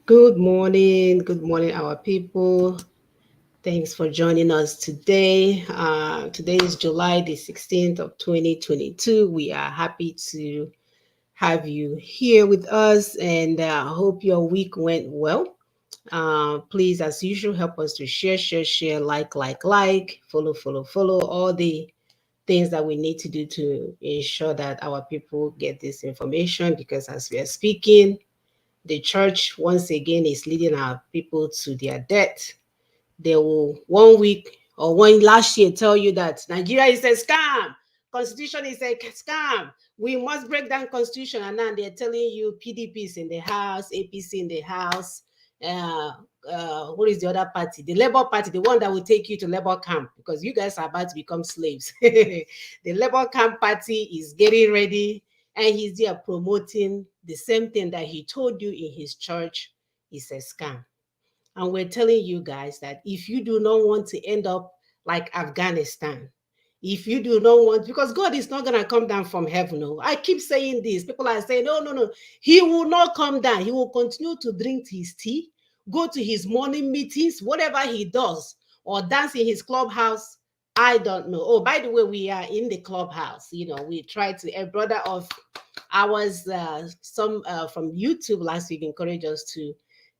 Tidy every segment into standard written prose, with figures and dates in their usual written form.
Good morning, our people. Thanks for joining us today. Today is July the 16th of 2022. We are happy to have you here with us and hope your week went well. Please, as usual, help us to share, like, follow, all the things that we need to do to ensure that our people get this information because as we are speaking, the church once again is leading our people to their death. They will 1 week or one last year tell you that Nigeria is a scam, constitution is a scam. We must break down constitution, and now they're telling you PDP is in the house, APC in the house. Uh, what is the other party? The Labour Party, the one that will take you to Labour camp because you guys are about to become slaves. The Labour camp party is getting ready, and he's there promoting the same thing that he told you in his church is a scam. And we're telling you guys that if you do not want to end up like Afghanistan, if you do not want, because God is not going to come down from heaven. No. I keep saying this. People are saying, no, no, no. He will not come down. He will continue to drink his tea, go to his morning meetings, whatever he does, or dance in his clubhouse. I don't know. Oh, by the way, we are in the clubhouse. We tried to, a brother of ours, some from YouTube last week encouraged us to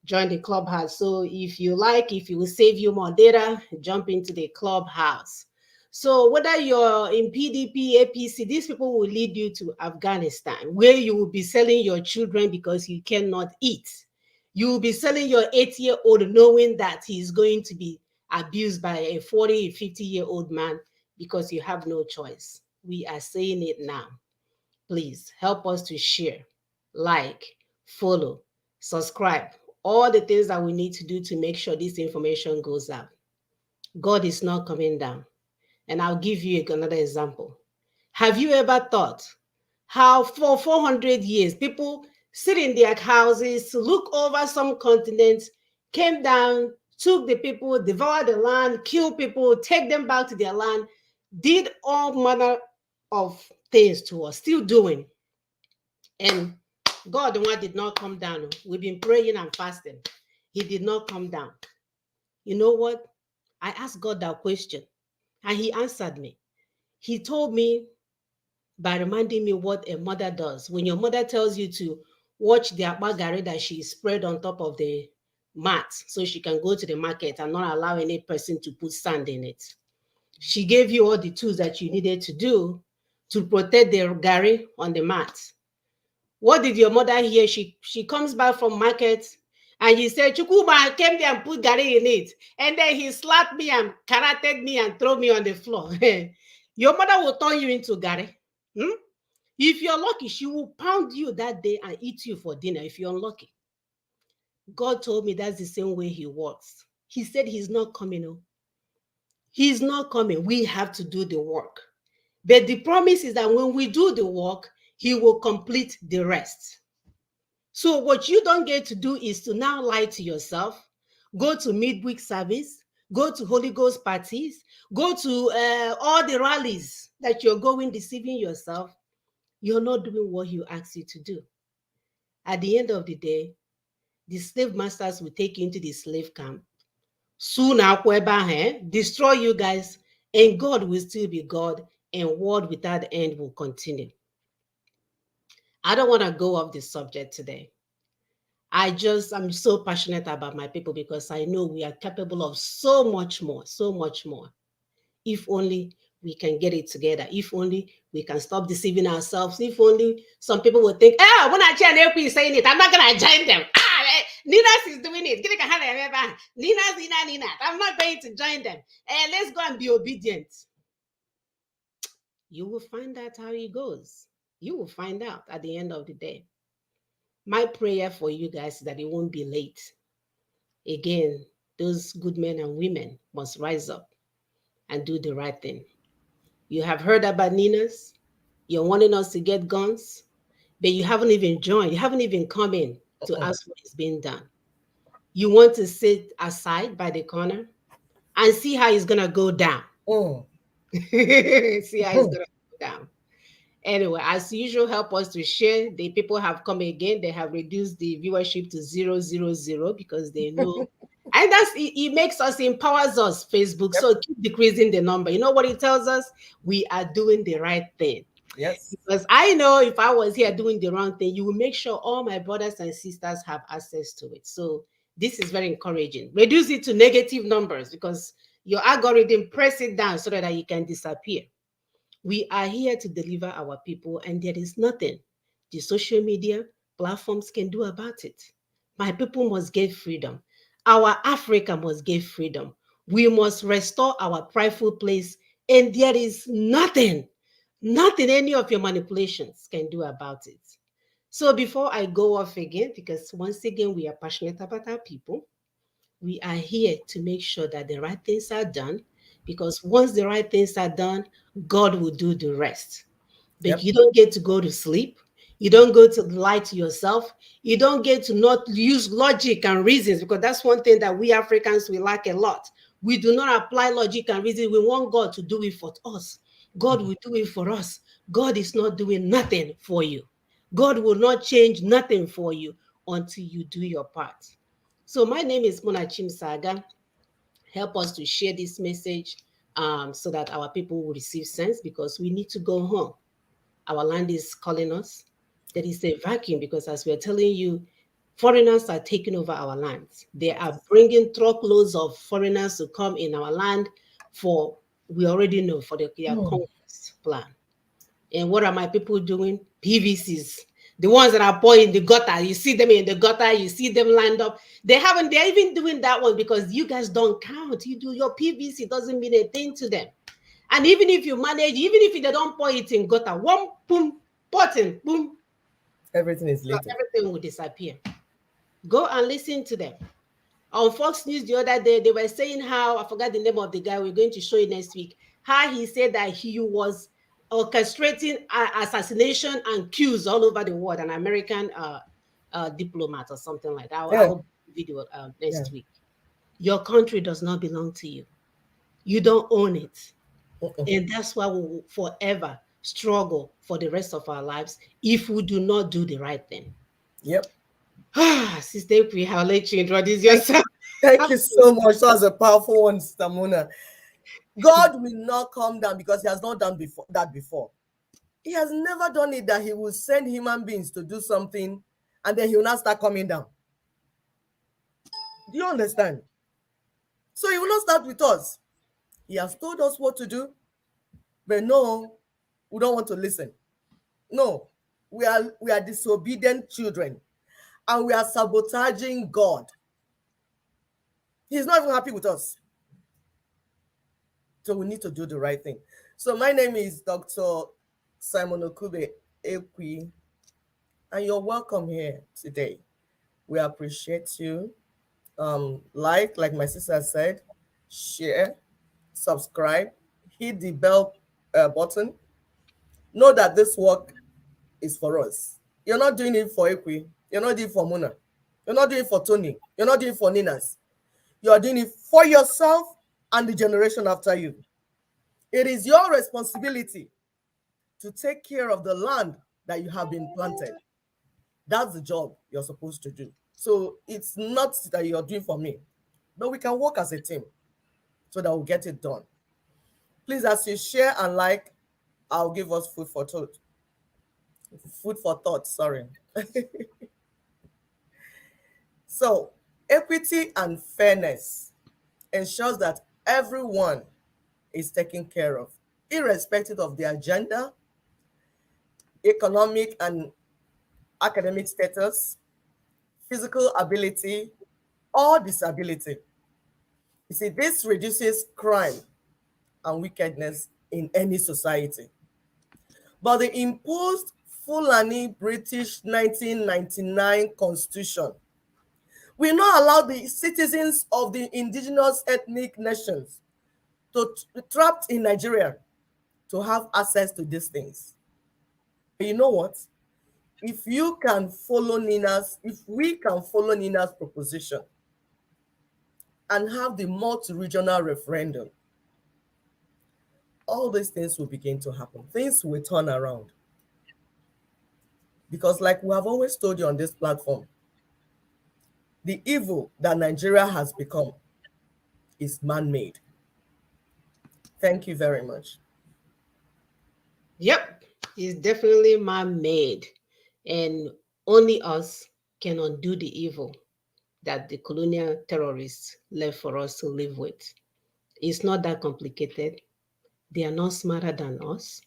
join the clubhouse. So if you like, if it will save you more data, jump into the clubhouse. So whether you're in PDP, APC, these people will lead you to Afghanistan, where you will be selling your children because you cannot eat. You will be selling your 8-year-old knowing that he's going to be abused by a 40, 50-year-old man because you have no choice. We are saying it now. Please help us to share, like, follow, subscribe, all the things that we need to do to make sure this information goes out. God is not coming down. And I'll give you another example. Have you ever thought how for 400 years people sit in their houses, look over some continents, came down, took the people, devoured the land, killed people, take them back to their land, did all manner of things to us, still doing. And God, the one did not come down. We've been praying and fasting. He did not come down. You know what? I asked God that question and he answered me. He told me by reminding me what a mother does. When your mother tells you to watch the akbagari that she spread on top of the mat so she can go to the market and not allow any person to put sand in it. She gave you all the tools that you needed to do to protect the gari on the mat. What did your mother hear? She comes back from market and he said, Chukuma came there and put gari in it. And then he slapped me and karated me and threw me on the floor. Your mother will turn you into gari. If you're lucky, she will pound you that day and eat you for dinner if you're unlucky. God told me that's the same way he works. He said he's not coming. No. He's not coming. We have to do the work. But the promise is that when we do the work, he will complete the rest. So what you don't get to do is to now lie to yourself, go to midweek service, go to Holy Ghost parties, go to all the rallies that you're going, deceiving yourself. You're not doing what he asks you to do. At the end of the day, the slave masters will take you into the slave camp. Soon, destroy you guys, and God will still be God, and world without end will continue. I don't want to go off the subject today. I'm so passionate about my people because I know we are capable of so much more. If only we can get it together. If only we can stop deceiving ourselves. If only some people would think, when I hear LP is saying it, I'm not going to join them. Ninas is doing it. Nina. I'm not going to join them. Let's go and be obedient. You will find out how it goes. You will find out at the end of the day. My prayer for you guys is that it won't be late. Again, those good men and women must rise up and do the right thing. You have heard about Ninas. You're wanting us to get guns, but you haven't even joined. You haven't even come in to ask what is being done. You want to sit aside by the corner and see how it's going to go down. See how it's going to go down. Anyway, as usual, help us to share. The people have come again. They have reduced the viewership to 000 because they know. And it makes us, empowers us, Facebook. Yep. So keep decreasing the number. You know what it tells us? We are doing the right thing. Yes. Because I know if I was here doing the wrong thing, you will make sure all my brothers and sisters have access to it. So this is very encouraging. Reduce it to negative numbers because your algorithm press it down so that you can disappear. We are here to deliver our people, and there is nothing the social media platforms can do about it. My people must get freedom. Our Africa must get freedom. We must restore our prideful place, and there is nothing any of your manipulations can do about it. So before I go off again, because once again, we are passionate about our people, we are here to make sure that the right things are done, because once the right things are done, God will do the rest. But Yep. you don't get to go to sleep. You don't go to lie to yourself. You don't get to not use logic and reasons, because that's one thing that we Africans we lack a lot. We do not apply logic and reason. We want God to do it for us. God will do it for us. God is not doing nothing for you. God will not change nothing for you until you do your part. So my name is Mona Chimsaga. Help us to share this message so that our people will receive sense, because we need to go home. Our land is calling us. There is a vacuum because, as we're telling you, foreigners are taking over our lands. They are Yes. bringing truckloads of foreigners to come in our land for, we already know, for their Hmm. conquest plan. And what are my people doing? PVCs. The ones that are pouring in the gutter. You see them in the gutter, you see them lined up. They're even doing that one because you guys don't count. You do your PVC, doesn't mean a thing to them. And even if you manage, even if they don't pour it in gutter, one boom, button, boom, Everything is little. everything will disappear. Go and listen to them. On Fox News the other day, they were saying how, I forgot the name of the guy, we're going to show you next week, how he said that he was orchestrating assassination and coups all over the world, an American diplomat or something like that. I Yeah. will video Yeah. next week. Your country does not belong to you. You don't own it. Uh-uh. And that's why we will forever struggle for the rest of our lives if we do not do the right thing. Yep. Sister Pri, I'll let you introduce Thank, yourself. thank you so much. That was a powerful one, Sister Mona. God will not come down because He has not done that before. He has never done it that He will send human beings to do something and then He will not start coming down. Do you understand? So He will not start with us. He has told us what to do, but no, we don't want to listen. No, we are disobedient children and we are sabotaging God. He's not even happy with us. So we need to do the right thing. So my name is Dr. Simon Okube Ekwi, and you're welcome here today. We appreciate you. Like my sister said, share, subscribe, hit the bell button. Know that this work is for us. You're not doing it for Ekwi. You're not doing it for Mona. You're not doing it for Tony. You're not doing it for Ninas. You're doing it for yourself and the generation after you. It is your responsibility to take care of the land that you have been planted. That's the job you're supposed to do. So it's not that you're doing for me, but we can work as a team so that we'll get it done. Please, as you share and like, I'll give us food for thought. Food for thought, sorry. So, equity and fairness ensures that everyone is taken care of, irrespective of their gender, economic and academic status, physical ability, or disability. You see, this reduces crime and wickedness in any society. But the imposed Fulani British 1999 Constitution will not allow the citizens of the indigenous ethnic nations trapped in Nigeria to have access to these things. But you know what? If we can follow Nina's proposition and have the multi-regional referendum, all these things will begin to happen. Things will turn around. Because, like we have always told you on this platform, the evil that Nigeria has become is man made. Thank you very much. Yep, it's definitely man-made, and only us can undo the evil that the colonial terrorists left for us to live with. It's not that complicated. They are not smarter than us.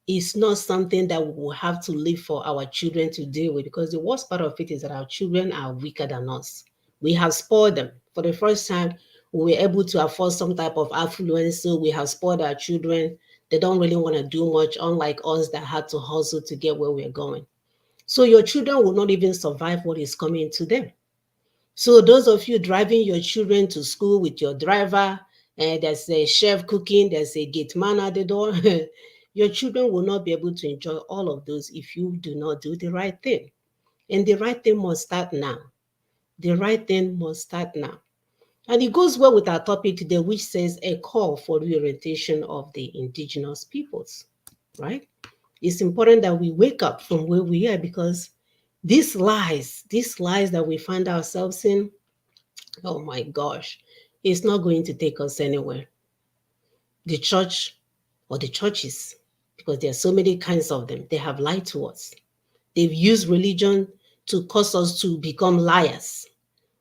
It's not something that we will have to leave for our children to deal with, because the worst part of it is that our children are weaker than us. We have spoiled them. For the first time, we were able to afford some type of affluence, so we have spoiled our children. They don't really want to do much, unlike us that had to hustle to get where we're going. So your children will not even survive what is coming to them. So those of you driving your children to school with your driver, and there's a chef cooking, there's a gate man at the door, your children will not be able to enjoy all of those if you do not do the right thing. And the right thing must start now. The right thing must start now. And it goes well with our topic today, which says a call for reorientation of the indigenous peoples, right? It's important that we wake up from where we are, because these lies that we find ourselves in, oh my gosh, it's not going to take us anywhere. The church, or the churches, because there are so many kinds of them, they have lied to us. They've used religion to cause us to become liars.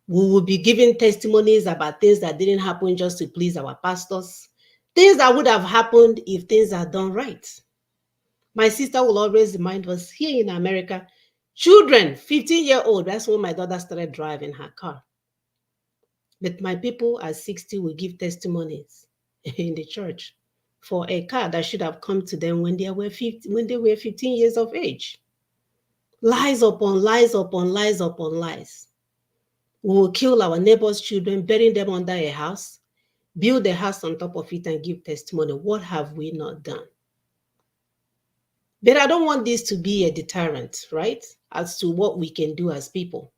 We will be giving testimonies about things that didn't happen just to please our pastors, things that would have happened if things are done right. My sister will always remind us here in America, children, 15-year-old, that's when my daughter started driving her car. But my people at 60 will give testimonies in the church for a car that should have come to them when they were 15 years of age. Lies upon lies upon lies upon lies. We will kill our neighbors' children, bury them under a house, build a house on top of it, and give testimony. What have we not done? But I don't want this to be a deterrent, right, as to what we can do as people,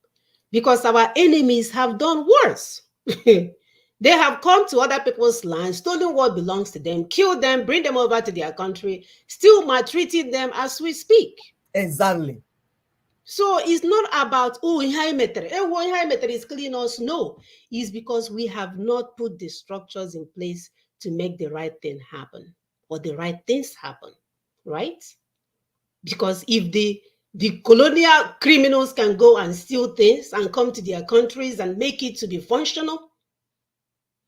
because our enemies have done worse. They have come to other people's land, stolen what belongs to them, killed them, bring them over to their country, still maltreating them as we speak. Exactly. So it's not about, oh, is killing us. No, it's because we have not put the structures in place to make the right thing happen, or the right things happen, right? Because if the colonial criminals can go and steal things and come to their countries and make it to be functional,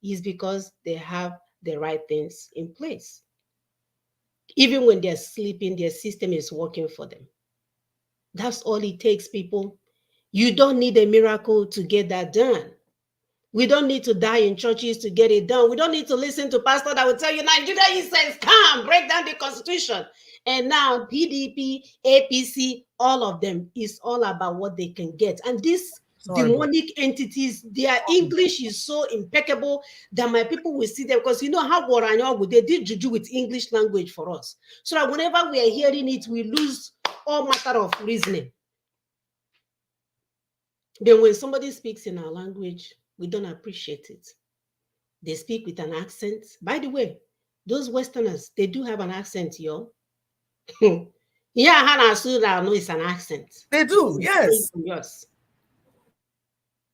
is because they have the right things in place. Even when they're sleeping, their system is working for them. That's all it takes, people. You don't need a miracle to get that done. We don't need to die in churches to get it done. We don't need to listen to pastor that will tell you Nigeria is says, come, break down the constitution. And now PDP, APC, all of them is all about what they can get. And these It's horrible. demonic entities, their English is so impeccable that my people will see them, because you know how Waranyogu, they did juju with English language for us. So that whenever we are hearing it, we lose all matter of reasoning. Then when somebody speaks in our language, we don't appreciate it. They speak with an accent. By the way, those Westerners, they do have an accent, yo. Yeah, Hannah Sura know it's an accent. They do, It's different yes. from yours.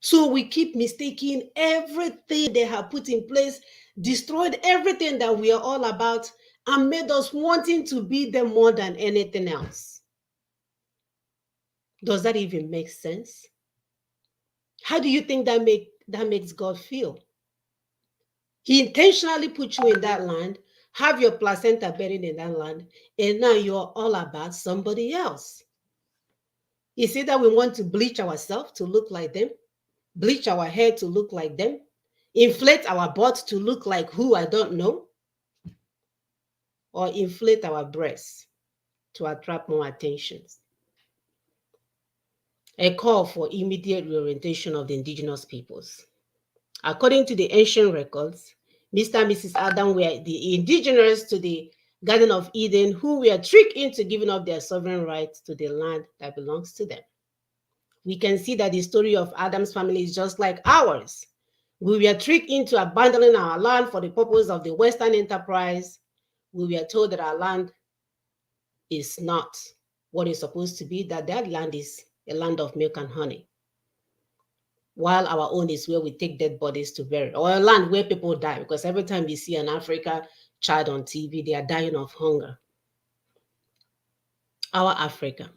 So we keep mistaking everything they have put in place, destroyed everything that we are all about, and made us wanting to be them more than anything else. Does that even make sense? How do you think that makes God feel? He intentionally put you in that land, have your placenta buried in that land, and now you're all about somebody else. Is it that we want to bleach ourselves to look like them, bleach our hair to look like them, inflate our butt to look like who I don't know, or inflate our breasts to attract more attention? A call for immediate reorientation of the indigenous peoples. According to the ancient records, Mr. and Mrs. Adam were the indigenous to the Garden of Eden who were tricked into giving up their sovereign rights to the land that belongs to them. We can see that the story of Adam's family is just like ours. We were tricked into abandoning our land for the purpose of the Western enterprise. We were told that our land is not. what is supposed to be, that their land is a land of milk and honey, while our own is where we take dead bodies to bury, or a land where people die. Because every time you see an African child on TV, they are dying of hunger. Our Africa,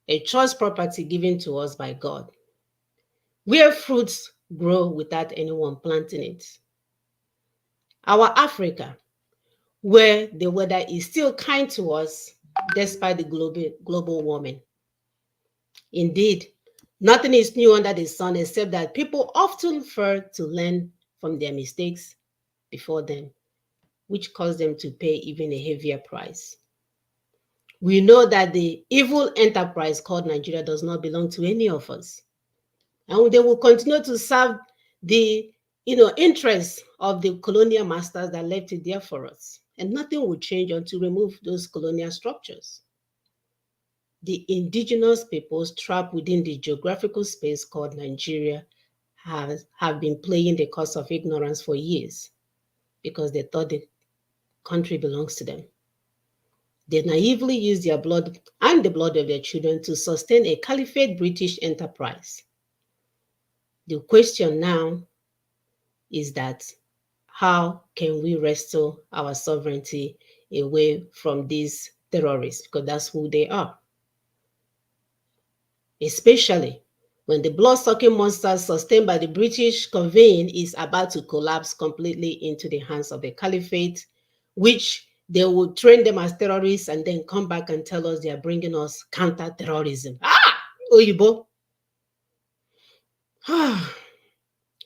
a choice property given to us by God, where fruits grow without anyone planting it. Our Africa, where the weather is still kind to us despite the global warming. Indeed, nothing is new under the sun except that people often prefer to learn from their mistakes before them, which cause them to pay even a heavier price. We know that the evil enterprise called Nigeria does not belong to any of us. And they will continue to serve the interests of the colonial masters that left it there for us. And nothing will change until we remove those colonial structures. The indigenous peoples trapped within the geographical space called Nigeria have been playing the cost of ignorance for years because they thought the country belongs to them. They naively use their blood and the blood of their children to sustain a caliphate British enterprise. The question now is that how can we wrestle our sovereignty away from these terrorists? Because that's who they are. Especially when the blood-sucking monster sustained by the British convene is about to collapse completely into the hands of the caliphate, which they will train them as terrorists and then come back and tell us they are bringing us counter-terrorism. Oyibo.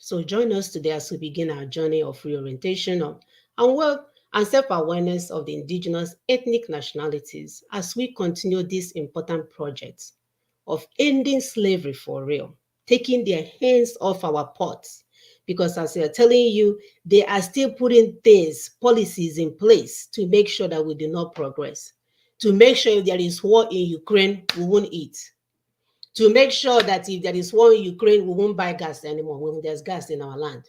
So join us today as we begin our journey of reorientation and wealth and self-awareness of the indigenous ethnic nationalities as we continue this important project of ending slavery for real, taking their hands off our pots. Because as they're telling you, they are still putting things, policies in place to make sure that we do not progress, to make sure if there is war in Ukraine, we won't eat, to make sure that if there is war in Ukraine, we won't buy gas anymore when there's gas in our land,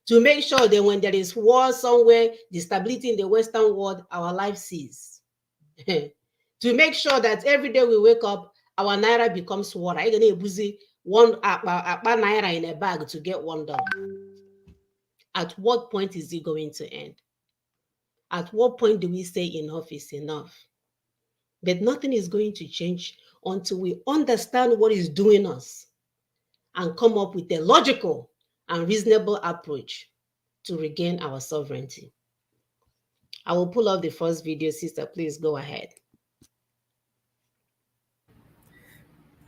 to make sure that when there is war somewhere, the stability in the Western world, our life cease. To make sure that every day we wake up, our naira becomes water. You're going to use one naira in a bag to get $1. At what point is it going to end? At what point do we say enough is enough? But nothing is going to change until we understand what is doing us and come up with a logical and reasonable approach to regain our sovereignty. I will pull up the first video, sister. Please go ahead.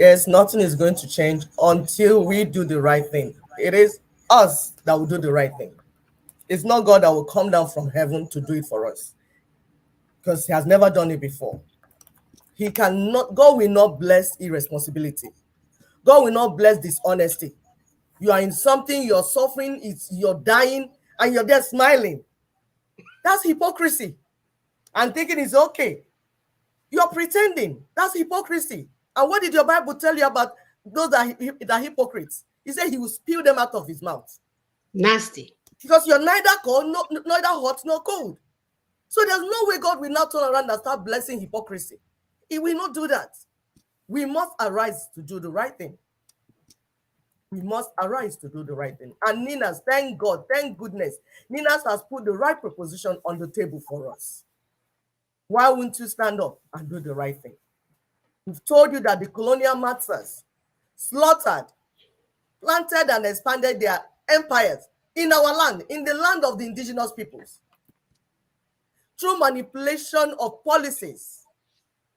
Yes, nothing is going to change until we do the right thing. It is us that will do the right thing. It's not God that will come down from heaven to do it for us because He has never done it before. He cannot, God will not bless irresponsibility. God will not bless dishonesty. You are in something, you're suffering, you're dying, and you're there smiling. That's hypocrisy. And thinking it's okay. You're pretending. That's hypocrisy. And what did your Bible tell you about those that are hypocrites? He said He will spew them out of His mouth. Nasty. Because you're neither cold, neither hot nor cold. So there's no way God will now turn around and start blessing hypocrisy. He will not do that. We must arise to do the right thing. We must arise to do the right thing. And Ninas, thank God, thank goodness, Ninas has put the right proposition on the table for us. Why wouldn't you stand up and do the right thing? We've told you that the colonial masters slaughtered, planted, and expanded their empires in our land, in the land of the indigenous peoples, through manipulation of policies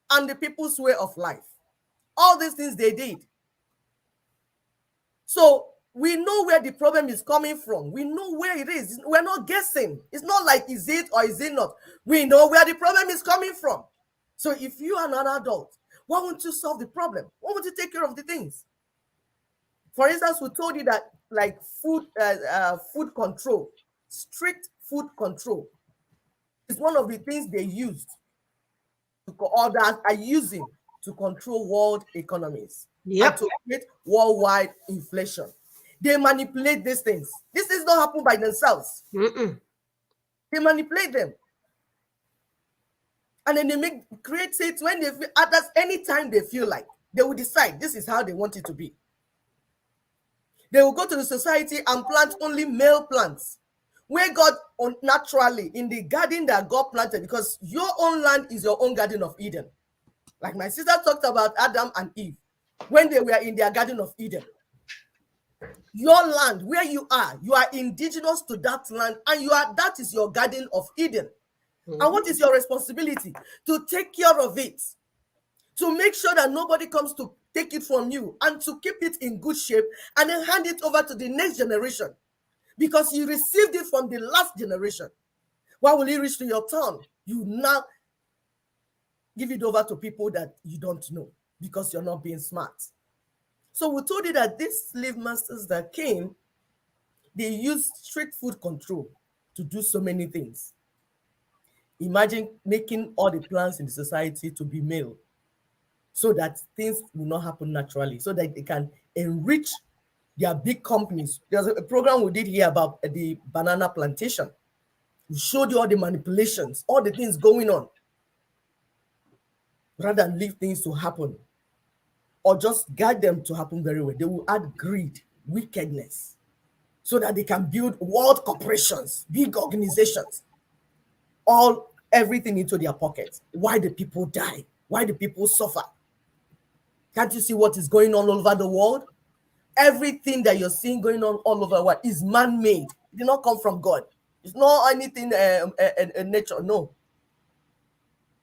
and the people's way of life. All these things they did. So we know where the problem is coming from. We know where it is. We're not guessing. It's not like is it or is it not. We know where the problem is coming from. So if you are an adult, why won't you solve the problem? Why won't you take care of the things? For instance, we told you that like food control, strict food control is one of the things they used or that are using to control world economies and Yep. to create worldwide inflation. They manipulate these things. These things don't happen by themselves. Mm-mm. They manipulate them. And then they create it when they feel, at any time they feel like, they will decide this is how they want it to be. They will go to the society and plant only male plants, where God naturally, in the garden that God planted, because your own land is your own garden of Eden. Like my sister talked about Adam and Eve, when they were in their garden of Eden. Your land, where you are indigenous to that land, and that is your garden of Eden. And what is your responsibility? To take care of it, to make sure that nobody comes to take it from you, and to keep it in good shape and then hand it over to the next generation, because you received it from the last generation. Why will it reach to your turn? You now give it over to people that you don't know because you're not being smart. So we told you that these slave masters that came, they used strict food control to do so many things. Imagine making all the plants in the society to be male, so that things will not happen naturally, so that they can enrich their big companies. There's a program we did here about the banana plantation. We showed you all the manipulations, all the things going on. Rather than leave things to happen, or just guide them to happen very well, they will add greed, wickedness, so that they can build world corporations, big organizations, everything into their pockets. Why do people die? Why do people suffer? Can't you see what is going on all over the world? Everything that you're seeing going on all over the world is man-made. It did not come from God. It's not anything in nature, no.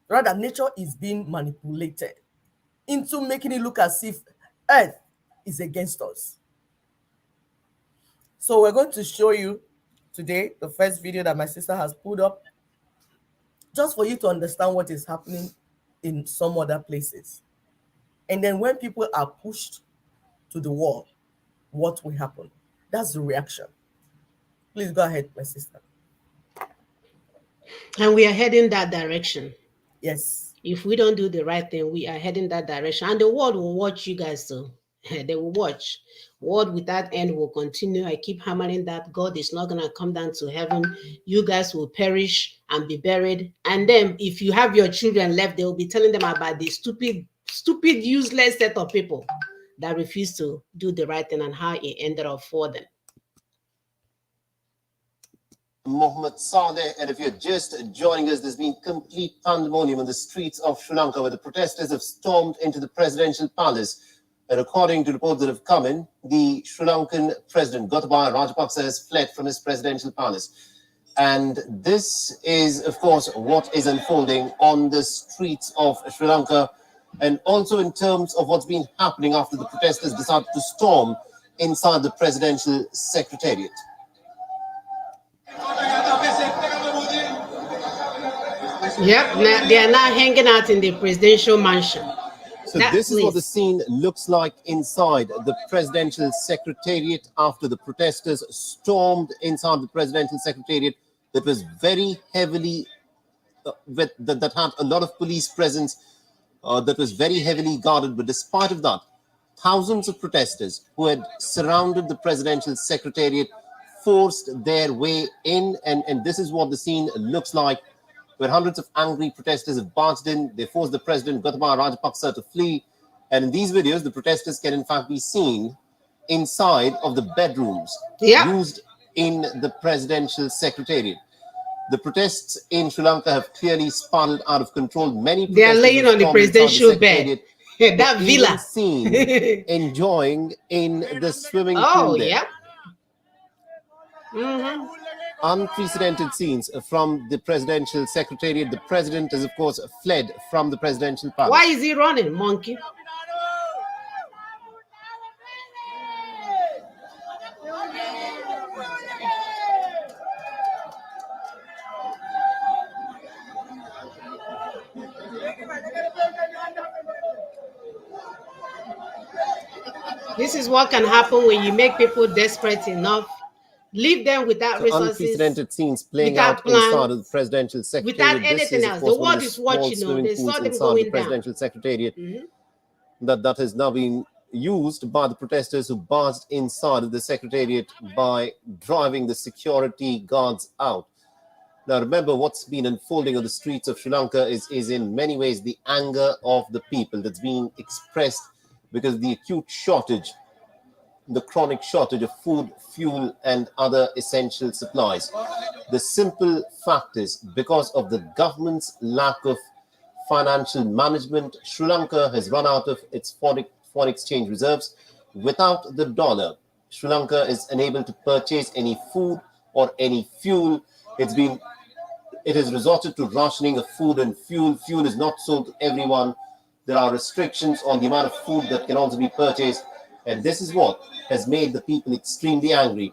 Rather, nature is being manipulated into making it look as if Earth is against us. So we're going to show you today the first video that my sister has put up, just for you to understand what is happening in some other places. And then when people are pushed to the wall, what will happen? That's the reaction. Please go ahead, my sister. And we are heading that direction. Yes. If we don't do the right thing, we are heading that direction. And the world will watch you guys too. They will watch. World without end will continue. I keep hammering that God is not going to come down to heaven. You guys will perish and be buried. And then if you have your children left, they will be telling them about the stupid, useless set of people that refuse to do the right thing and how it ended up for them. Mohammed Saleh, and if you're just joining us, there's been complete pandemonium in the streets of Sri Lanka, where the protesters have stormed into the presidential palace. And according to reports that have come in, the Sri Lankan president, Gotabaya Rajapaksa, has fled from his presidential palace. And this is, of course, what is unfolding on the streets of Sri Lanka, and also in terms of what's been happening after the protesters decided to storm inside the presidential secretariat. Yep, they are now hanging out in the presidential mansion. So this is what the scene looks like inside the presidential secretariat after the protesters stormed inside the presidential secretariat that was very heavily, that had a lot of police presence, that was very heavily guarded. But despite of that, thousands of protesters who had surrounded the presidential secretariat forced their way in, and this is what the scene looks like, where hundreds of angry protesters have barged in. They forced the president, Gotabaya Rajapaksa, to flee. And in these videos, the protesters can in fact be seen inside of the bedrooms used in the presidential secretariat. The protests in Sri Lanka have clearly spiraled out of control. Many they are laying on the presidential bed. That villa. Seen enjoying in the swimming pool there. Yep. Mm-hmm. Unprecedented scenes from the presidential secretariat. The president has, of course, fled from the presidential palace. Why is he running, monkey? This is what can happen when you make people desperate enough. Leave them without resources. Unprecedented scenes playing out inside of the presidential secretariat. Without anything else. The world is watching. They saw them going the presidential secretariat. That has now been used by the protesters who barged inside of the secretariat by driving the security guards out. Now, remember, what's been unfolding on the streets of Sri Lanka is in many ways the anger of the people that's being expressed because of the acute shortage, the chronic shortage of food, fuel, and other essential supplies. The simple fact is, because of the government's lack of financial management, Sri Lanka has run out of its foreign exchange reserves. Without the dollar, Sri Lanka is unable to purchase any food or any fuel. It has resorted to rationing of food and fuel. Fuel is not sold to everyone. There are restrictions on the amount of food that can also be purchased. And this is what has made the people extremely angry.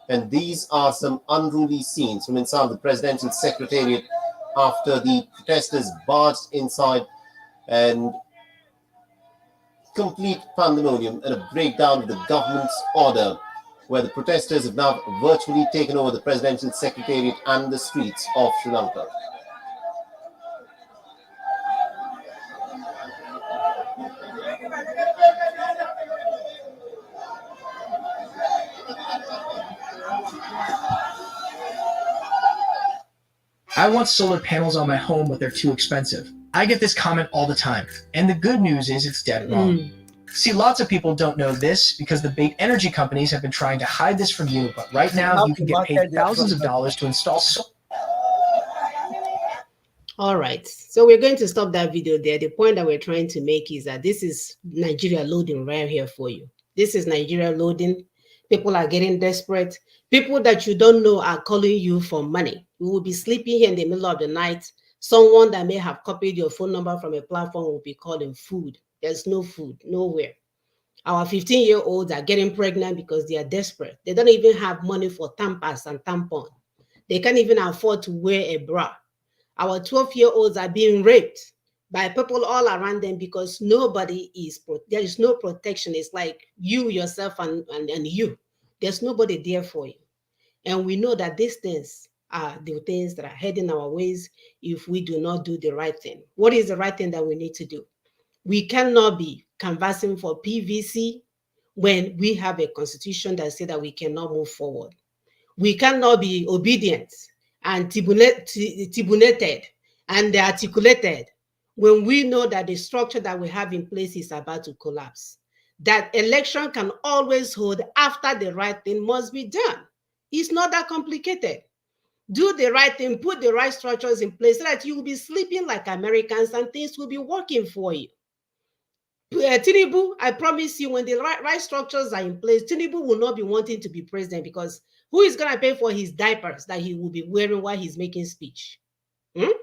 And these are some unruly scenes from inside the presidential secretariat after the protesters barged inside, and complete pandemonium and a breakdown of the government's order, where the protesters have now virtually taken over the presidential secretariat and the streets of Sri Lanka. I want solar panels on my home, but they're too expensive. I get this comment all the time. And the good news is it's dead wrong. See, lots of people don't know this because the big energy companies have been trying to hide this from you, but right now you can get paid thousands of dollars to install solar. All right, so we're going to stop that video there. The point that we're trying to make is that this is Nigeria loading right here for you. This is Nigeria loading. People are getting desperate. People that you don't know are calling you for money. You will be sleeping here in the middle of the night. Someone that may have copied your phone number from a platform will be calling food. There's no food, nowhere. Our 15-year-olds are getting pregnant because they are desperate. They don't even have money for tampons and tampon. They can't even afford to wear a bra. Our 12-year-olds are being raped by people all around them because there is no protection. It's like you, yourself, and you. There's nobody there for you. And we know that these things are the things that are heading our ways if we do not do the right thing. What is the right thing that we need to do? We cannot be canvassing for PVC when we have a constitution that says that we cannot move forward. We cannot be obedient and tribulated and articulated when we know that the structure that we have in place is about to collapse. That election can always hold after the right thing must be done. It's not that complicated. Do the right thing, put the right structures in place so that you will be sleeping like Americans and things will be working for you. Tinubu, I promise you, when the right structures are in place, Tinubu will not be wanting to be president because who is going to pay for his diapers that he will be wearing while he's making speech? Who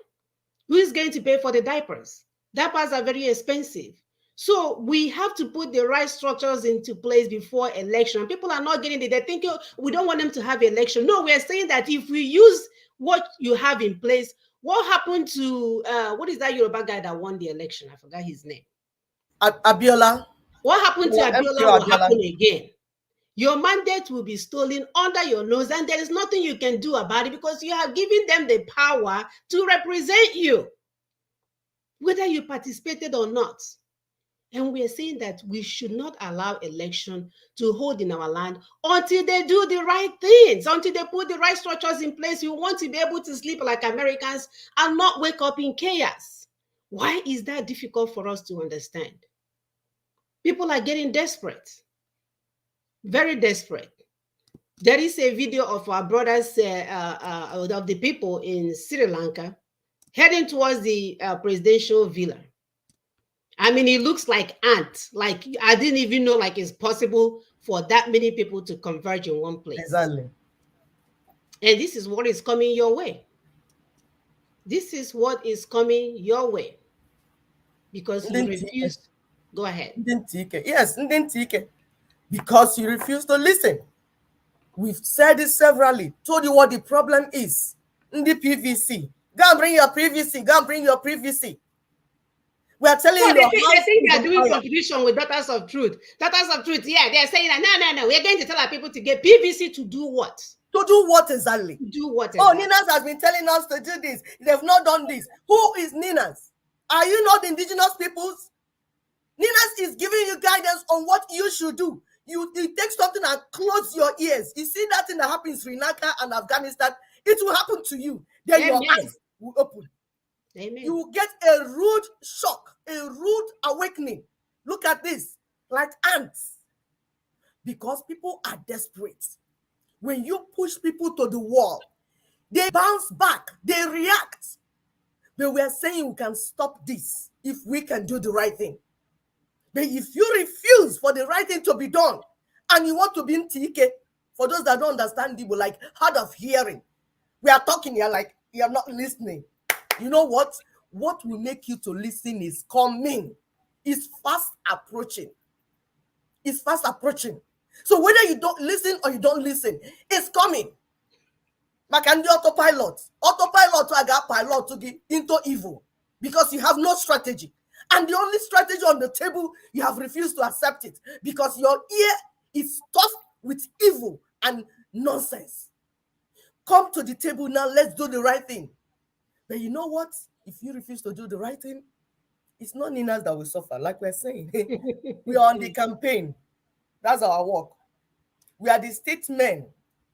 is going to pay for the diapers? Diapers are very expensive. So we have to put the right structures into place before election. People are not getting it. They think, oh, we don't want them to have election. No, we're saying that if we use what you have in place, what happened to, what is that Yoruba guy that won the election? I forgot his name. Abiola. What happened to Abiola will happen again. Your mandate will be stolen under your nose, and there is nothing you can do about it because you have given them the power to represent you, whether you participated or not. And we are saying that we should not allow election to hold in our land until they do the right things, until they put the right structures in place. We want to be able to sleep like Americans and not wake up in chaos. Why is that difficult for us to understand? People are getting desperate, very desperate. There is a video of our brothers, of the people in Sri Lanka, heading towards the presidential villa. I mean, it looks like ants. Like, I didn't even know like it's possible for that many people to converge in one place. Exactly. And this is what is coming your way. This is what is coming your way. Because you refuse. Go ahead. Yes, because you refuse to listen. We've said it severally, told you what the problem is. The PVC. Go and bring your PVC. Go and bring your PVC. We are telling you. They think they are doing competition with Daughters of Truth. Daughters of Truth, yeah, they're saying that no. We're going to tell our people to get PVC to do what? To do what exactly? Do what exactly? Oh, Ninas has been telling us to do this. They've not done this. Who is Ninas? Are you not indigenous peoples? Ninas is giving you guidance on what you should do. You take something and close your ears. You see that thing that happens in Sri Lanka and Afghanistan. it will happen to you. Then Amen. your eyes will open. Amen. You will get a rude shock, a rude awakening. Look at this, like ants. Because people are desperate. When you push people to the wall, they bounce back, they react. But we are saying we can stop this if we can do the right thing. But if you refuse for the right thing to be done, and you want to be in TK, for those that don't understand Igbo, like hard of hearing, we are talking here like you're not listening. You know what? What will make you to listen is coming. It's fast approaching. It's fast approaching. So whether you don't listen or you don't listen, it's coming. Like an autopilot. Autopilot to a pilot to get into evil because you have no strategy. And the only strategy on the table, you have refused to accept it because your ear is stuffed with evil and nonsense. Come to the table now, let's do the right thing. But you know what? If you refuse to do the right thing, it's not Ninas that will suffer. Like we're saying, we are on the campaign. That's our work. We are the statesmen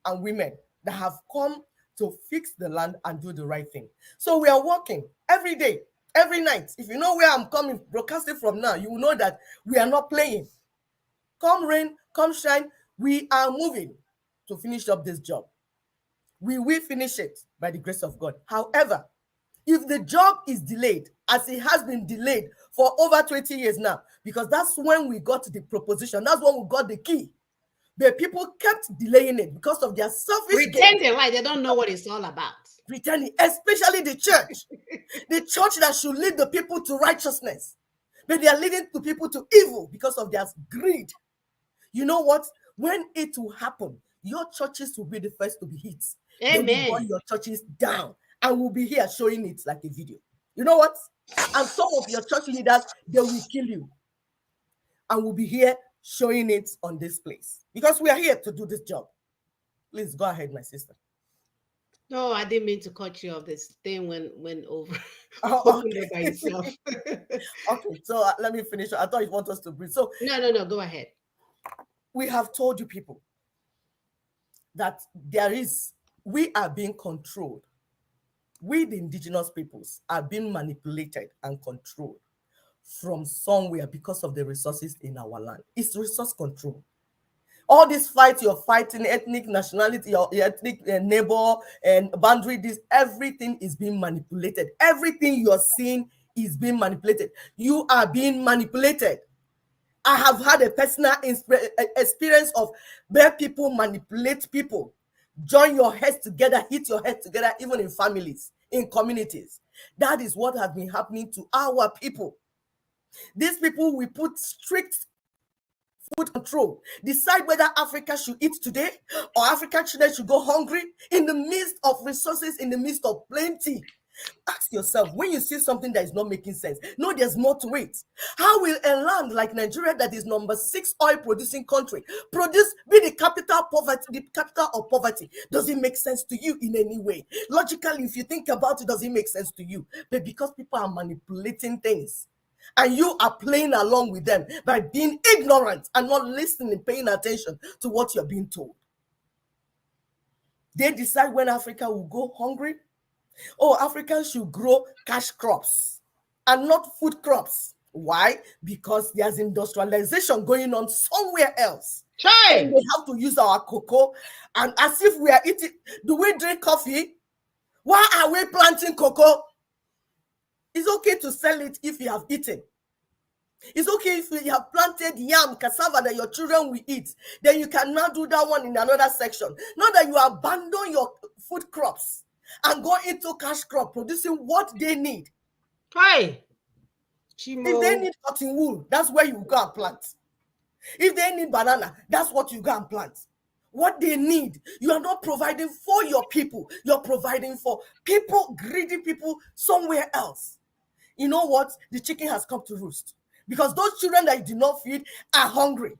and women that have come to fix the land and do the right thing. So we are working every day, every night. If you know where I'm coming, broadcasting from now, you will know that we are not playing. Come rain, come shine, we are moving to finish up this job. We will finish it by the grace of God. However, if the job is delayed, as it has been delayed for over 20 years now, because that's when we got the proposition, that's when we got the key. But people kept delaying it because of their selfish pretending like they don't know what it's all about. Pretending, especially the church. The church that should lead the people to righteousness. But they are leading the people to evil because of their greed. You know what? When it will happen, your churches will be the first to be hit. Amen. They will burn your churches down. And we'll be here showing it like a video. You know what? And some of your church leaders, they will kill you. And we'll be here showing it on this place. Because we are here to do this job. Please go ahead, my sister. No, I didn't mean to cut you off. This thing went over. Oh, okay. By itself. Okay, so let me finish. I thought you want us to breathe. So no, go ahead. We have told you people that we are being controlled. We, the indigenous peoples, are being manipulated and controlled from somewhere because of the resources in our land. It's resource control. All this fight you're fighting, ethnic nationality, your ethnic neighbor and boundary, this everything is being manipulated. Everything you're seeing is being manipulated. You are being manipulated. I have had a personal experience of where people manipulate people. Join your heads together, hit your heads together, even in families, in communities. That is what has been happening to our people. These people will put strict food control, decide whether Africa should eat today or African children should go hungry in the midst of resources, in the midst of plenty. Ask yourself, when you see something that is not making sense, no, there's more to it. How will a land like Nigeria, that is number 6 oil producing country, be the capital of poverty? Does it make sense to you in any way? Logically, if you think about it, does it make sense to you? But because people are manipulating things, and you are playing along with them by being ignorant and not listening and paying attention to what you're being told. They decide when Africa will go hungry. Oh, Africans should grow cash crops and not food crops. Why? Because there's industrialization going on somewhere else. And we have to use our cocoa. And as if we are eating, do we drink coffee? Why are we planting cocoa? It's okay to sell it if you have eaten. It's okay if you have planted yam, cassava that your children will eat. Then you can now do that one in another section. Not that you abandon your food crops and go into cash crop producing what they need. Hi. If they need cotton wool, that's where you go and plant. If they need banana, that's what you go and plant. What they need, you are not providing for your people. You're providing for people, greedy people somewhere else. You know what? The chicken has come to roost. Because those children that you did not feed are hungry.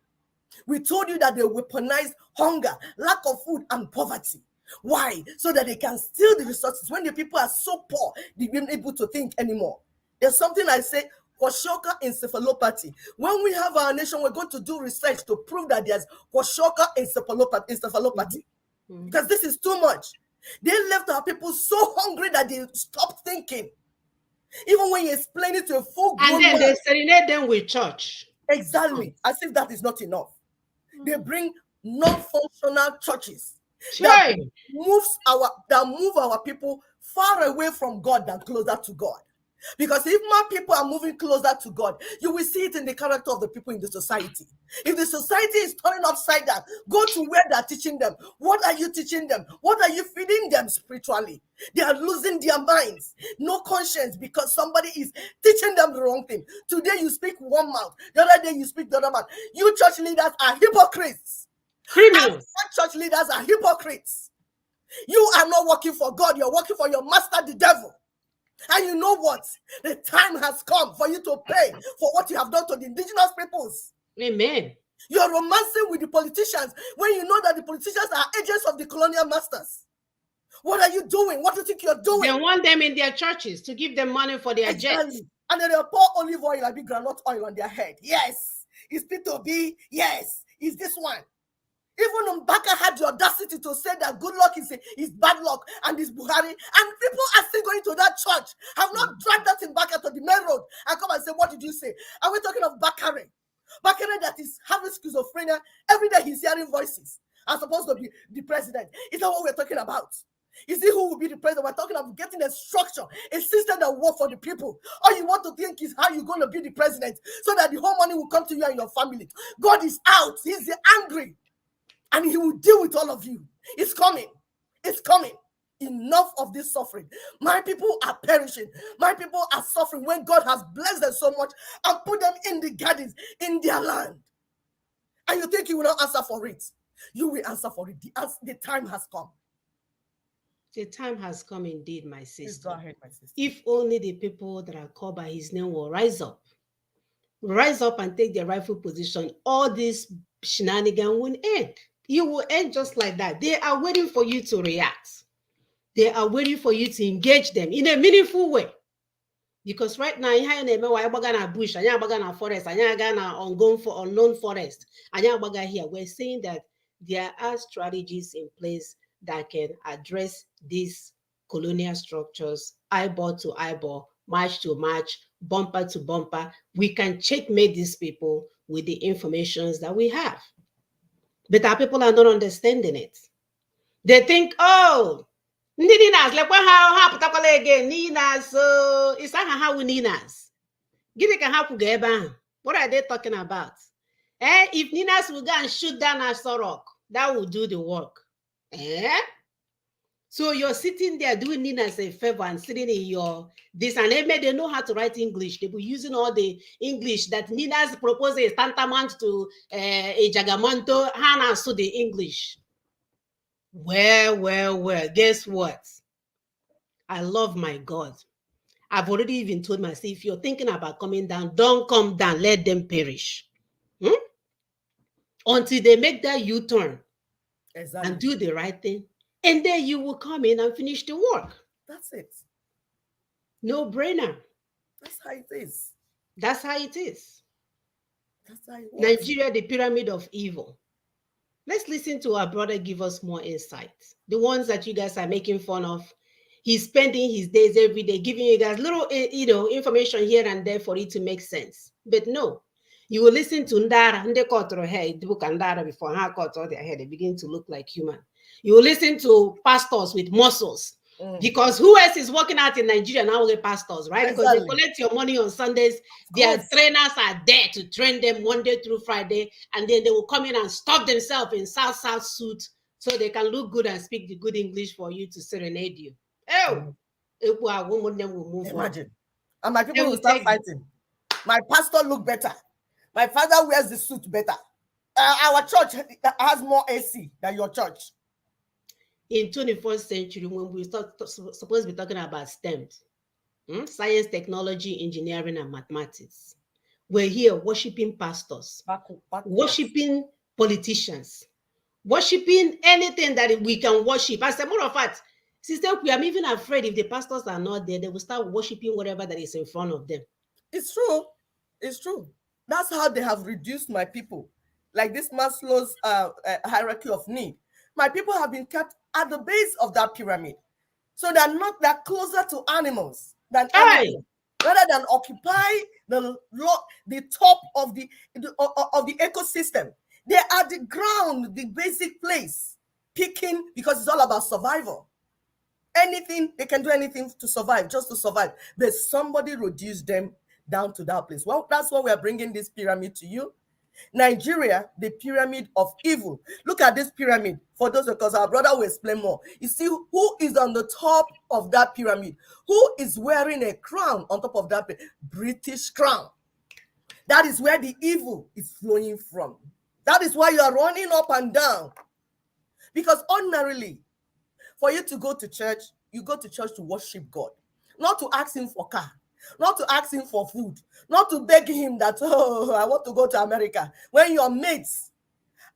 We told you that they weaponize hunger, lack of food, and poverty. Why? So that they can steal the resources. When the people are so poor, they're not able to think anymore. There's something I say, Kwashiorkor encephalopathy. When we have our nation, we're going to do research to prove that there's Kwashiorkor encephalopathy. Because this is too much. They left our people so hungry that they stopped thinking. Even when you explain it to a full-grown And then man, they serenade them with church. exactly, as if that is not enough. They bring non-functional churches that Sure. move our people far away from God than closer to God. Because if more people are moving closer to God, you will see it in the character of the people in the society. If the society is turning upside down, go to where they're teaching them. What are you teaching them? What are you feeding them spiritually? They are losing their minds, no conscience, because somebody is teaching them the wrong thing. Today you speak one mouth, the other day you speak the other mouth. You church leaders are hypocrites. Criminals. Church leaders are hypocrites. You are not working for God, you're working for your master, the devil. And you know what? The time has come for you to pay for what you have done to the indigenous peoples. Amen. You're romancing with the politicians when you know that the politicians are agents of the colonial masters. What are you doing? What do you think you're doing? They want them in their churches to give them money for their jets. And then they'll pour olive oil and big granite oil on their head. Yes. It's P2B. Yes. It's this one. Even Mbaka had the audacity to say that good luck is bad luck and it's Buhari. And people are still going to that church, have not dragged that in Mbaka to the main road and come and say, what did you say? Are we talking of Bakare? Bakare that is having schizophrenia. Every day he's hearing voices. I'm supposed to be the president. Is that what we're talking about? Is it who will be the president? We're talking about getting a structure, a system that will work for the people. All you want to think is how you're going to be the president so that the whole money will come to you and your family. God is out. He's angry. And he will deal with all of you. It's coming. It's coming. Enough of this suffering. My people are perishing. My people are suffering when God has blessed them so much and put them in the gardens, in their land. And you think he will not answer for it? You will answer for it. The time has come. The time has come indeed, my sister. Please go ahead, my sister. If only the people that are called by his name will rise up and take their rightful position, all this shenanigan will end. You will end just like that. They are waiting for you to react. They are waiting for you to engage them in a meaningful way. Because right now, bush, forest, unknown forest, here, we're saying that there are strategies in place that can address these colonial structures, eyeball to eyeball, march to march, bumper to bumper. We can checkmate these people with the information that we have. But our people are not understanding it. They think, oh, Ninas, like how again, Ninas, so it's not how we Ninas. What are they talking about? If Ninas will go and shoot down a Sorok, that will do the work. So you're sitting there doing Ninas a favor and sitting in your this, and they know how to write English. They will using all the English that Ninas proposes tantamount to a Jagamonto, Hannah so the English. Well, guess what? I love my God. I've already even told myself, if you're thinking about coming down, don't come down, let them perish. Until they make that U-turn and do the right thing. And then you will come in and finish the work. That's it. No brainer. That's how it is. That's how it is. That's how it works. Nigeria, the pyramid of evil. Let's listen to our brother give us more insight. The ones that you guys are making fun of. He's spending his days every day giving you guys little, information here and there for it to make sense. But no, you will listen to Ndara, Ndekotro hair, book Ndara before her cut all their hair, they begin to look like human. You will listen to pastors with muscles. Because who else is working out in Nigeria now with pastors, right? Because they collect your money on Sundays. Their trainers are there to train them Monday through Friday, and then they will come in and stuff themselves in South suit so they can look good and speak the good English for you to serenade you. Oh, women will move. Imagine. And my people will start fighting. My pastor look better. My father wears the suit better. Our church has more AC than your church. In 21st century, when we supposed to be talking about STEM, science, technology, engineering, and mathematics, we're here worshiping pastors, worshiping politicians, worshiping anything that we can worship. As a matter of fact, sister, I'm even afraid if the pastors are not there, they will start worshiping whatever that is in front of them. It's true. It's true. That's how they have reduced my people. Like this Maslow's hierarchy of need. My people have been kept at the base of that pyramid. So they're closer to animals than Hey. anything, rather than occupy the top of the ecosystem. They're at the ground, the basic place, picking, because it's all about survival. Anything, they can do anything to survive, just to survive. But somebody reduced them down to that place. Well, that's why we are bringing this pyramid to you. Nigeria, the pyramid of evil. Look at this pyramid. For those, because our brother will explain more. You see who is on the top of that pyramid? Who is wearing a crown on top of that British crown? That is where the evil is flowing from. That is why you are running up and down. Because ordinarily, for you to go to church, you go to church to worship God, not to ask him for car, not to ask him for food, not to beg him that, oh, I want to go to America. When your mates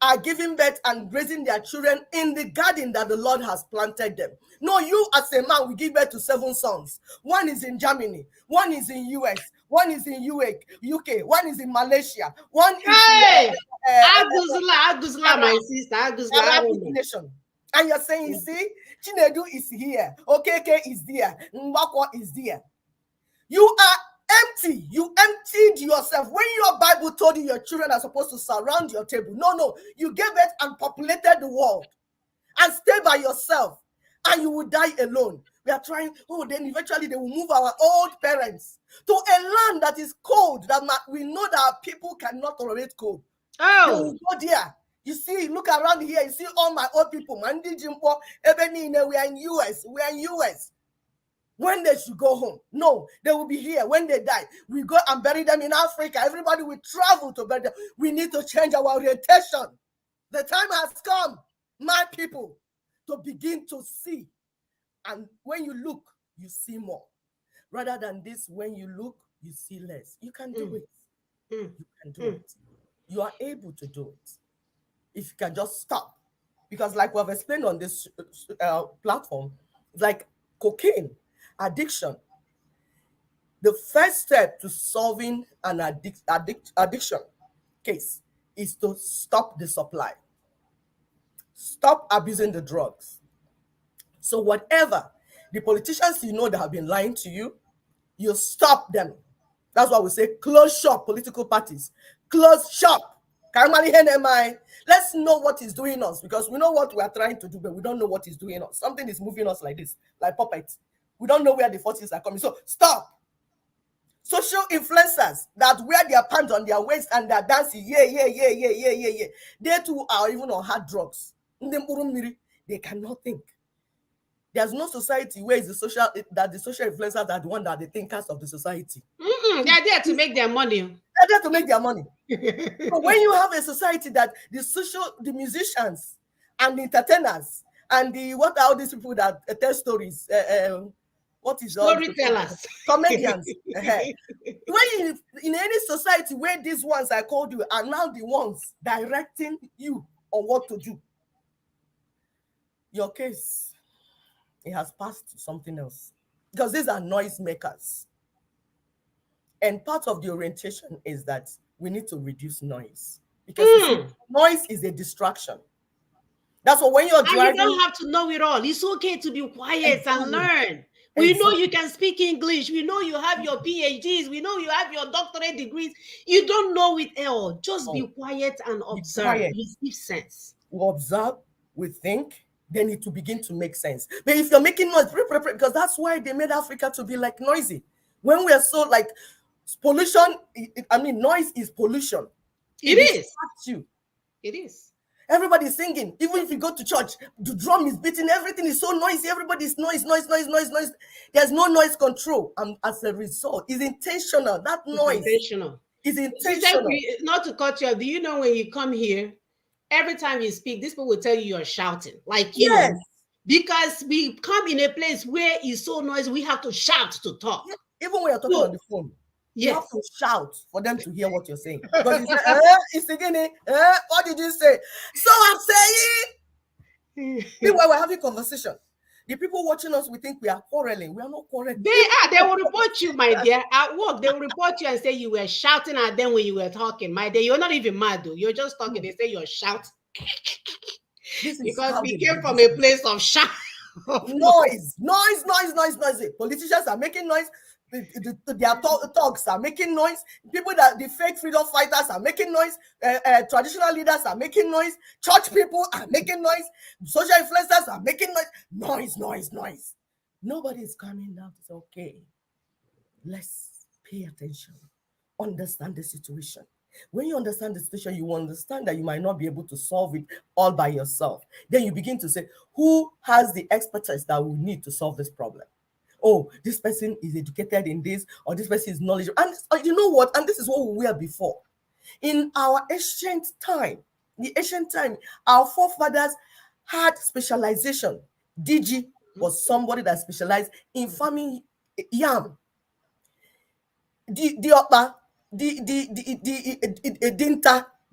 are giving birth and raising their children in the garden that the Lord has planted them. No, you as a man will give birth to 7 sons. One is in Germany, one is in US, one is in UK, one is in Malaysia, one is Hey, in Aguzla, my sister, Arabic Aguzla. nation. And you're saying, you see, Chinedu is here, Okeke is there, Mbakwa is there. You are empty. You emptied yourself. When your Bible told you your children are supposed to surround your table, no, you gave it and populated the world and stay by yourself, and you will die alone. We are trying, then eventually they will move our old parents to a land that is cold, that we know that our people cannot tolerate cold. They will go there. You see, look around here, you see all my old people, Mandi Jimpo, Ebenine, we are in US. When they should go home, no, they will be here. When they die, we go and bury them in Africa. Everybody will travel to bury them. We need to change our orientation. The time has come, my people, to begin to see. And when you look, you see more. Rather than this, when you look, you see less. You can do it. You can do it. You are able to do it. If you can just stop. Because like we have explained on this platform, like cocaine, addiction. The first step to solving an addiction case is to stop the supply. Stop abusing the drugs. So whatever the politicians you know that have been lying to you, you stop them. That's why we say close shop, political parties. Close shop. Let's know what is doing us, because we know what we are trying to do, but we don't know what is doing us. Something is moving us like this, like puppets. We don't know where the forces are coming. So stop. Social influencers that wear their pants on their waist and they're dancing, yeah. They too are even on hard drugs. They cannot think. There's no society where the social influencers are the one that are the thinkers of the society. They're there to make their money. They're there to make their money. So when you have a society that the musicians and the entertainers and what are all these people that tell stories? What is storytellers, comedians? When in any society where these ones I called you are now the ones directing you on what to do, your case, it has passed to something else, because these are noise makers. And part of the orientation is that we need to reduce noise, because noise is a distraction. That's what when you're driving, and you don't have to know it all. It's okay to be quiet and learn. We know you can speak English. We know you have your PhDs. We know you have your doctorate degrees. You don't know it all. Just be quiet and observe. You give sense. We observe, we think, then it will begin to make sense. But if you're making noise, because that's why they made Africa to be like noisy. When we are so like pollution, noise is pollution. It is. You. It is. Everybody's singing. Even if you go to church, the drum is beating. Everything is so noisy. Everybody's noise. There's no noise control. And as a result, it's intentional. That noise is intentional. Not to cut you off, do you know when you come here, every time you speak, these people will tell you you're shouting. Like, you know, because we come in a place where it's so noisy, we have to shout to talk. Yeah. Even when you're talking on the phone. You have to shout for them to hear what you're saying. Because you say, it's again, what did you say? So I'm saying, meanwhile, we're having conversation. The people watching us, we think we are quarreling. We are not quarreling. They will report you, my dear. At work, they will report you and say you were shouting at them when you were talking. My dear, you're not even mad, though. You're just talking. They say you're shouting. This is Because how we they came do from this. a place of shout. Noise. Politicians are making noise. Their talks are making noise. People that the fake freedom fighters are making noise. Traditional leaders are making noise. Church people are making noise. Social influencers are making noise. Noise. Nobody is coming down to say, okay, let's pay attention, understand the situation. When you understand the situation, you understand that you might not be able to solve it all by yourself. Then you begin to say, who has the expertise that we need to solve this problem? Oh, this person is educated in this, or this person is knowledgeable. And you know what? And this is what we were before. In our ancient time, our forefathers had specialization. DG was somebody that specialized in farming yam. The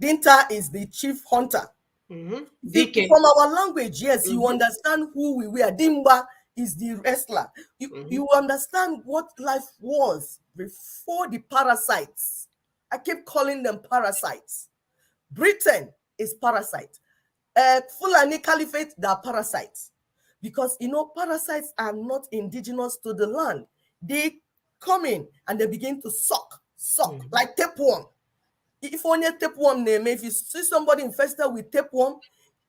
Dinta is the chief hunter. DK. From our language, yes, you understand who we were. Dimba is the wrestler. You understand what life was before the parasites. I keep calling them parasites. Britain is parasite. Fulani Caliphate, they are parasites. Because, parasites are not indigenous to the land. They come in and they begin to suck, like tapeworm. If only tapeworm name, if you see somebody infested with tapeworm,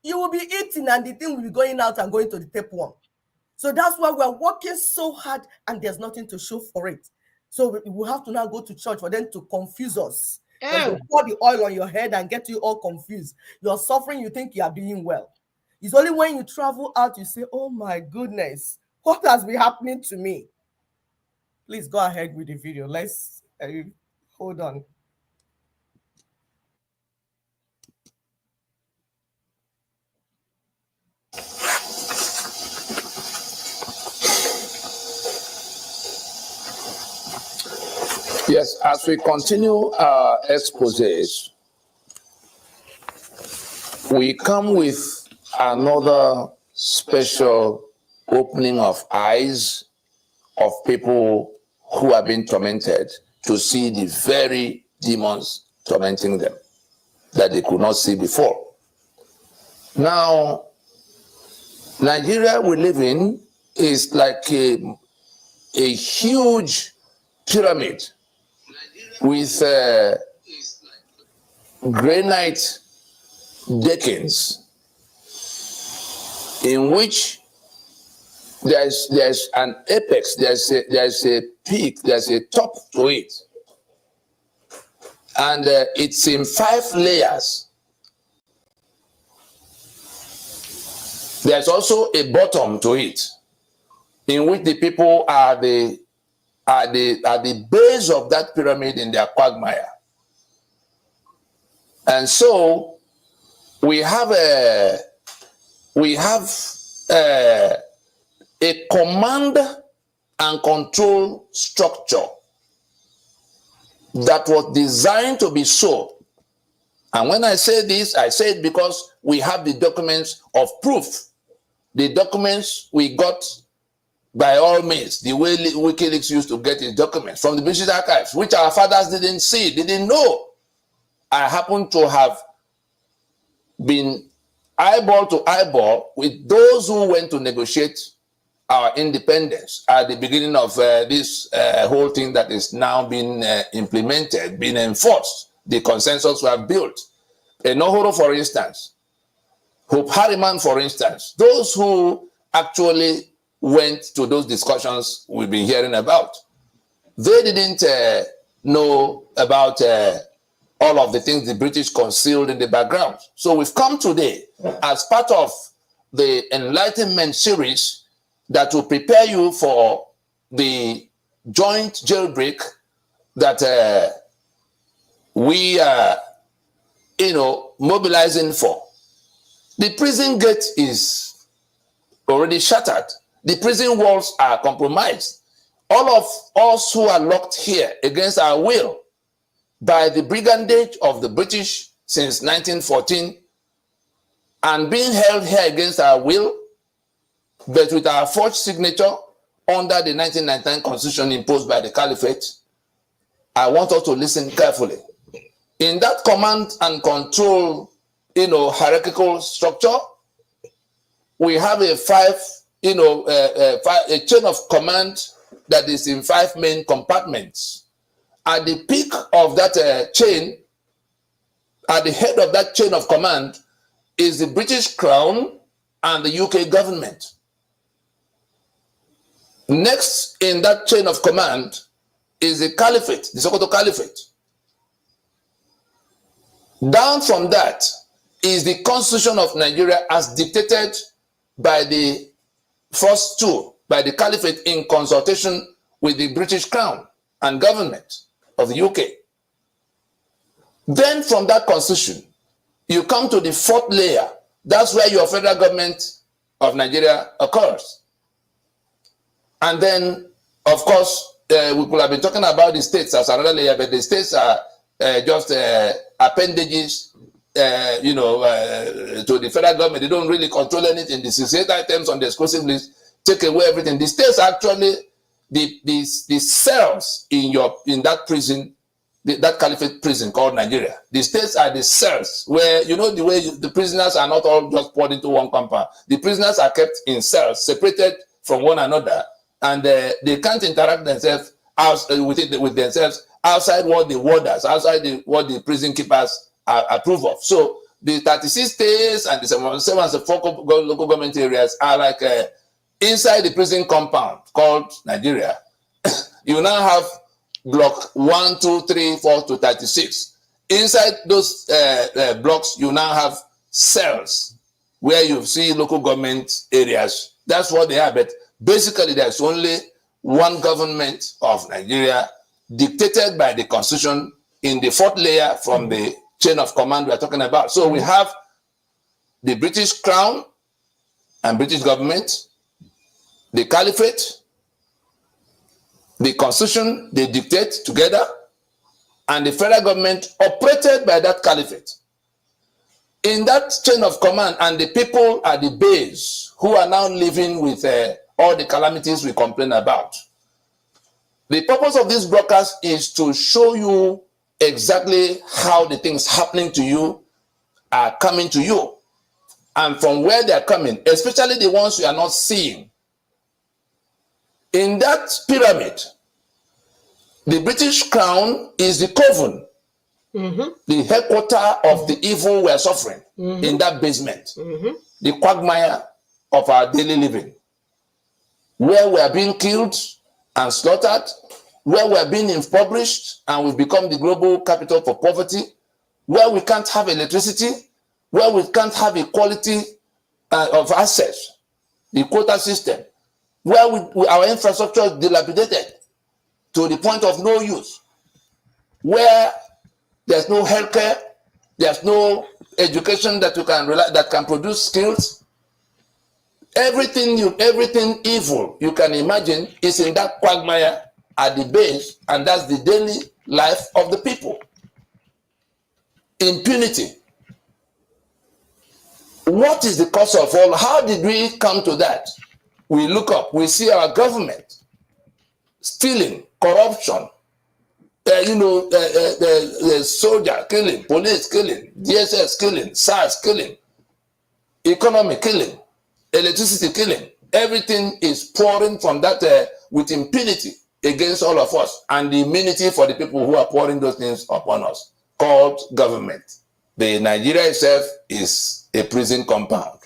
you will be eating and the thing will be going out and going to the tapeworm. So that's why we're working so hard and there's nothing to show for it. So we have to now go to church for them to confuse us. Because they pour the oil on your head and get you all confused. You're suffering, you think you are doing well. It's only when you travel out, you say, oh my goodness, what has been happening to me? Please go ahead with the video. Let's hold on. Yes, as we continue our exposés, we come with another special opening of eyes of people who have been tormented to see the very demons tormenting them that they could not see before. Now, Nigeria we live in is like a huge pyramid with granite deckings in which there's an apex, there's a peak, there's a top to it, and it's in 5 layers. There's also a bottom to it, in which the people are the base of that pyramid in their quagmire. And so we have a command and control structure that was designed to be so. And when I say this, I say it because we have the documents of proof. The documents we got by all means, the way WikiLeaks used to get his documents from the British archives, which our fathers didn't see, didn't know. I happen to have been eyeball to eyeball with those who went to negotiate our independence at the beginning of this whole thing that is now being implemented, being enforced. The consensus we have built. Enohoro, for instance, Hope Harriman, for instance, those who actually went to those discussions we've been hearing about, they didn't know about all of the things the British concealed in the background. So we've come today as part of the Enlightenment series that will prepare you for the joint jailbreak that we are, mobilizing for. The prison gate is already shattered. The prison walls are compromised. All of us who are locked here against our will by the brigandage of the British since 1914 and being held here against our will, but with our forged signature under the 1999 constitution imposed by the Caliphate, I want us to listen carefully. In that command and control, hierarchical structure, we have a a chain of command that is in 5 main compartments. At the peak of that chain, at the head of that chain of command, is the British Crown and the UK government. Next in that chain of command is the Caliphate, the Sokoto Caliphate. Down from that is the Constitution of Nigeria as dictated by the first two, by the Caliphate in consultation with the British Crown and government of the UK. Then from that Constitution, you come to the fourth layer. That's where your federal government of Nigeria occurs. And then, of course, we could have been talking about the states as another layer, but the states are just appendages, to the federal government. They don't really control anything. The 68 items on the exclusive list take away everything. The states are actually the cells in that prison, that caliphate prison called Nigeria. The states are the cells where, the way the prisoners are not all just poured into one compound. The prisoners are kept in cells, separated from one another, and they can't interact themselves with themselves outside what the warders, what the prison keepers approve of. So the 36 states and the 74 local government areas are like inside the prison compound called Nigeria. You now have block 1, 2, 3, 4 to 36. Inside those blocks, you now have cells where you see local government areas. That's what they are. But basically, there's only one government of Nigeria dictated by the Constitution in the fourth layer from the chain of command we are talking about. So we have the British Crown and British government, the Caliphate, the Constitution they dictate together, and the federal government operated by that Caliphate. In that chain of command, and the people at the base who are now living with all the calamities we complain about. The purpose of this broadcast is to show you exactly how the things happening to you are coming to you, and from where they are coming, especially the ones you are not seeing. In that pyramid, the British Crown is the coven, the headquarters of the evil we are suffering in that basement, the quagmire of our daily living, where we are being killed and slaughtered, where we are being impoverished and we've become the global capital for poverty, where we can't have electricity, where we can't have equality of access, the quota system, where our infrastructure is dilapidated to the point of no use, where there's no healthcare, there's no education that can produce skills. Everything evil you can imagine is in that quagmire at the base, and that's the daily life of the people. Impunity. What is the cause of all? How did we come to that? We look up, we see our government stealing, corruption, the soldier killing, police killing, DSS killing, SARS killing, economy killing, electricity killing. Everything is pouring from that with impunity against all of us, and the immunity for the people who are pouring those things upon us, called government. The Nigeria itself is a prison compound.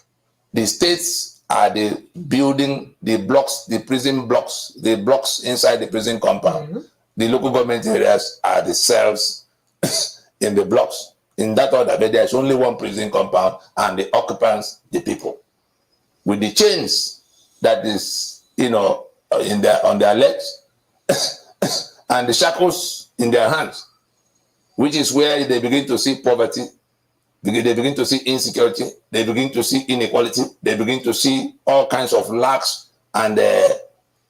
The states are the building, the blocks, the prison blocks, the blocks inside the prison compound. The local government areas are the cells in the blocks. In that order, but there's only one prison compound, and the occupants, the people, with the chains that is, on their legs, and the shackles in their hands, which is where they begin to see poverty, they begin to see insecurity, they begin to see inequality, they begin to see all kinds of lacks and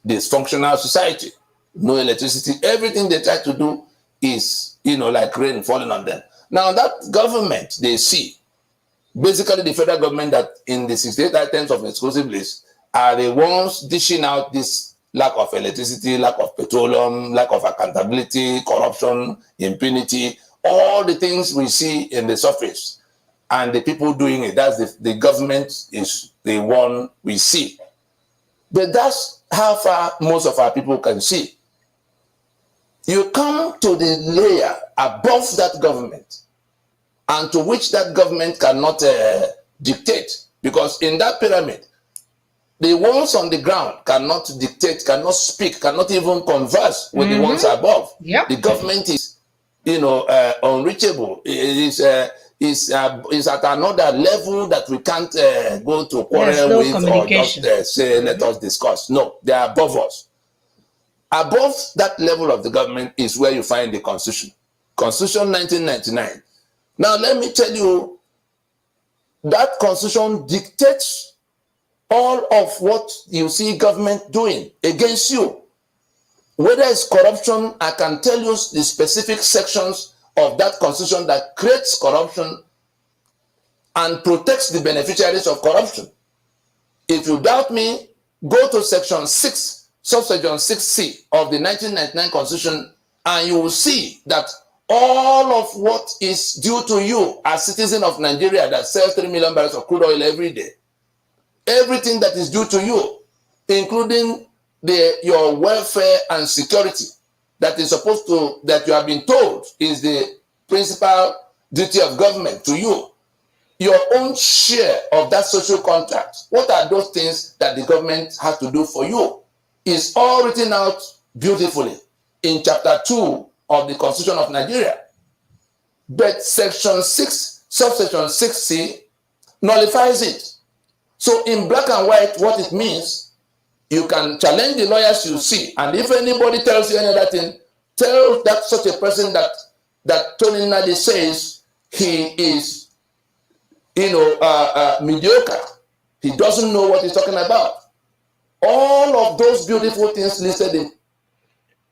dysfunctional society, no electricity. Everything they try to do is, like rain falling on them. Now that government they see, basically the federal government that in the 68 items of exclusive list are the ones dishing out this lack of electricity, lack of petroleum, lack of accountability, corruption, impunity, all the things we see in the surface. and the people doing it. That's the government is the one we see. But that's how far most of our people can see. You come to the layer above that government, and to which that government cannot dictate, because in that pyramid, the ones on the ground cannot dictate, cannot speak, cannot even converse with the ones above. Yep. The government is, unreachable. It is at another level that we can't go to quarrel no with or just say, let us discuss. No, they are above us. Above that level of the government is where you find the Constitution. Constitution 1999. Now, let me tell you, that Constitution dictates all of what you see government doing against you. Whether it's corruption, I can tell you the specific sections of that Constitution that creates corruption and protects the beneficiaries of corruption. If you doubt me, go to section 6, subsection 6C of the 1999 Constitution, and you will see that all of what is due to you as citizen of Nigeria that sells 3 million barrels of crude oil every day, everything that is due to you, including your welfare and security, that you have been told is the principal duty of government to you, your own share of that social contract, what are those things that the government has to do for you, is all written out beautifully in chapter 2 of the Constitution of Nigeria. But section 6, subsection 6C, nullifies it. So in black and white, what it means, you can challenge the lawyers you see, and if anybody tells you any other thing, tell that such a person that Tony Nadi says he is, mediocre. He doesn't know what he's talking about. All of those beautiful things listed in.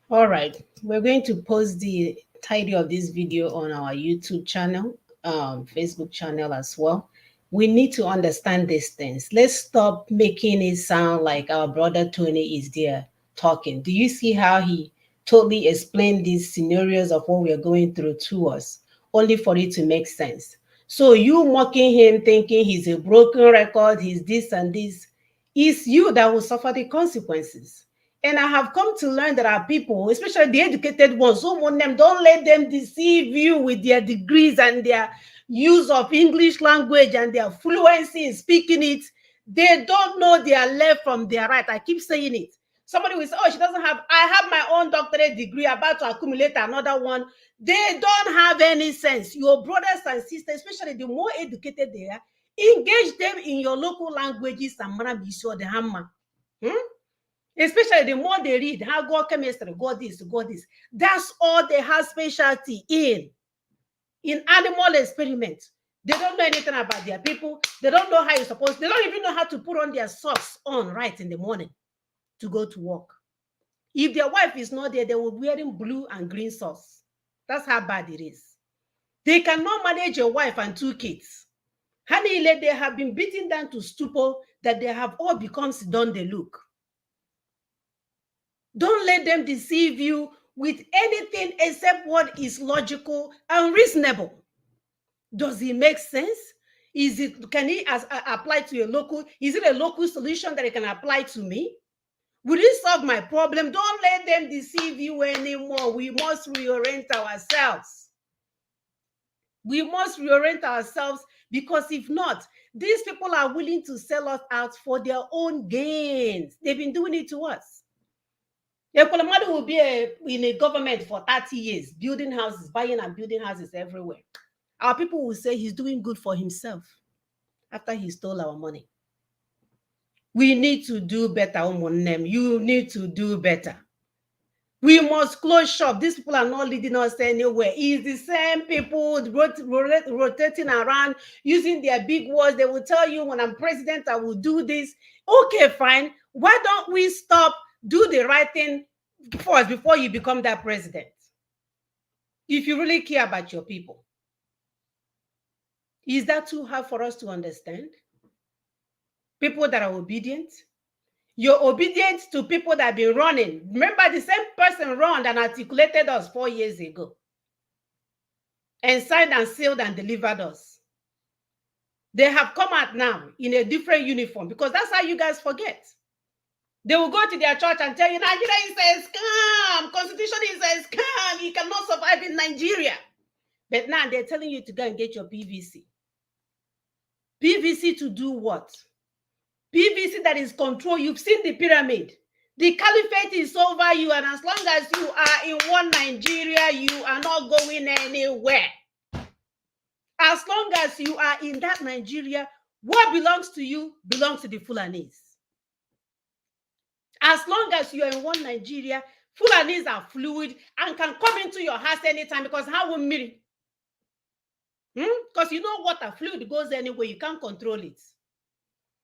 All right, we're going to post the title of this video on our YouTube channel, Facebook channel as well. We need to understand these things. Let's stop making it sound like our brother Tony is there talking. Do you see how he totally explained these scenarios of what we are going through to us, only for it to make sense? So you mocking him, thinking he's a broken record, he's this and this, it's you that will suffer the consequences. And I have come to learn that our people, especially the educated ones, don't let them deceive you with their degrees and their use of English language and their fluency in speaking it. They don't know their left from their right. I keep saying it. Somebody will say, oh, she doesn't have, I have my own doctorate degree, about to accumulate another one. They don't have any sense. Your brothers and sisters, especially the more educated they are, engage them in your local languages and the hammer. Especially the more they read, how God chemistry, God this. That's all they have specialty in animal experiments. They don't know anything about their people. They don't know how you're supposed, they don't even know how to put on their socks on right in the morning to go to work. If their wife is not there, they will be wearing blue and green socks. That's how bad it is. They cannot manage a wife and 2 kids. Honey, they have been beaten down to stupor that they have all become Sidon they look. Don't let them deceive you with anything except what is logical and reasonable. Does it make sense? Can it apply to a local? Is it a local solution that it can apply to me? Will it solve my problem? Don't let them deceive you anymore. We must reorient ourselves. We must reorient ourselves, because if not, these people are willing to sell us out for their own gains. They've been doing it to us. Ekwulemadu will be in a government for 30 years, building houses, buying and building houses everywhere. Our people will say he's doing good for himself after he stole our money. We need to do better, Omonem. You need to do better. We must close shop. These people are not leading us anywhere. It's the same people rotating around, using their big words. They will tell you, when I'm president, I will do this. Okay, fine. Why don't we stop, do the right thing first before you become that president? If you really care about your people. Is that too hard for us to understand? People that are obedient. You're obedient to people that have been running. Remember, the same person ran and articulated us 4 years ago, and signed and sealed and delivered us. They have come out now in a different uniform because that's how you guys forget. They will go to their church and tell you, Nigeria is a scam. Constitution is a scam. You cannot survive in Nigeria. But now they're telling you to go and get your PVC. PVC to do what? PVC that is control. You've seen the pyramid. The caliphate is over you, and as long as you are in one Nigeria, you are not going anywhere. As long as you are in that Nigeria, what belongs to you belongs to the Fulanis. As long as you are in one Nigeria, Fulanis are fluid and can come into your house anytime because how will me? Because you know water, fluid goes anywhere, you can't control it.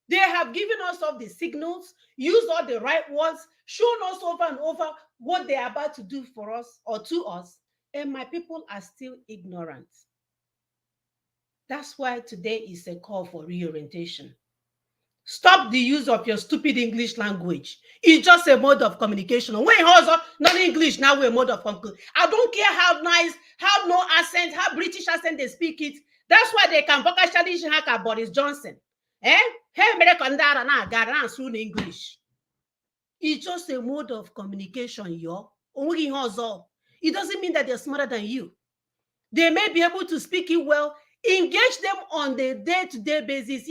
They have given us all the signals, used all the right words, shown us over and over what they are about to do for us or to us, and my people are still ignorant. That's why today is a call for reorientation. Stop the use of your stupid English language. It's just a mode of communication. When also not English, now we're a mode of communication. I don't care how nice, how no accent, how British accent they speak it. That's why they can vocalize hack Boris Johnson. Hey, American in English. It's just a mode of communication, yo. It doesn't mean that they're smarter than you. They may be able to speak it well. Engage them on the day-to-day basis.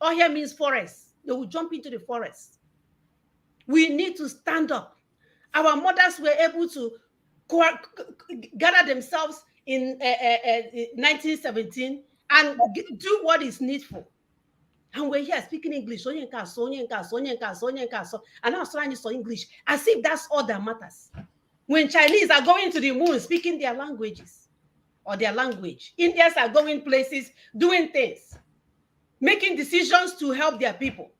Ohia means forest. They will jump into the forest. We need to stand up. Our mothers were able to gather themselves in 1917 and do what is needful. And we're here speaking English. And now trying to English as if that's all that matters. When Chinese are going to the moon speaking their languages or their language, Indians are going places, doing things, making decisions to help their people.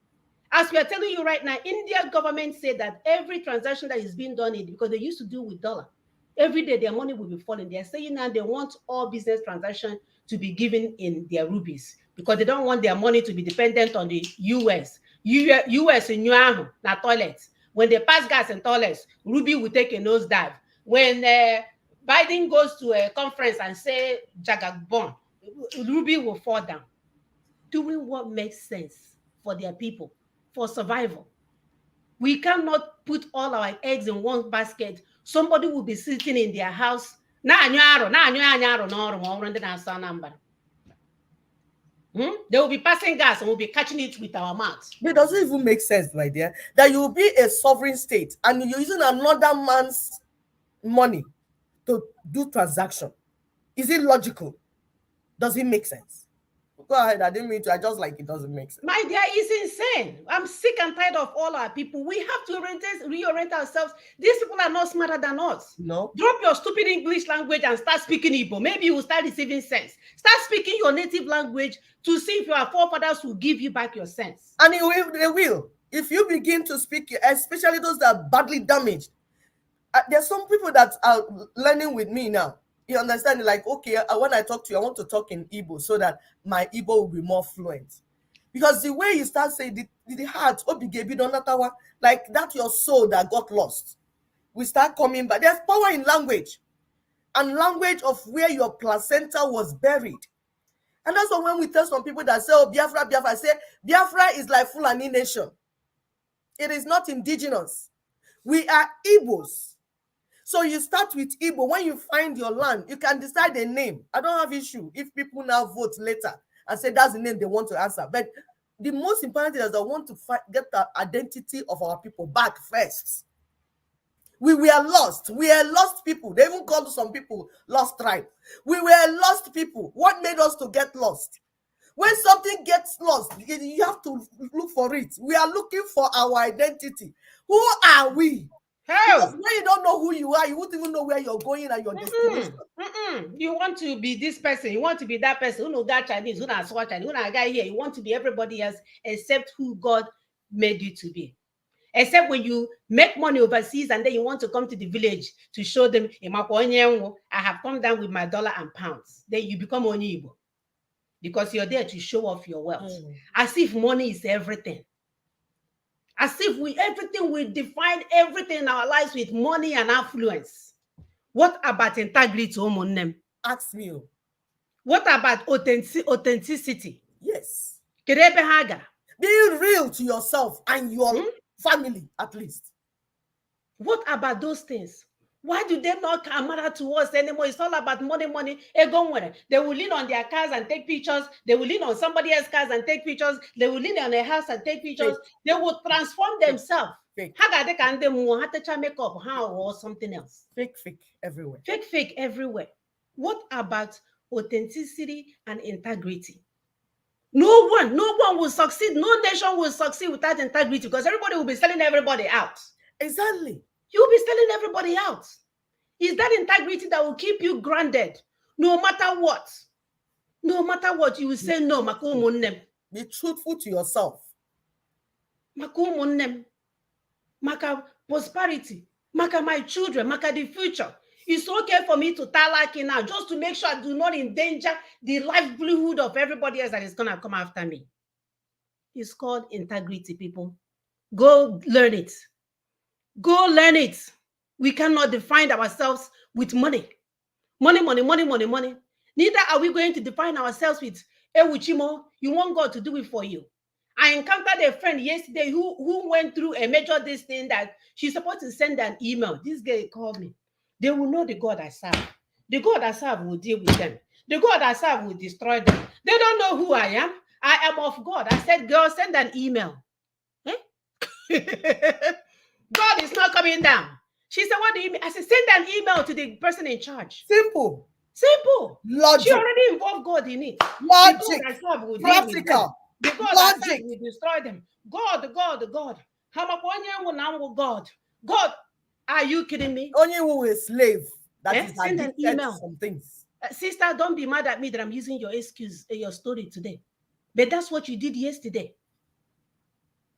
As we are telling you right now, India government said that every transaction that is being done, because they used to do with dollar, every day their money will be falling. They're saying now they want all business transactions to be given in their rupees because they don't want their money to be dependent on the US. US in New na toilets. When they pass gas and toilets, Ruby will take a nosedive. When Biden goes to a conference and say Jagagbon, Ruby will fall down. Doing what makes sense for their people, for survival. We cannot put all our eggs in one basket. Somebody will be sitting in their house. They will be passing gas and we'll be catching it with our mouths. It doesn't even make sense, my dear, that you will be a sovereign state and you're using another man's money to do transaction. Is it logical? Does it make sense? Go ahead. I didn't mean to. I just like it doesn't make sense. My dear, it's insane. I'm sick and tired of all our people. We have to reorient ourselves. These people are not smarter than us. No. Drop your stupid English language and start speaking Igbo. Maybe you will start receiving sense. Start speaking your native language to see if your forefathers will give you back your sense. And they will. If you begin to speak, especially those that are badly damaged. There's some people that are learning with me now. You understand? Like, okay, when I talk to you, I want to talk in Igbo so that my Igbo will be more fluent. Because the way you start saying the heart, like that your soul that got lost, we start coming back. There's power in language. And language of where your placenta was buried. And that's why when we tell some people that say, oh, Biafra, I say, Biafra is like Fulani nation. It is not indigenous. We are Igbos. So you start with Igbo. When you find your land, you can decide a name. I don't have issue if people now vote later and say that's the name they want to answer. But the most important thing is I want to get the identity of our people back first. We were lost. We are lost people. They even call some people lost tribe. We were lost people. What made us to get lost? When something gets lost, you have to look for it. We are looking for our identity. Who are we? Because when you don't know who you are, you won't even know where you're going and your destination. You want to be this person, you want to be that person, who knows that Chinese, who knows what Chinese, who knows guy here. You want to be everybody else except who God made you to be. Except when you make money overseas and then you want to come to the village to show them, I have come down with my dollar and pounds. Then you become Onyibo because you're there to show off your wealth. As if money is everything. As if we define everything in our lives with money and affluence. What about integrity, Omonem? Ask me. What about authenticity? Yes. Kedu ha gara? Being real to yourself and your family, at least. What about those things? Why do they not matter to us anymore? It's all about money, money. They will lean on their cars and take pictures. They will lean on somebody else's cars and take pictures. They will lean on their house and take pictures. Fake. They will transform themselves. Fake. Makeup or something else. Fake everywhere. Fake everywhere. What about authenticity and integrity? No one will succeed. No nation will succeed without integrity, because everybody will be selling everybody out. Exactly. You'll be selling everybody out. Is that integrity that will keep you grounded no matter what? No matter what, you will say no. Be truthful to yourself. Maka prosperity, maka my children, maka the future. It's okay for me to talaki now, just to make sure I do not endanger the livelihood of everybody else that is gonna come after me. It's called integrity, people. Go learn it. Go learn it. We cannot define ourselves with money. Money. Neither are we going to define ourselves with Ewuchimo. You want God to do it for you. I encountered a friend yesterday who went through a major this thing that she's supposed to send an email. This girl called me. They will know the God I serve. The God I serve will deal with them. The God I serve will destroy them. They don't know who I am. I am of God. I said, girl, send an email. Eh? God is not coming down. She said, what do you mean? I said, send an email to the person in charge. Simple. Logic. She already involved God in it. Logic. The God I serve will practical. Deal with them. The God I serve will destroy them. God. God. Are you kidding me? Only who is slave. That is send an email. Some things. Sister, don't be mad at me that I'm using your excuse, your story today. But that's what you did yesterday.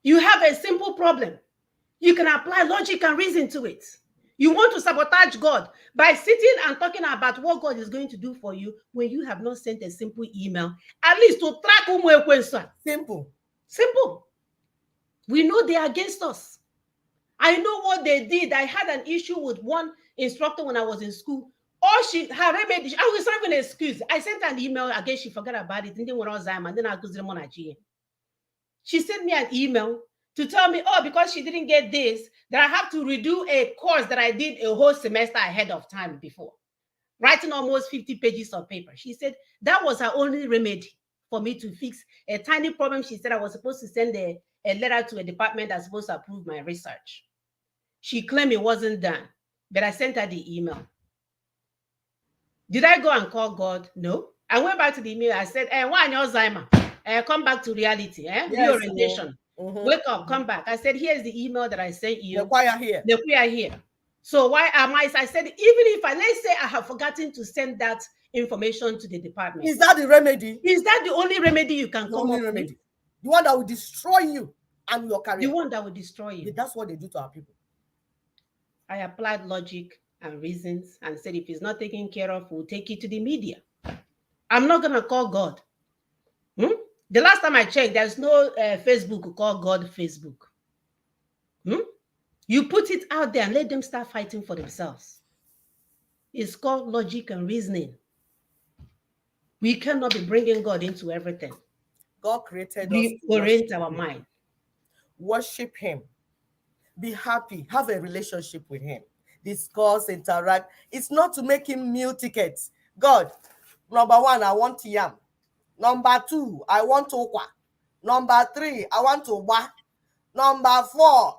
You have a simple problem. You can apply logic and reason to it. You want to sabotage God by sitting and talking about what God is going to do for you when you have not sent a simple email, at least to track. Simple. We know they are against us. I know what they did. I had an issue with one instructor when I was in school. Her remedy, I was having an excuse. I sent an email again. She forgot about it. And then I accused them on GM. She sent me an email to tell me, because she didn't get this, that I have to redo a course that I did a whole semester ahead of time before, writing almost 50 pages of paper. She said that was her only remedy for me to fix a tiny problem. She said I was supposed to send a letter to a department that's supposed to approve my research. She claimed it wasn't done, but I sent her the email. Did I go and call God? No. I went back to the email. I said, why Alzheimer? Come back to reality. Reorientation. Wake up, come back. I said, here's the email that I sent you. The choir here. The choir here. So why am I said, even if let's say I have forgotten to send that information to the department. Is that the remedy? Is that the only remedy you can come up with? The one that will destroy you and your career. The one that will destroy you. That's what they do to our people. I applied logic and reasons and said, if it's not taken care of, we'll take it to the media. I'm not going to call God. The last time I checked, there's no Facebook called God Facebook. You put it out there and let them start fighting for themselves. It's called logic and reasoning. We cannot be bringing God into everything. God created us. We orient our mind. Worship Him. Be happy. Have a relationship with Him. Discuss, interact. It's not to make Him meal tickets. God, number 1, I want yam. Number 2, I want okwa. Number 3, I want oba. Number 4,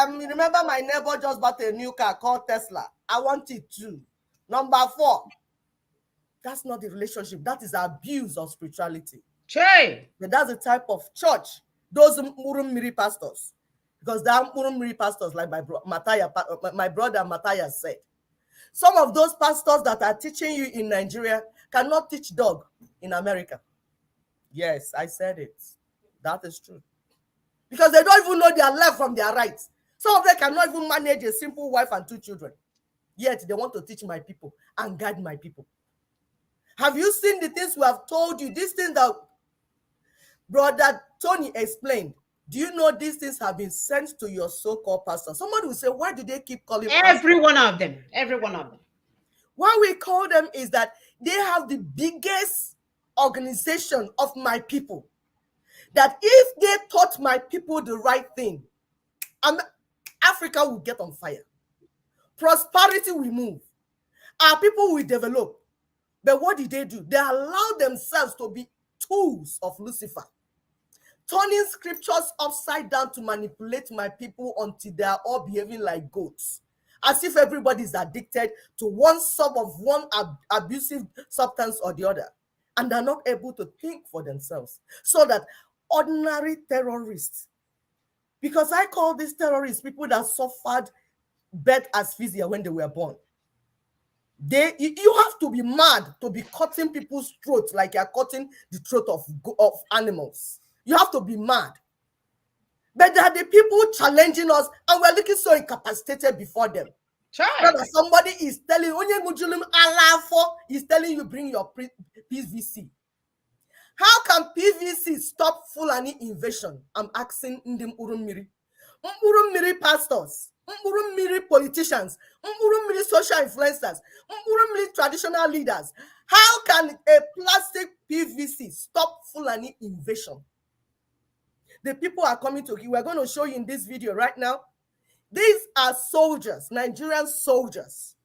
remember my neighbor just bought a new car called Tesla. I want it too. Number 4, that's not the relationship. That is abuse of spirituality. Che. But that's the type of church, those Murumiri pastors. Because there are Murumiri pastors, like my brother Matthias said. Some of those pastors that are teaching you in Nigeria cannot teach dog in America. Yes, I said it. That is true. Because they don't even know their left from their right. Some of them cannot even manage a simple wife and 2 children. Yet they want to teach my people and guide my people. Have you seen the things we have told you? These things that Brother Tony explained. Do you know these things have been sent to your so-called pastor? Somebody will say, why do they keep calling every one of them? Every one of them. Why we call them is that they have the biggest organization of my people. That if they taught my people the right thing, Africa will get on fire. Prosperity will move. Our people will develop. But what did they do? They allowed themselves to be tools of Lucifer, turning scriptures upside down to manipulate my people until they are all behaving like goats, as if everybody is addicted to one abusive substance or the other, and they're not able to think for themselves. So that ordinary terrorists, because I call these terrorists people that suffered birth asphyxia when they were born. You have to be mad to be cutting people's throats like you're cutting the throat of animals. You have to be mad. But there are the people challenging us, and we're looking so incapacitated before them. Somebody is telling is telling you bring your PVC. How can PVC stop Fulani invasion? I'm asking Ndim Urumiri. Urumiri pastors, Urumiri politicians, Urumiri social influencers, Urumiri traditional leaders. How can a plastic PVC stop Fulani invasion? The people are coming to you. We're going to show you in this video right now. These are soldiers, Nigerian soldiers,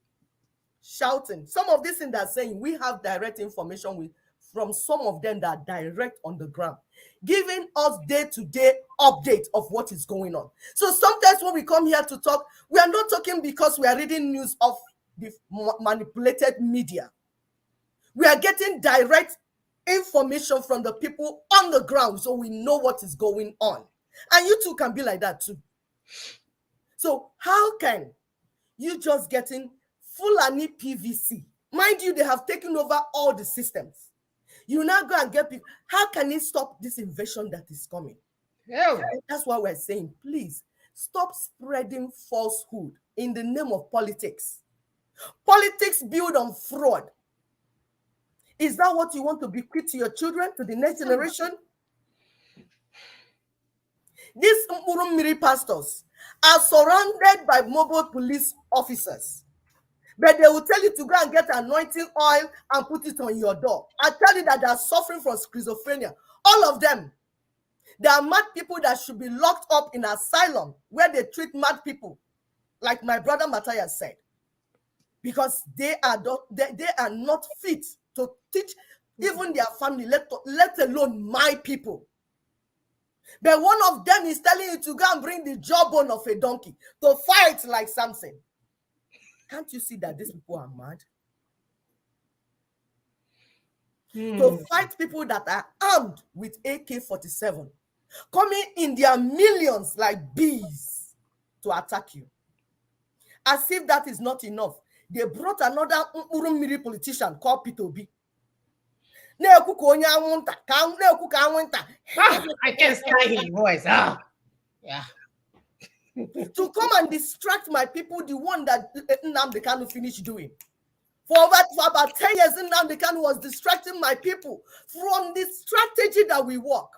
shouting. Some of this thing they're saying, we have direct information from some of them that are direct on the ground, giving us day-to-day update of what is going on. So sometimes when we come here to talk, we are not talking because we are reading news of the manipulated media. We are getting direct information from the people on the ground, so we know what is going on. And you too can be like that too. So how can you just getting Fulani PVC? Mind you, they have taken over all the systems. You now go and get people. How can it stop this invasion that is coming? Yeah. That's why we're saying, please stop spreading falsehood in the name of politics. Politics built on fraud. Is that what you want to bequeath to your children, to the next generation? These Urumiri pastors are surrounded by mobile police officers. But they will tell you to go and get anointing oil and put it on your door. I tell you that they are suffering from schizophrenia. All of them. They are mad people that should be locked up in asylum where they treat mad people, like my brother Matthias said. Because they are not fit to teach even their family, let alone my people. But one of them is telling you to go and bring the jawbone of a donkey to fight like Samson. Can't you see that these people are mad? To fight people that are armed with AK-47, coming in their millions like bees to attack you. As if that is not enough, they brought another Urumiri politician called Peter Obi. I can't stand his voice. Yeah. To come and distract my people, the one that Nnamdi Kanu finished doing. For about 10 years, Nnamdi Kanu was distracting my people from the strategy that we work.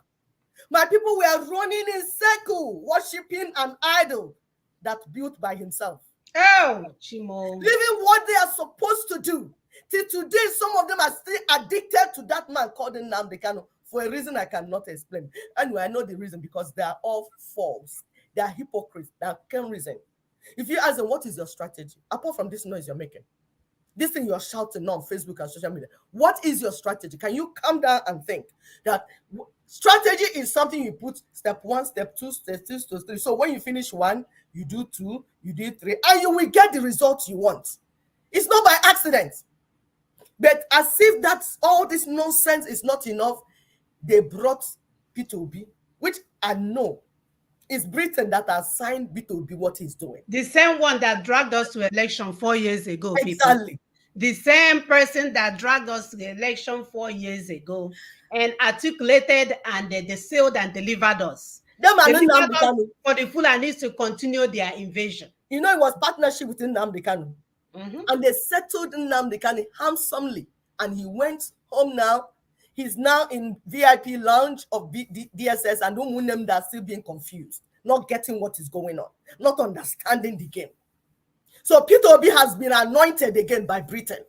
My people were running in circle, worshiping an idol that built by himself. Oh, Chimo. Living what they are supposed to do. Till today, some of them are still addicted to that man called Nnamdi Kanu for a reason I cannot explain. Anyway, I know the reason, because they are all false. They are hypocrites. They can't reason. If you ask them, what is your strategy? Apart from this noise you're making, this thing you're shouting on Facebook and social media, what is your strategy? Can you calm down and think that strategy is something you put step 1, step 2, step 2, step 3. So when you finish 1, you do 2, you do 3, and you will get the results you want. It's not by accident. But as if that's all this nonsense is not enough, they brought Peter Obi, which I know is Britain that has signed Peter Obi what he's doing. The same one that dragged us to election 4 years ago. Exactly. People. The same person that dragged us to the election 4 years ago and articulated and they sealed and delivered us. Delivered us for the Fulanis to continue their invasion. You know, it was partnership with Nnamdi Kanu. And they settled Nnamdi Kanu handsomely. And he went home now. He's now in VIP lounge of DSS, and them that are still being confused, not getting what is going on, not understanding the game. So Peter Obi has been anointed again by Britain.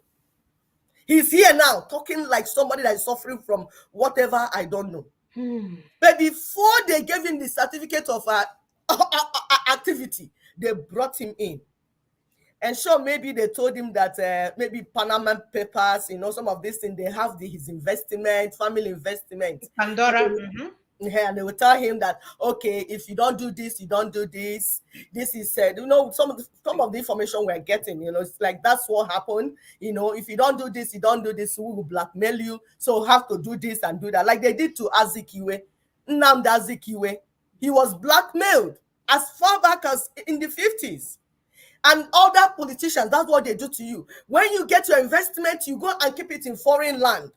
He's here now talking like somebody that is suffering from whatever, I don't know. But before they gave him the certificate of activity, they brought him in. And sure, maybe they told him that maybe Panama Papers, some of these things, they have his investment, family investment. Pandora. And they will tell him that, okay, if you don't do this, you don't do this. This is said, some of the information we're getting, it's like that's what happened. If you don't do this, you don't do this, we will blackmail you. So have to do this and do that. Like they did to Azikiwe, Nnamdi Azikiwe. He was blackmailed as far back as in the 50s. And other politicians, that's what they do to you. When you get your investment, you go and keep it in foreign land.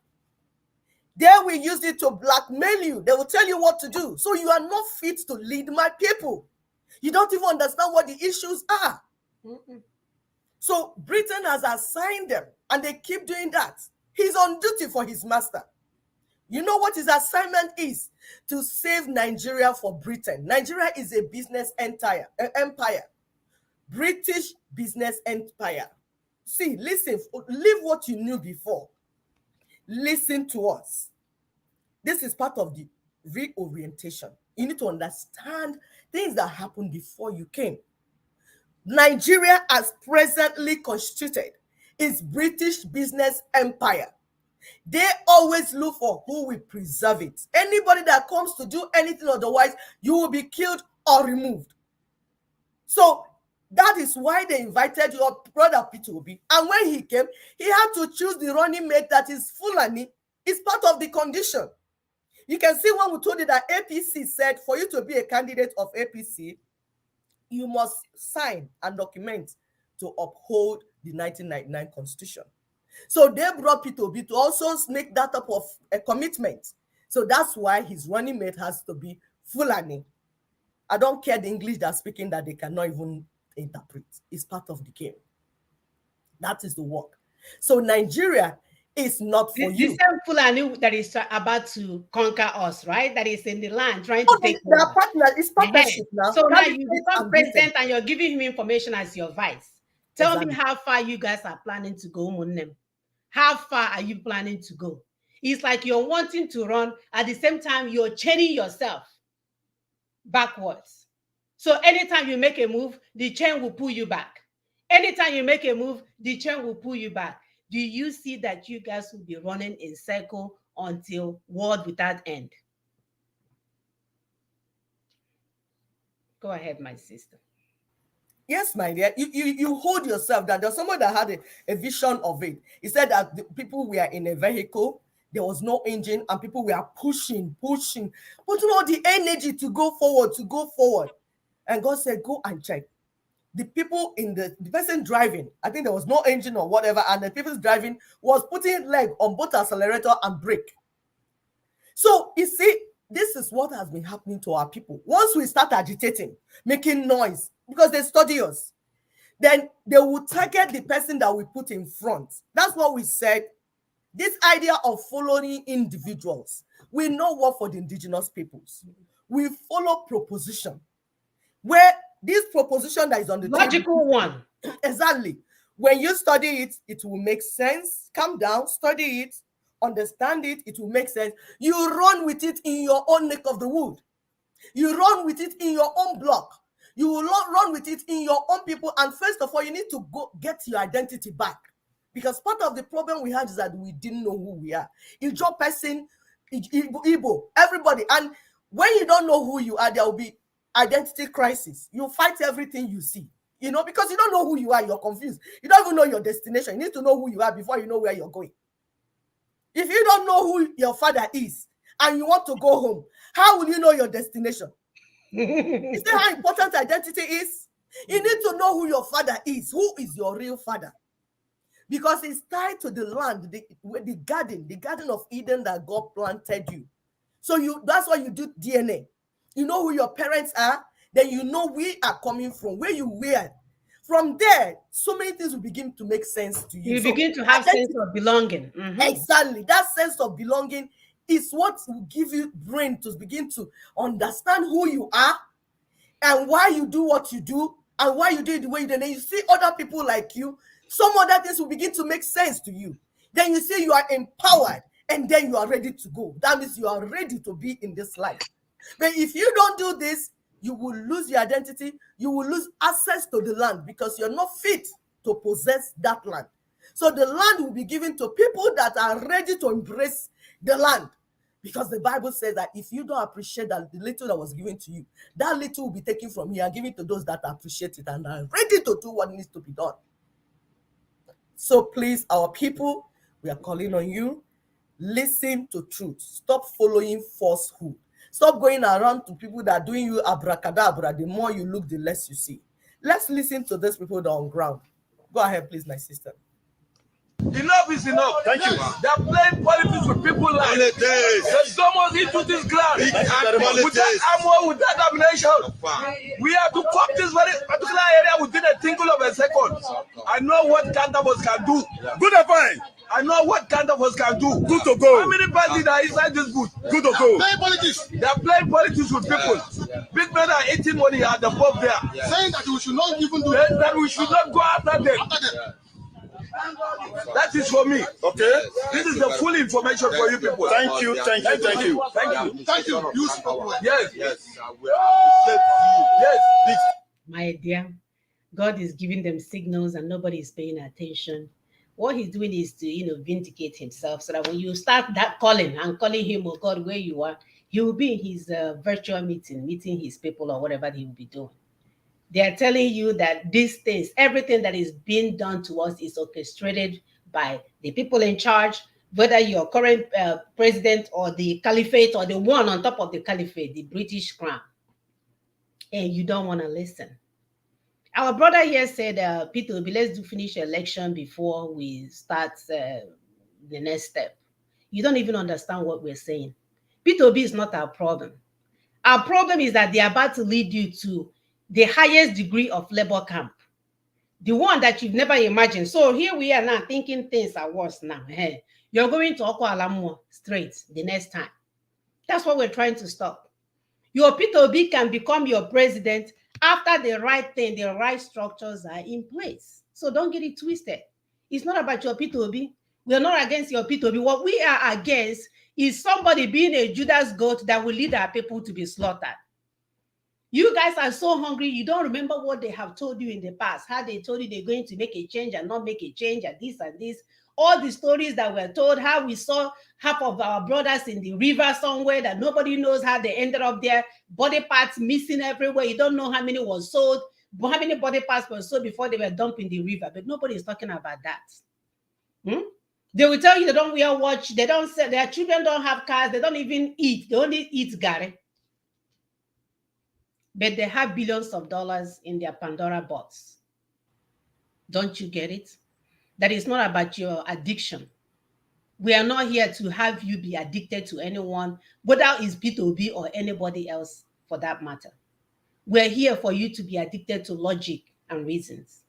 They will use it to blackmail you. They will tell you what to do. So you are not fit to lead my people. You don't even understand what the issues are. So Britain has assigned them, and they keep doing that. He's on duty for his master. You know what his assignment is? To save Nigeria for Britain. Nigeria is a business empire. British business empire. See, listen, leave what you knew before. Listen to us. This is part of the reorientation. You need to understand things that happened before you came. Nigeria, as presently constituted, is British business empire. They always look for who will preserve it. Anybody that comes to do anything otherwise, you will be killed or removed. So that is why they invited your brother Peter Obi. And when he came, he had to choose the running mate that is Fulani. It's part of the condition. You can see when we told you that APC said for you to be a candidate of APC, you must sign and document to uphold the 1999 Constitution. So they brought Peter Obi to also make that type of a commitment. So that's why his running mate has to be Fulani. I don't care the English they're speaking that they cannot even interpret. It's part of the game. That is the work. So Nigeria is not for you. The same Fulani that is about to conquer us, right? That is in the land trying to take over. Partner, it's partnership now. So now you become president and you're giving him information as your vice. Tell me how far you guys are planning to go, Munnem. How far are you planning to go? It's like you're wanting to run, at the same time you're chaining yourself backwards. So anytime you make a move, the chain will pull you back. Anytime you make a move, the chain will pull you back. Do you see that you guys will be running in circle until world without end? Go ahead, my sister. Yes, my dear. You hold yourself down. There's someone that had a vision of it. He said that the people were in a vehicle, there was no engine, and people were pushing. But the energy to go forward. And God said, go and check. The people in the person driving, I think there was no engine or whatever, and the people driving was putting leg on both accelerator and brake. So you see, this is what has been happening to our people. Once we start agitating, making noise, because they study us, then they will target the person that we put in front. That's what we said. This idea of following individuals, we know what for the indigenous peoples. We follow proposition, where this proposition that is on the logical one. Exactly. When you study it, it will make sense. Calm down, study it, understand it, it will make sense. You run with it in your own neck of the wood. You run with it in your own block. You will not run with it in your own people. And first of all, you need to go get your identity back. Because part of the problem we had is that we didn't know who we are. Ijo person, Igbo, everybody. And when you don't know who you are, there will be identity crisis. You fight everything you see, because you don't know who you are. You're confused. You don't even know your destination. You need to know who you are before you know where you're going. If you don't know who your father is and you want to go home, how will you know your destination? You see how important identity is? You need to know who your father is. Who is your real father? Because it's tied to the land, the garden of Eden that God planted you. So that's why you do DNA. You know who your parents are, then you know where you are coming from, where you were. From there, so many things will begin to make sense to you. You begin to have sense of belonging. Mm-hmm. Exactly. That sense of belonging is what will give you brain to begin to understand who you are and why you do what you do and why you do it the way you do. And then you see other people like you, some other things will begin to make sense to you. then you see you are empowered, and then you are ready to go. That means you are ready to be in this life. But if you don't do this, you will lose your identity, you will lose access to the land because you're not fit to possess that land. So the land will be given to people that are ready to embrace the land. Because the Bible says that if you don't appreciate that the little that was given to you, that little will be taken from you and given to those that appreciate it and are ready to do what needs to be done. So please, our people, we are calling on you. Listen to truth. Stop following falsehood. Stop going around to people that are doing you abracadabra. The more you look, the less you see. Let's listen to those people that are on ground. Go ahead, please, my sister. Enough is enough. Thank you. They're playing politics with people's lives. There's someone into this ground without armor, without ammunition. We have to fuck this very particular area within a tinkle of a second. I know what kind of us can do. Good and fine. I know what kind of us can do. Good to go. How many bandits are inside this booth? Good to go. Playing politics. They're playing politics with people. Big men are eating money at the pub there. Saying that we should not even do that we should not go after them. That is for me. Okay. This is the full information for you people. Thank you. Thank you. Thank you. Thank you. Thank you. Yes. Yes. Yes. My dear, God is giving them signals and nobody is paying attention. What he's doing is to, vindicate himself so that when you start that calling him, oh God, where you are, he will be in his virtual meeting his people or whatever he will be doing. They are telling you that these things, everything that is being done to us is orchestrated by the people in charge, whether you're current president or the caliphate or the one on top of the caliphate, the British crown. And you don't want to listen. Our brother here said, Peter, let's finish election before we start the next step. You don't even understand what we're saying. P2B is not our problem. Our problem is that they're about to lead you to the highest degree of labor camp, the one that you've never imagined. So here we are now thinking things are worse now. Hey, you're going to Oko Alamo straight the next time. That's what we're trying to stop. Your P2B can become your president after the right thing, the right structures are in place. So don't get it twisted. It's not about your P2B. We are not against your P2B. What we are against is somebody being a Judas goat that will lead our people to be slaughtered. You guys are so hungry, you don't remember what they have told you in the past, how they told you they're going to make a change and not make a change and this and this. All the stories that were told, how we saw half of our brothers in the river somewhere that nobody knows how they ended up there, body parts missing everywhere. You don't know how many was sold, how many body parts were sold before they were dumped in the river, but nobody is talking about that. They will tell you they don't wear watch, they don't sell, their children don't have cars, they don't even eat, they only eat gari. But they have billions of dollars in their Pandora box. Don't you get it? That is not about your addiction. We are not here to have you be addicted to anyone, whether it's P2B or anybody else for that matter. We're here for you to be addicted to logic and reasons.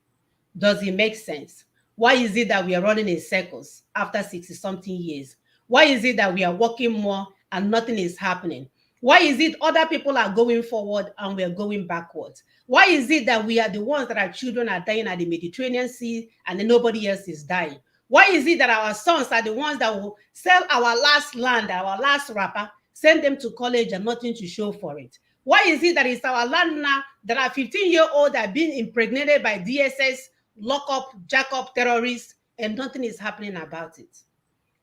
Does it make sense? Why is it that we are running in circles after 60-something years? Why is it that we are working more and nothing is happening? Why is it other people are going forward and we're going backwards? Why is it that we are the ones that our children are dying at the Mediterranean Sea and then nobody else is dying? Why is it that our sons are the ones that will sell our last land, our last wrapper, send them to college and nothing to show for it? Why is it that it's our land now that are 15-year-old that are being impregnated by DSS, lock up, jack up terrorists, and nothing is happening about it?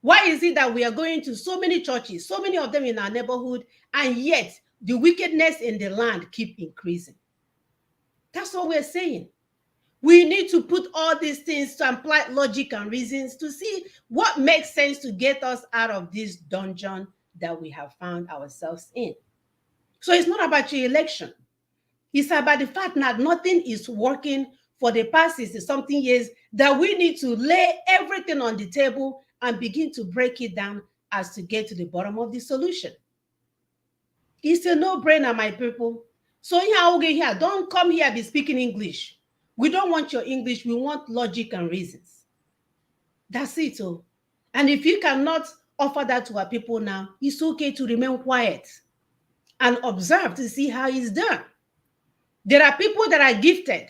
Why is it that we are going to so many churches, so many of them in our neighborhood, and yet the wickedness in the land keep increasing? That's what we're saying. We need to put all these things to apply logic and reasons to see what makes sense to get us out of this dungeon that we have found ourselves in. So it's not about your election. It's about the fact that nothing is working for the past 60-something years, that we need to lay everything on the table and begin to break it down as to get to the bottom of the solution. It's a no-brainer, my people. So here, don't come here be speaking English. We don't want your English. We want logic and reasons. That's it. Oh. And if you cannot offer that to our people now, it's okay to remain quiet and observe to see how it's done. There are people that are gifted.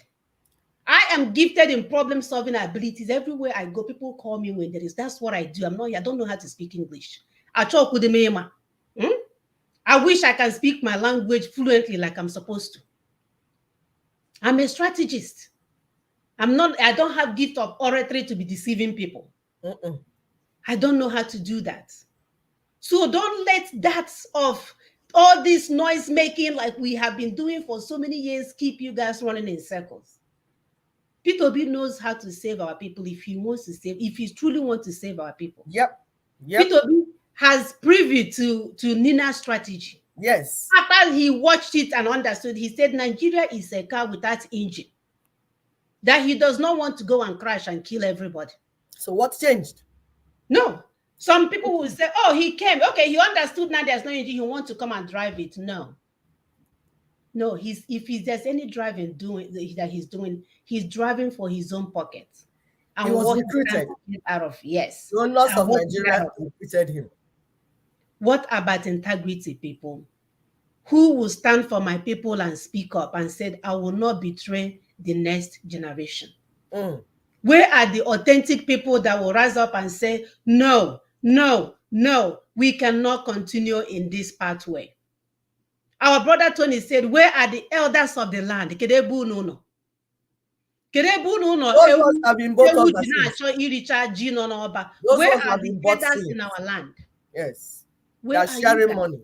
I am gifted in problem solving abilities. Everywhere I go, people call me when there is. That's what I do. I don't know how to speak English. Hmm? I wish I can speak my language fluently like I'm supposed to. I'm a strategist. I don't have gift of oratory to be deceiving people. I don't know how to do that. So don't let that of all this noise making like we have been doing for so many years keep you guys running in circles. Peter B knows how to save our people if he truly wants to save our people. Yep. Peter B has privy to Nina's strategy. Yes. After he watched it and understood, he said Nigeria is a car without engine. That he does not want to go and crash and kill everybody. So what changed? No. Some people will say, oh, he came. Okay, he understood now there's no engine. He wants to come and drive it. No. No, if there's any driving that he's doing, he's driving for his own pocket. And he was recruited out of, yes. The owners of Nigeria recruited him. What about integrity, people? Who will stand for my people and speak up and said, I will not betray the next generation? Where are the authentic people that will rise up and say, no, no, no, we cannot continue in this pathway? Our brother Tony said, where are the elders of the land? Those ones have been bought up. Where are the elders in our land? Yes. They are sharing money.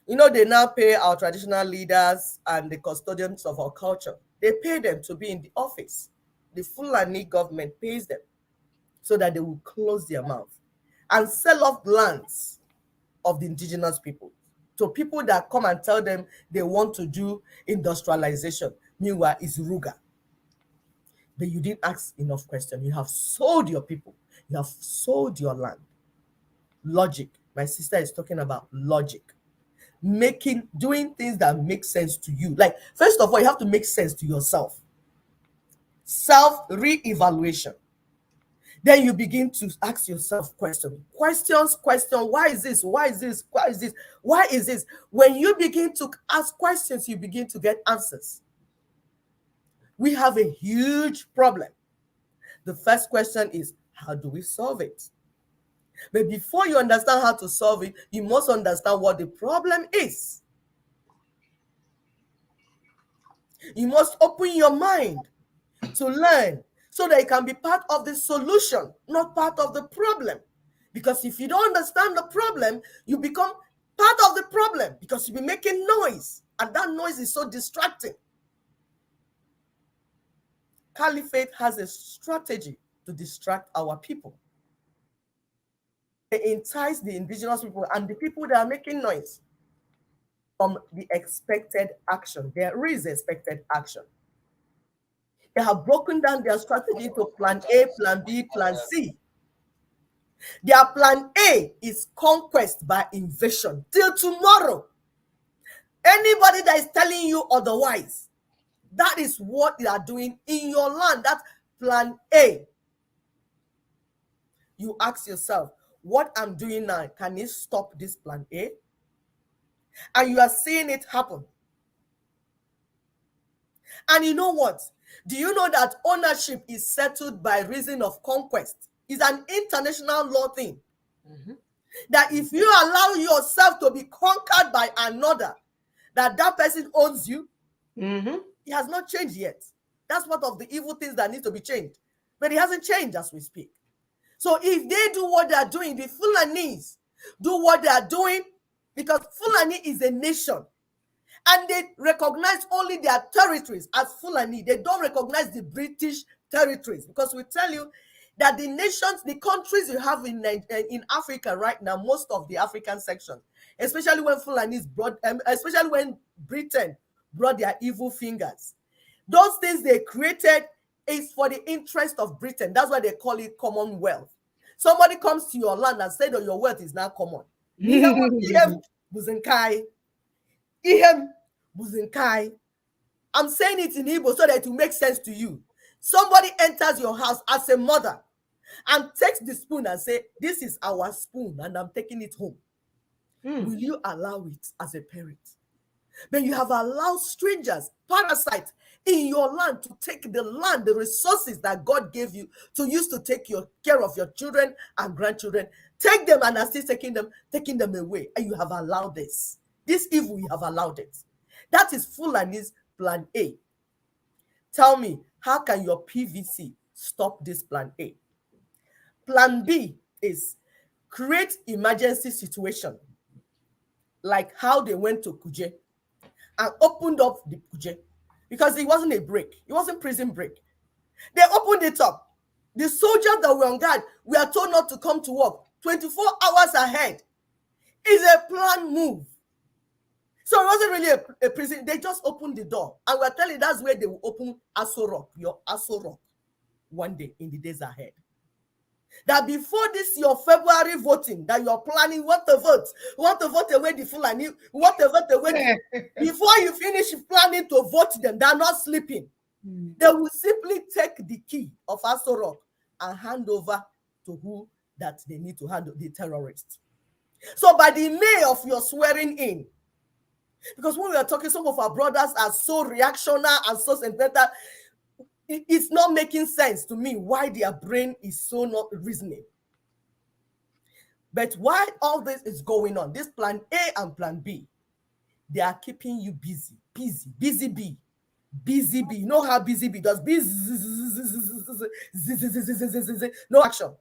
You know, they now pay our traditional leaders and the custodians of our culture. They pay them to be in the office. The Fulani government pays them so that they will close their mouth and sell off lands of the indigenous people to people that come and tell them they want to do industrialization. Meanwhile, it's Ruga. But you didn't ask enough questions. You have sold your people. You have sold your land. Logic. My sister is talking about logic. Doing things that make sense to you. Like, first of all, you have to make sense to yourself. Self-re-evaluation. Then you begin to ask yourself questions. Why is this? Why is this? Why is this? Why is this? When you begin to ask questions, you begin to get answers. We have a huge problem. The first question is, how do we solve it? But before you understand how to solve it, you must understand what the problem is. You must open your mind to learn so that it can be part of the solution, not part of the problem. Because if you don't understand the problem, you become part of the problem because you'll be making noise, and that noise is so distracting. Caliphate has a strategy to distract our people. They entice the indigenous people and the people that are making noise from the expected action. There is expected action. They have broken down their strategy to plan A, plan B, plan C. Their plan A is conquest by invasion till tomorrow. Anybody that is telling you otherwise, that is what they are doing in your land. That's plan A. You ask yourself, what I'm doing now, can it stop this plan A? And you are seeing it happen. And you know what? Do you know that ownership is settled by reason of conquest? It's an international law thing. That if you allow yourself to be conquered by another, that person owns you, it has not changed yet. That's one of the evil things that needs to be changed. But it hasn't changed as we speak. So if they do what they are doing, the Fulanis do what they are doing, because Fulani is a nation. And they recognize only their territories as Fulani. They don't recognize the British territories, because we tell you that the nations, the countries you have in Africa right now, most of the African section, especially when Fulanis brought, especially when Britain brought their evil fingers, those things they created is for the interest of Britain. That's why they call it Commonwealth. Somebody comes to your land and says that your wealth is now common. I'm saying it in Igbo so that it will make sense to you. Somebody enters your house as a mother and takes the spoon and say, this is our spoon and I'm taking it home. Will you allow it as a parent? But you have allowed strangers, parasites, in your land to take the land, the resources that God gave you to use to take care of your children and grandchildren. Take them and are still taking them away. And you have allowed this. This evil, you have allowed it. That is Fulani's plan A. Tell me, how can your PVC stop this plan A? Plan B is create emergency situation, like how they went to Kuje and opened up the Kuje, because it wasn't a break. It wasn't prison break. They opened it up. The soldiers that were on guard were told not to come to work 24 hours ahead. It's a planned move. So it wasn't really a prison. They just opened the door. And we're telling you that's where they will open Aso Rock, your Aso Rock, one day in the days ahead. That before this, your February voting, that you're planning what to vote away the Fulani, what to vote away. Before you finish planning to vote them, they're not sleeping. They will simply take the key of Aso Rock and hand over to who that they need to handle, the terrorists. So by the May of your swearing in, because when we are talking, some of our brothers are so reactionary and so sentimental, it's not making sense to me why their brain is so not reasoning. But while all this is going on, this plan A and plan B, they are keeping you busy. Busy bee. You know how busy bee does? No action.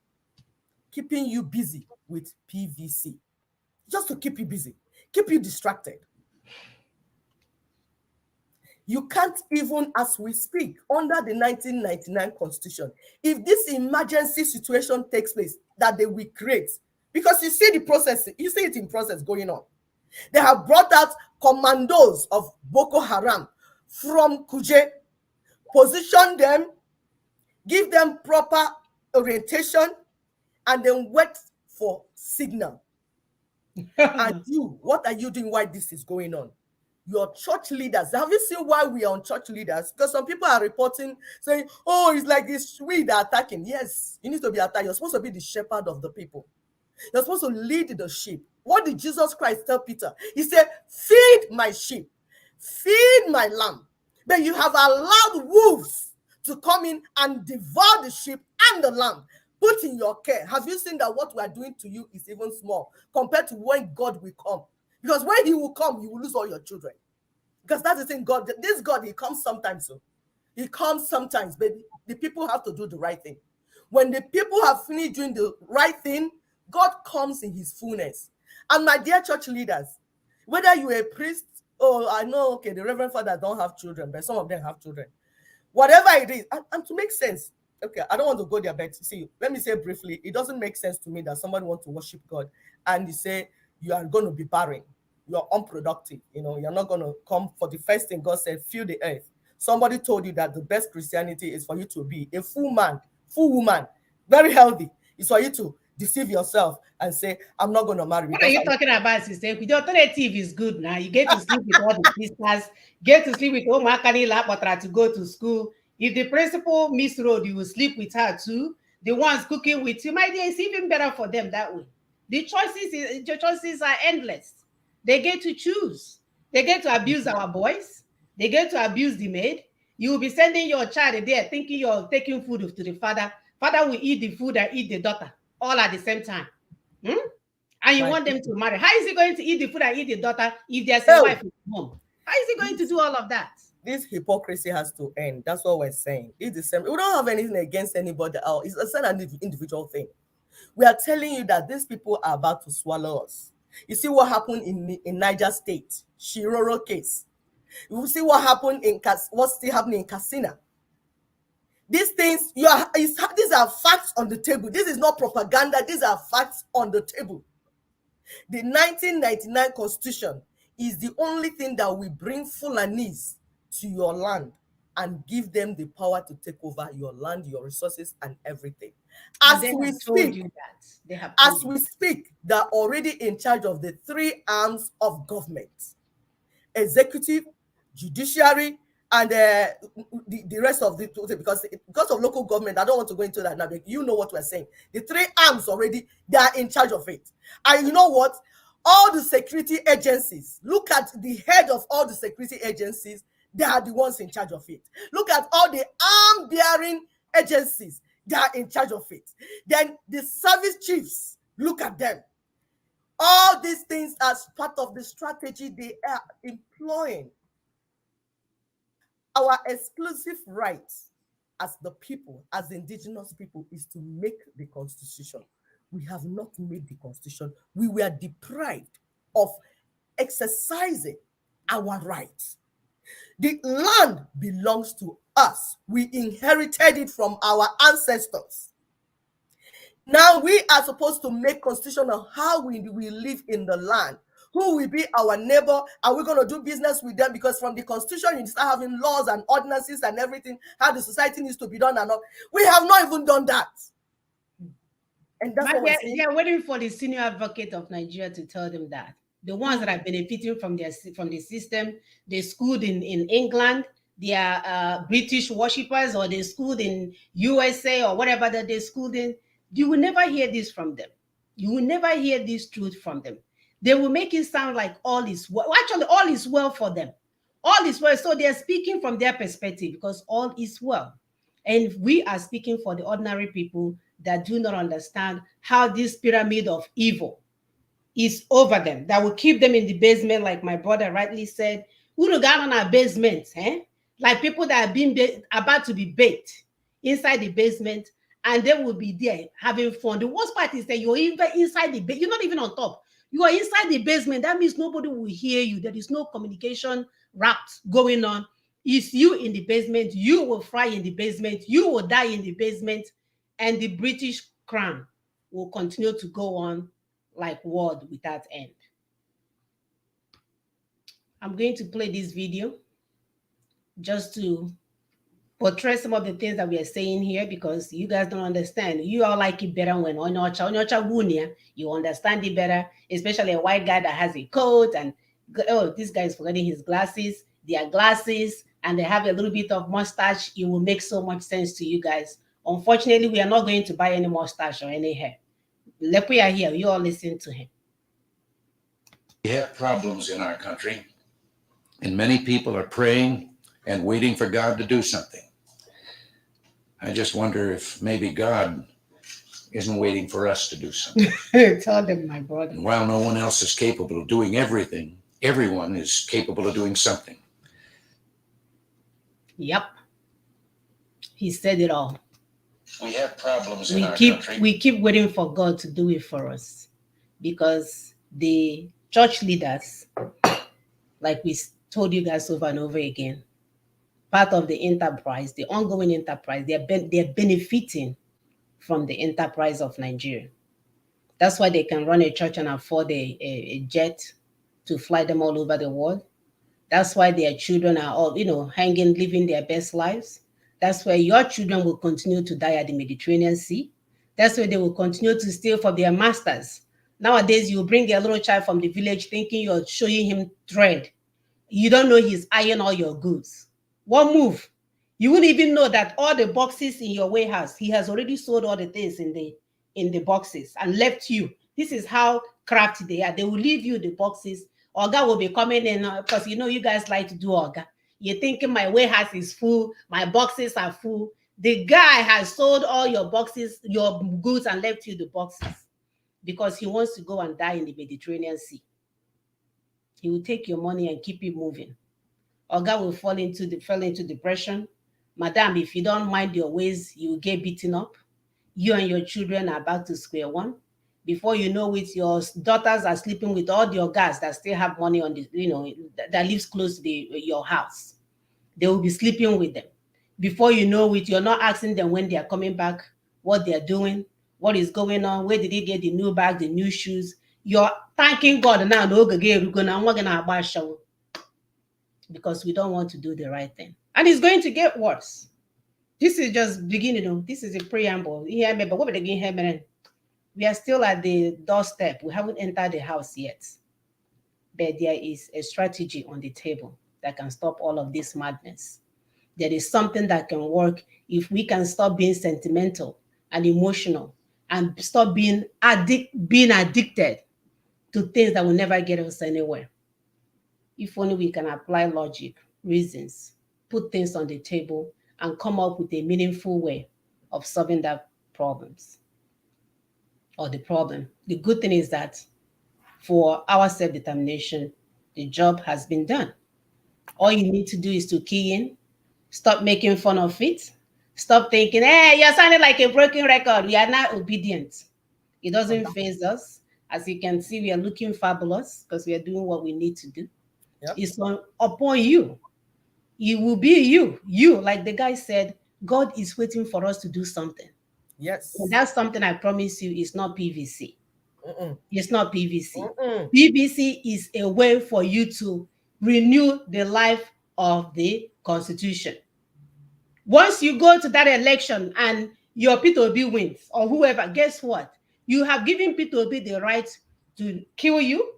Keeping you busy with PVC. Just to keep you busy. Keep you distracted. You can't even, as we speak, under the 1999 Constitution, if this emergency situation takes place, that they will create, because you see the process, you see it in process going on. They have brought out commandos of Boko Haram from Kuje, position them, give them proper orientation, and then wait for signal. And you, what are you doing while this is going on? Your church leaders, have you seen why we are on church leaders? Because some people are reporting, saying, oh, it's like this, we are attacking. Yes, you need to be attacked. You're supposed to be the shepherd of the people. You're supposed to lead the sheep. What did Jesus Christ tell Peter? He said, feed my sheep, feed my lamb. But you have allowed wolves to come in and devour the sheep and the lamb. Put in your care. Have you seen that what we are doing to you is even small compared to when God will come? Because when he will come, you will lose all your children. Because that's the thing, God, this God, he comes sometimes. So he comes sometimes, but the people have to do the right thing. When the people have finished doing the right thing, God comes in his fullness. And my dear church leaders, whether you're a priest, or I know, okay, the Reverend Father don't have children, but some of them have children. Whatever it is, and to make sense, okay, I don't want to go there, but see, let me say briefly, it doesn't make sense to me that somebody wants to worship God and you say, you are going to be barren, you're unproductive, you're not going to come for the first thing God said, fill the earth. Somebody told you that the best Christianity is for you to be a full man, full woman, very healthy. It's for you to deceive yourself and say, I'm not going to marry. What are you talking about, sister? The alternative is good now. You get to sleep with all the sisters, get to sleep with Omakani Lapatra to go to school. If the principal miss road, you will sleep with her too. The ones cooking with you, my dear, it's even better for them that way. The choices are endless. They get to choose. They get to abuse our boys. They get to abuse the maid. You will be sending your child there thinking you're taking food to the father. Father will eat the food and eat the daughter all at the same time. And you want them to marry. How is he going to eat the food and eat the daughter if there's a wife at home? How is he going to do all of that? This hypocrisy has to end. That's what we're saying. It's the same. We don't have anything against anybody else. It's an individual thing. We are telling you that these people are about to swallow us. You see what happened in Niger State, Shiroro case. You see what happened what's still happening in Katsina. These things, these are facts on the table. This is not propaganda. These are facts on the table. The 1999 Constitution is the only thing that will bring Fulanis to your land and give them the power to take over your land, your resources, and everything. As we speak, they're already in charge of the three arms of government: executive, judiciary, and the rest of the, because of local government. I don't want to go into that now, but you know what we're saying. The three arms already, they are in charge of it. And you know what? all the security agencies, look at the head of all the security agencies, they are the ones in charge of it. Look at all the arm-bearing agencies, they are in charge of it. Then the service chiefs, look at them. All these things as part of the strategy they are employing. Our exclusive right as the people, as indigenous people, is to make the constitution. We have not made the constitution. We were deprived of exercising our rights. The land belongs to us. We inherited it from our ancestors. Now we are supposed to make constitution on how we live in the land. Who will be our neighbor? Are we going to do business with them? Because from the constitution, you start having laws and ordinances and everything, how the society needs to be done and all. We have not even done that. And that's what they're waiting for the senior advocate of Nigeria to tell them that. The ones that are benefiting from the system, they schooled in England, they are British worshippers, or they schooled in USA or whatever that they schooled in. You will never hear this from them. You will never hear this truth from them. They will make it sound like all is well. Actually, all is well for them. All is well. So they're speaking from their perspective because all is well. And we are speaking for the ordinary people that do not understand how this pyramid of evil is over them, that will keep them in the basement, like my brother rightly said. Who got on our basements, eh? Like people that have been about to be baked inside the basement, and they will be there having fun. The worst part is that you're even inside the basement. You're not even on top. You are inside the basement. That means nobody will hear you. There is no communication route going on. It's you in the basement. You will fry in the basement. You will die in the basement. And the British crown will continue to go on like word without end. I'm going to play this video just to portray some of the things that we are saying here, because you guys don't understand. You all like it better when you understand it better, especially a white guy that has a coat and, oh, this guy is forgetting his glasses. They are glasses and they have a little bit of mustache. It will make so much sense to you guys. Unfortunately, we are not going to buy any mustache or any hair. Lepi are here. You all listen to him. We have problems in our country, and many people are praying and waiting for God to do something. I just wonder if maybe God isn't waiting for us to do something. Tell them, my brother. And while no one else is capable of doing everything, everyone is capable of doing something. Yep. He said it all. We have problems in our country. We keep waiting for God to do it for us, because the church leaders, like we told you guys over and over again, part of the enterprise, the ongoing enterprise, they're benefiting from the enterprise of Nigeria. That's why they can run a church and afford a jet to fly them all over the world. That's why their children are all, hanging, living their best lives. That's where your children will continue to die at the Mediterranean Sea. That's where they will continue to steal from their masters. Nowadays, you bring a little child from the village thinking you're showing him thread. You don't know he's eyeing all your goods. One move, you wouldn't even know that all the boxes in your warehouse, he has already sold all the things in the boxes and left you. This is how crafty they are. They will leave you the boxes. Oga will be coming in because you guys like to do Oga. You're thinking my warehouse is full, my boxes are full. The guy has sold all your boxes, your goods, and left you the boxes because he wants to go and die in the Mediterranean Sea. He will take your money and keep it moving. Oga will fell into depression. Madam, if you don't mind your ways, you will get beaten up. You and your children are back to square one. Before you know it, your daughters are sleeping with all your guys that still have money on the, that lives close to your house. They will be sleeping with them. Before you know it, you're not asking them when they are coming back, what they are doing, what is going on, where did they get the new bag, the new shoes. You're thanking God now, because we don't want to do the right thing. And it's going to get worse. This is just beginning. This is a preamble. We are still at the doorstep. We haven't entered the house yet. But there is a strategy on the table that can stop all of this madness. There is something that can work if we can stop being sentimental and emotional and stop being addicted to things that will never get us anywhere. If only we can apply logic, reasons, put things on the table, and come up with a meaningful way of solving that problems or the problem. The good thing is that for our self-determination, the job has been done. All you need to do is to key in, stop making fun of it, stop thinking, hey, you're sounding like a broken record. We are not obedient. It doesn't phase us. As you can see, we are looking fabulous because we are doing what we need to do. Yep. It's upon you. You will be you. You, like the guy said, God is waiting for us to do something. Yes. And that's something I promise you is not PVC. Mm-mm. It's not PVC. Mm-mm. PVC is a way for you to renew the life of the Constitution. Once you go to that election and your P2B wins or whoever, guess what? You have given P2B the right to kill you,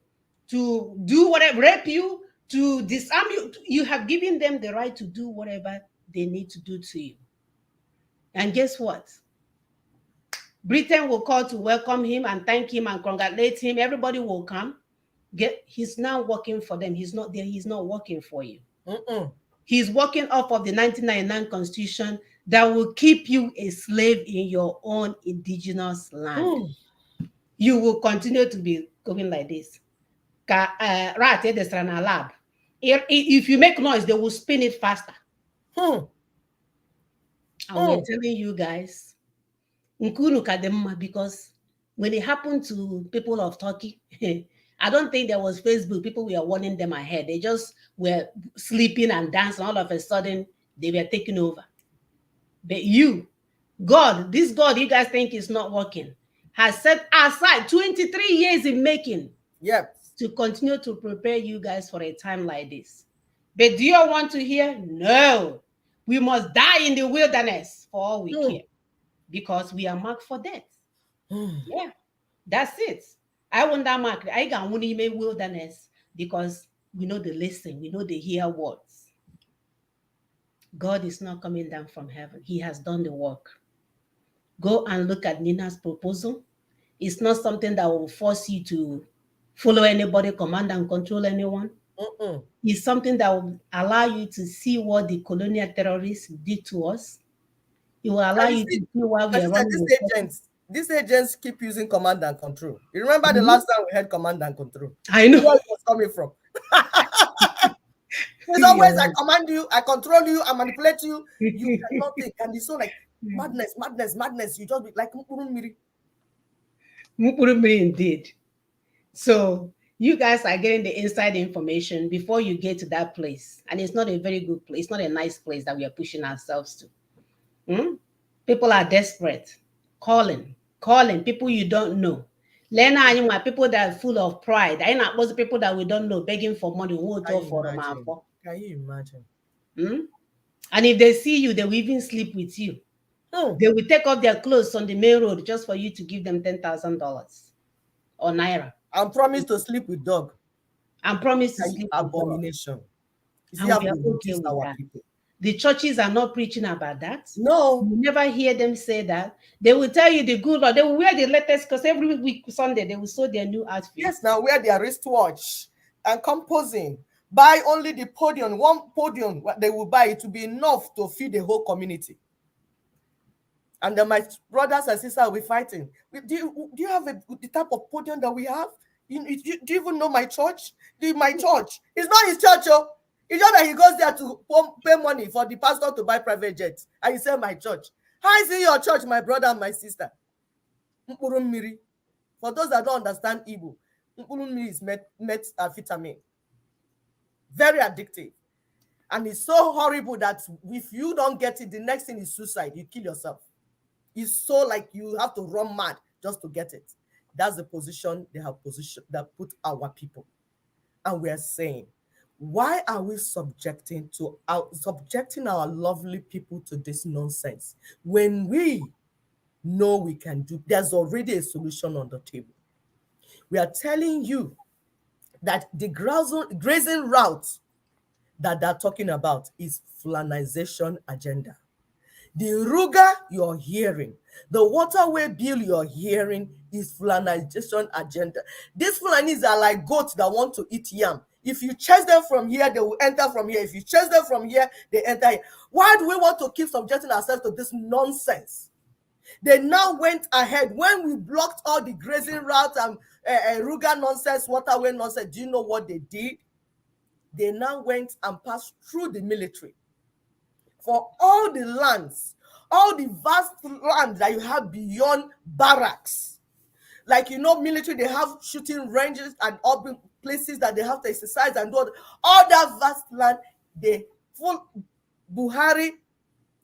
to do whatever, rape you, to disarm you. You have given them the right to do whatever they need to do to you. And guess what? Britain will call to welcome him and thank him and congratulate him. Everybody will come. He's now working for them. He's not there. He's not working for you. Mm-mm. He's working off of the 1999 Constitution that will keep you a slave in your own indigenous land. You will continue to be going like this. Lab. If you make noise, they will spin it faster. And we're telling you guys, because when it happened to people of Turkey, I don't think there was Facebook. People were warning them ahead. They just were sleeping and dancing. All of a sudden, they were taking over. But you, God, this God you guys think is not working, has set aside 23 years in making. Yep. To continue to prepare you guys for a time like this. But do you all want to hear? No. We must die in the wilderness for all we care. Because we are marked for death. Yeah, that's it. I want that mark. I got one email wilderness because we know the listen, we know the hear words. God is not coming down from heaven. He has done the work. Go and look at Nina's proposal. It's not something that will force you to follow anybody, command and control anyone. It's something that will allow you to see what the colonial terrorists did to us. It will allow you to see why we are running. These agents keep using command and control. You remember the last time we had command and control? I know where it was coming from. It's always I command you, I control you, I manipulate you. You cannot think, and it's so like madness. You just be like indeed. So you guys are getting the inside information before you get to that place, and it's not a very good place. It's not a nice place that we are pushing ourselves to. People are desperate, calling people you don't know. People that are full of pride. I not most people that we don't know begging for money. Can you imagine? And if they see you, they will even sleep with you. They will take off their clothes on the main road just for you to give them $10,000 or naira. And promise to sleep with dog. And promise to sleep abomination. With dog. And we are okay with that. People. The churches are not preaching about that. No. You never hear them say that. They will tell you the good Lord. They will wear the latest because every week Sunday they will sew their new outfits. Yes, now wear their wristwatch and composing. Buy only the podium, one podium. What they will buy it to be enough to feed the whole community. And then my brothers and sisters will be fighting. Do you have the type of podium that we have? Do you even know my church? My church. It's not his church, oh. It's just that he goes there to pay money for the pastor to buy private jets. And he said, my church. How is it your church, my brother and my sister? For those that don't understand Igbo, is methamphetamine. Very addictive. And it's so horrible that if you don't get it, the next thing is suicide. You kill yourself. It's so like you have to run mad just to get it. That's the position they have that put our people. And we are saying, why are we subjecting our lovely people to this nonsense when we know we can do? There's already a solution on the table. We are telling you that the grazing route that they're talking about is flanization agenda. The Ruga you're hearing, the waterway bill you're hearing is Fulanization agenda. These Fulanis are like goats that want to eat yam. If you chase them from here, they will enter from here. If you chase them from here, they enter here. Why do we want to keep subjecting ourselves to this nonsense? They now went ahead when we blocked all the grazing routes and Ruga nonsense, waterway nonsense. Do you know what they did? They now went and passed through the military for all the lands, all the vast land that you have beyond barracks. Like, you know, military, they have shooting ranges and open places that they have to exercise and do all that vast land. Buhari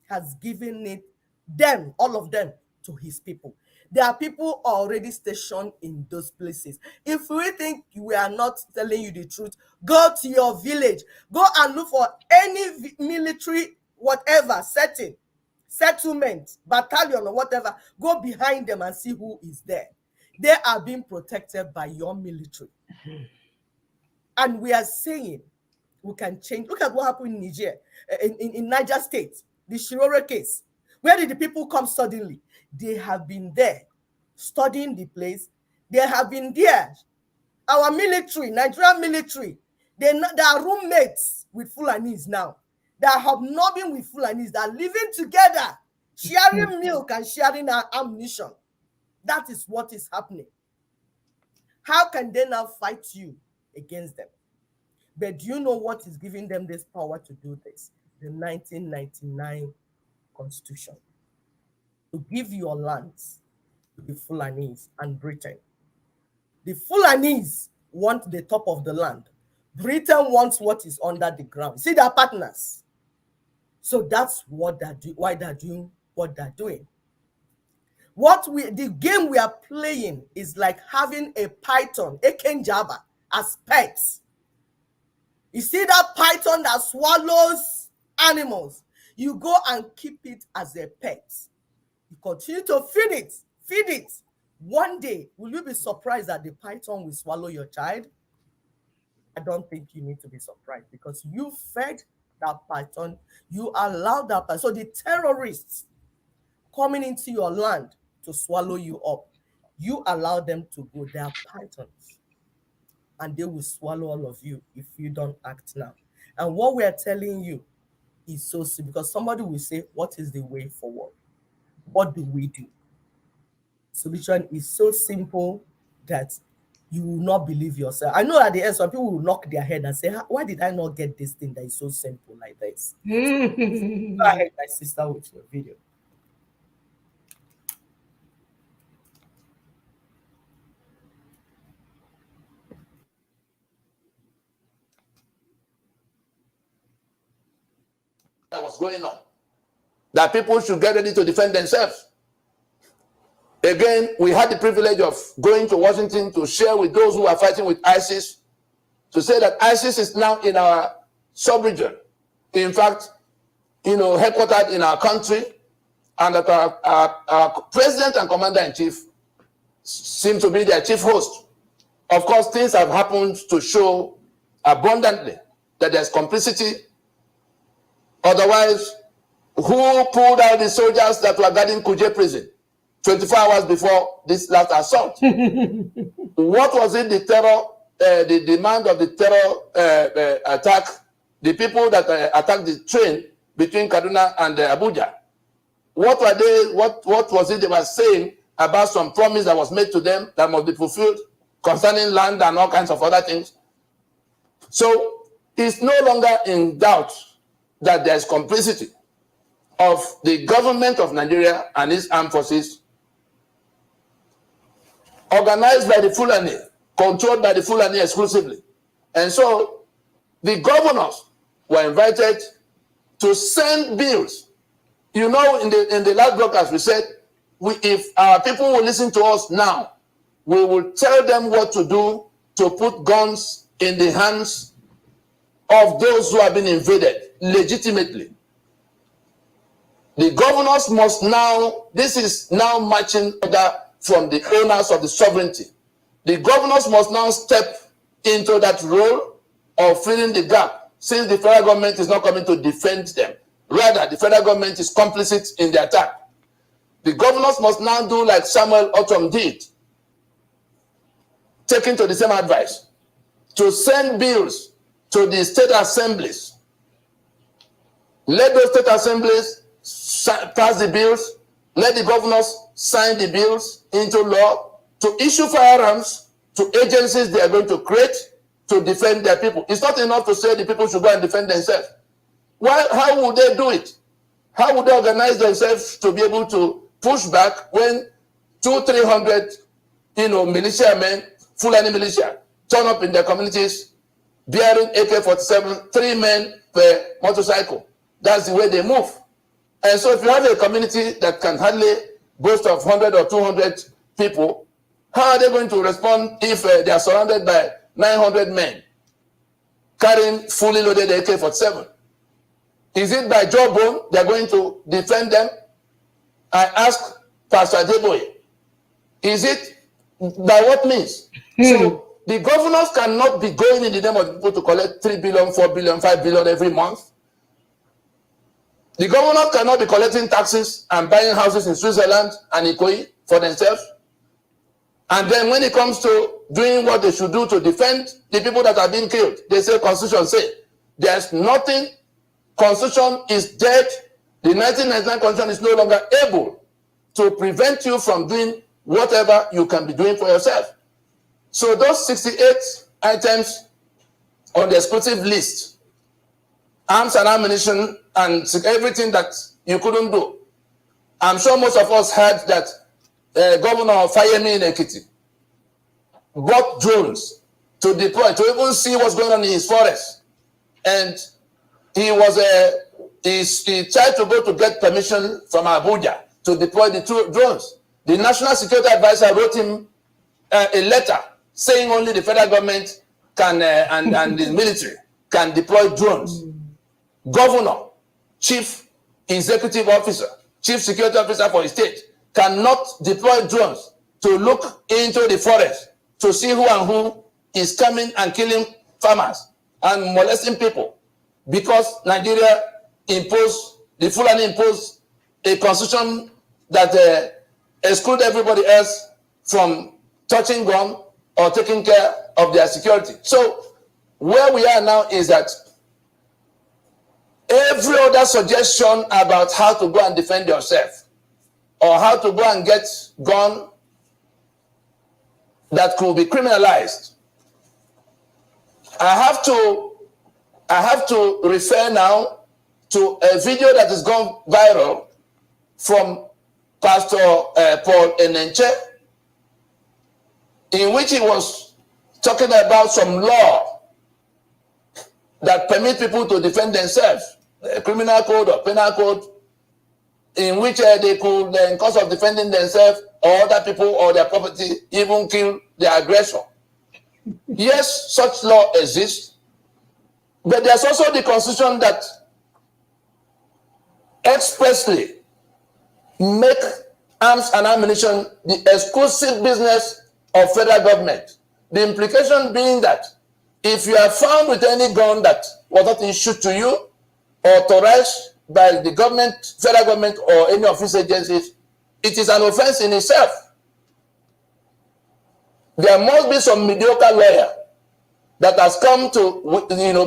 has given it, them, all of them, to his people. There are people already stationed in those places. If we think we are not telling you the truth, go to your village. Go and look for any military, whatever, settlement, battalion or whatever. Go behind them and see who is there. They are being protected by your military. And we are saying we can change. Look at what happened in Niger, in Niger State, the Shiroro case. Where did the people come suddenly? They have been there studying the place. They have been there. Our military, Nigerian military, they are roommates with Fulanis now. They have not been with Fulanis. They are living together, sharing milk and sharing ammunition. That is what is happening. How can they now fight you against them? But do you know what is giving them this power to do this? The 1999 Constitution. To give your lands to the Fulanis and Britain. The Fulanis want the top of the land. Britain wants what is under the ground. See, they're partners. So that's what they're doing, why they're doing what they're doing. The game we are playing is like having a python, a kenjaba, as pets. You see that python that swallows animals? You go and keep it as a pet. You continue to feed it. One day, will you be surprised that the python will swallow your child? I don't think you need to be surprised because you fed that python, you allowed that python. So the terrorists coming into your land to swallow you up, you allow them to go. They are pythons. And they will swallow all of you if you don't act now. And what we are telling you is so simple, because somebody will say, what is the way forward? What do we do? Solution is so simple that you will not believe yourself. I know at the end, some people will knock their head and say, why did I not get this thing that is so simple like this? Go ahead, my sister, with your video. That was going on. That people should get ready to defend themselves. Again, we had the privilege of going to Washington to share with those who are fighting with ISIS, to say that ISIS is now in our sub-region. In fact, headquartered in our country, and that our president and commander-in-chief seem to be their chief host. Of course, things have happened to show abundantly that there's complicity. Otherwise, who pulled out the soldiers that were guarding Kuje prison 24 hours before this last assault? What was it, the terror, the demand of the terror attack, the people that attacked the train between Kaduna and Abuja? What were they, what was it they were saying about some promise that was made to them that must be fulfilled concerning land and all kinds of other things? So it's no longer in doubt that there's complicity of the government of Nigeria and its armed forces, organized by the Fulani, controlled by the Fulani exclusively. And so the governors were invited to send bills. In the last broadcast, we said, if our people will listen to us now, we will tell them what to do to put guns in the hands of those who have been invaded legitimately. The governors must now, this is now marching order from the owners of the sovereignty. The governors must now step into that role of filling the gap, since the federal government is not coming to defend them. Rather, the federal government is complicit in the attack. The governors must now do like Samuel Otom did, taking to the same advice, to send bills to the state assemblies. Let those state assemblies pass the bills. Let the governors sign the bills into law to issue firearms to agencies they are going to create to defend their people. It's not enough to say the people should go and defend themselves. How would they do it? How would they organize themselves to be able to push back when 200-300, militiamen, Fulani militia, turn up in their communities bearing AK-47, 3 men per motorcycle? That's the way they move. And so if you have a community that can hardly boast of 100 or 200 people, how are they going to respond if they are surrounded by 900 men carrying fully loaded AK-47? Is it by jawbone they're going to defend them? I ask Pastor Adeboye, is it by what means? So the governors cannot be going in the name of the people to collect 3 billion, 4 billion, 5 billion every month. The governors cannot be collecting taxes and buying houses in Switzerland and Ikoyi for themselves. And then when it comes to doing what they should do to defend the people that are being killed, they say Constitution say there's nothing. Constitution is dead. The 1999 Constitution is no longer able to prevent you from doing whatever you can be doing for yourself. So those 68 items on the exclusive list, arms and ammunition and everything that you couldn't do. I'm sure most of us heard that Governor Fayemi in Ekiti bought drones to deploy, to even see what's going on in his forest. And he tried to go to get permission from Abuja to deploy the 2 drones. The National Security Advisor wrote him a letter saying only the federal government can and the military can deploy drones. Governor, chief executive officer, chief security officer for a state cannot deploy drones to look into the forest to see who and who is coming and killing farmers and molesting people, because Nigeria the Fulani imposed a constitution that exclude everybody else from touching gun or taking care of their security. So where we are now is that every other suggestion about how to go and defend yourself or how to go and get gun that could be criminalized, I have to refer now to a video that has gone viral from Pastor Paul Enenche, in which he was talking about some law that permit people to defend themselves, a criminal code or penal code, in which they could, in cause of defending themselves or other people or their property, even kill the aggressor. Yes, such law exists, but there's also the Constitution that expressly make arms and ammunition the exclusive business of federal government. The implication being that if you are found with any gun that was not issued to you, authorized by the government, federal government, or any of its agencies, it is an offense in itself. There must be some mediocre lawyer that has come to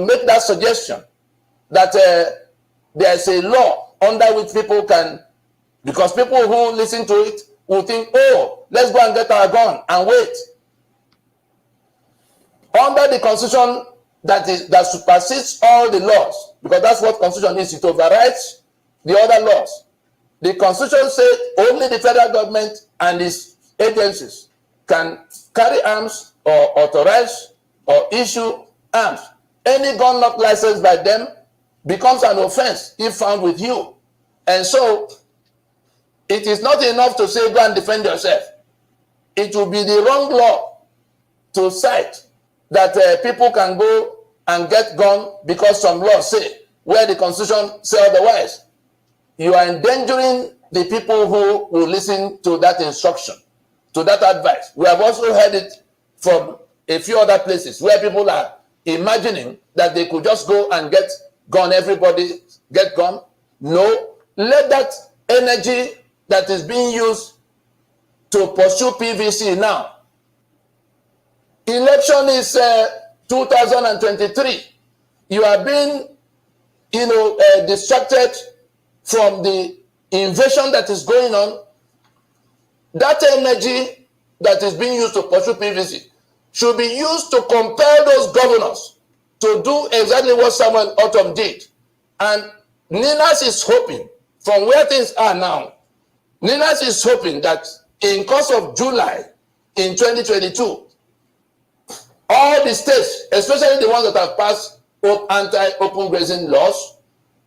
make that suggestion that there's a law under which people can, because people who listen to it will think, oh, let's go and get our gun and wait. Under the Constitution that supersedes all the laws, because that's what Constitution is, it overrides the other laws. The Constitution says only the federal government and its agencies can carry arms or authorize or issue arms. Any gun not licensed by them becomes an offense if found with you. And so it is not enough to say go and defend yourself. It will be the wrong law to cite that people can go and get gun because some laws say, where the Constitution says otherwise. You are endangering the people who will listen to that instruction, to that advice. We have also heard it from a few other places where people are imagining that they could just go and get gun, everybody get gun, No, let that energy that is being used to pursue PVC now. Election is 2023. You are being, distracted from the invasion that is going on. That energy that is being used to pursue PVC should be used to compel those governors to do exactly what Samuel Autumn did. And Ninas is hoping, from where things are now, Ninas is hoping that in course of July in 2022, all the states, especially the ones that have passed anti-open grazing laws,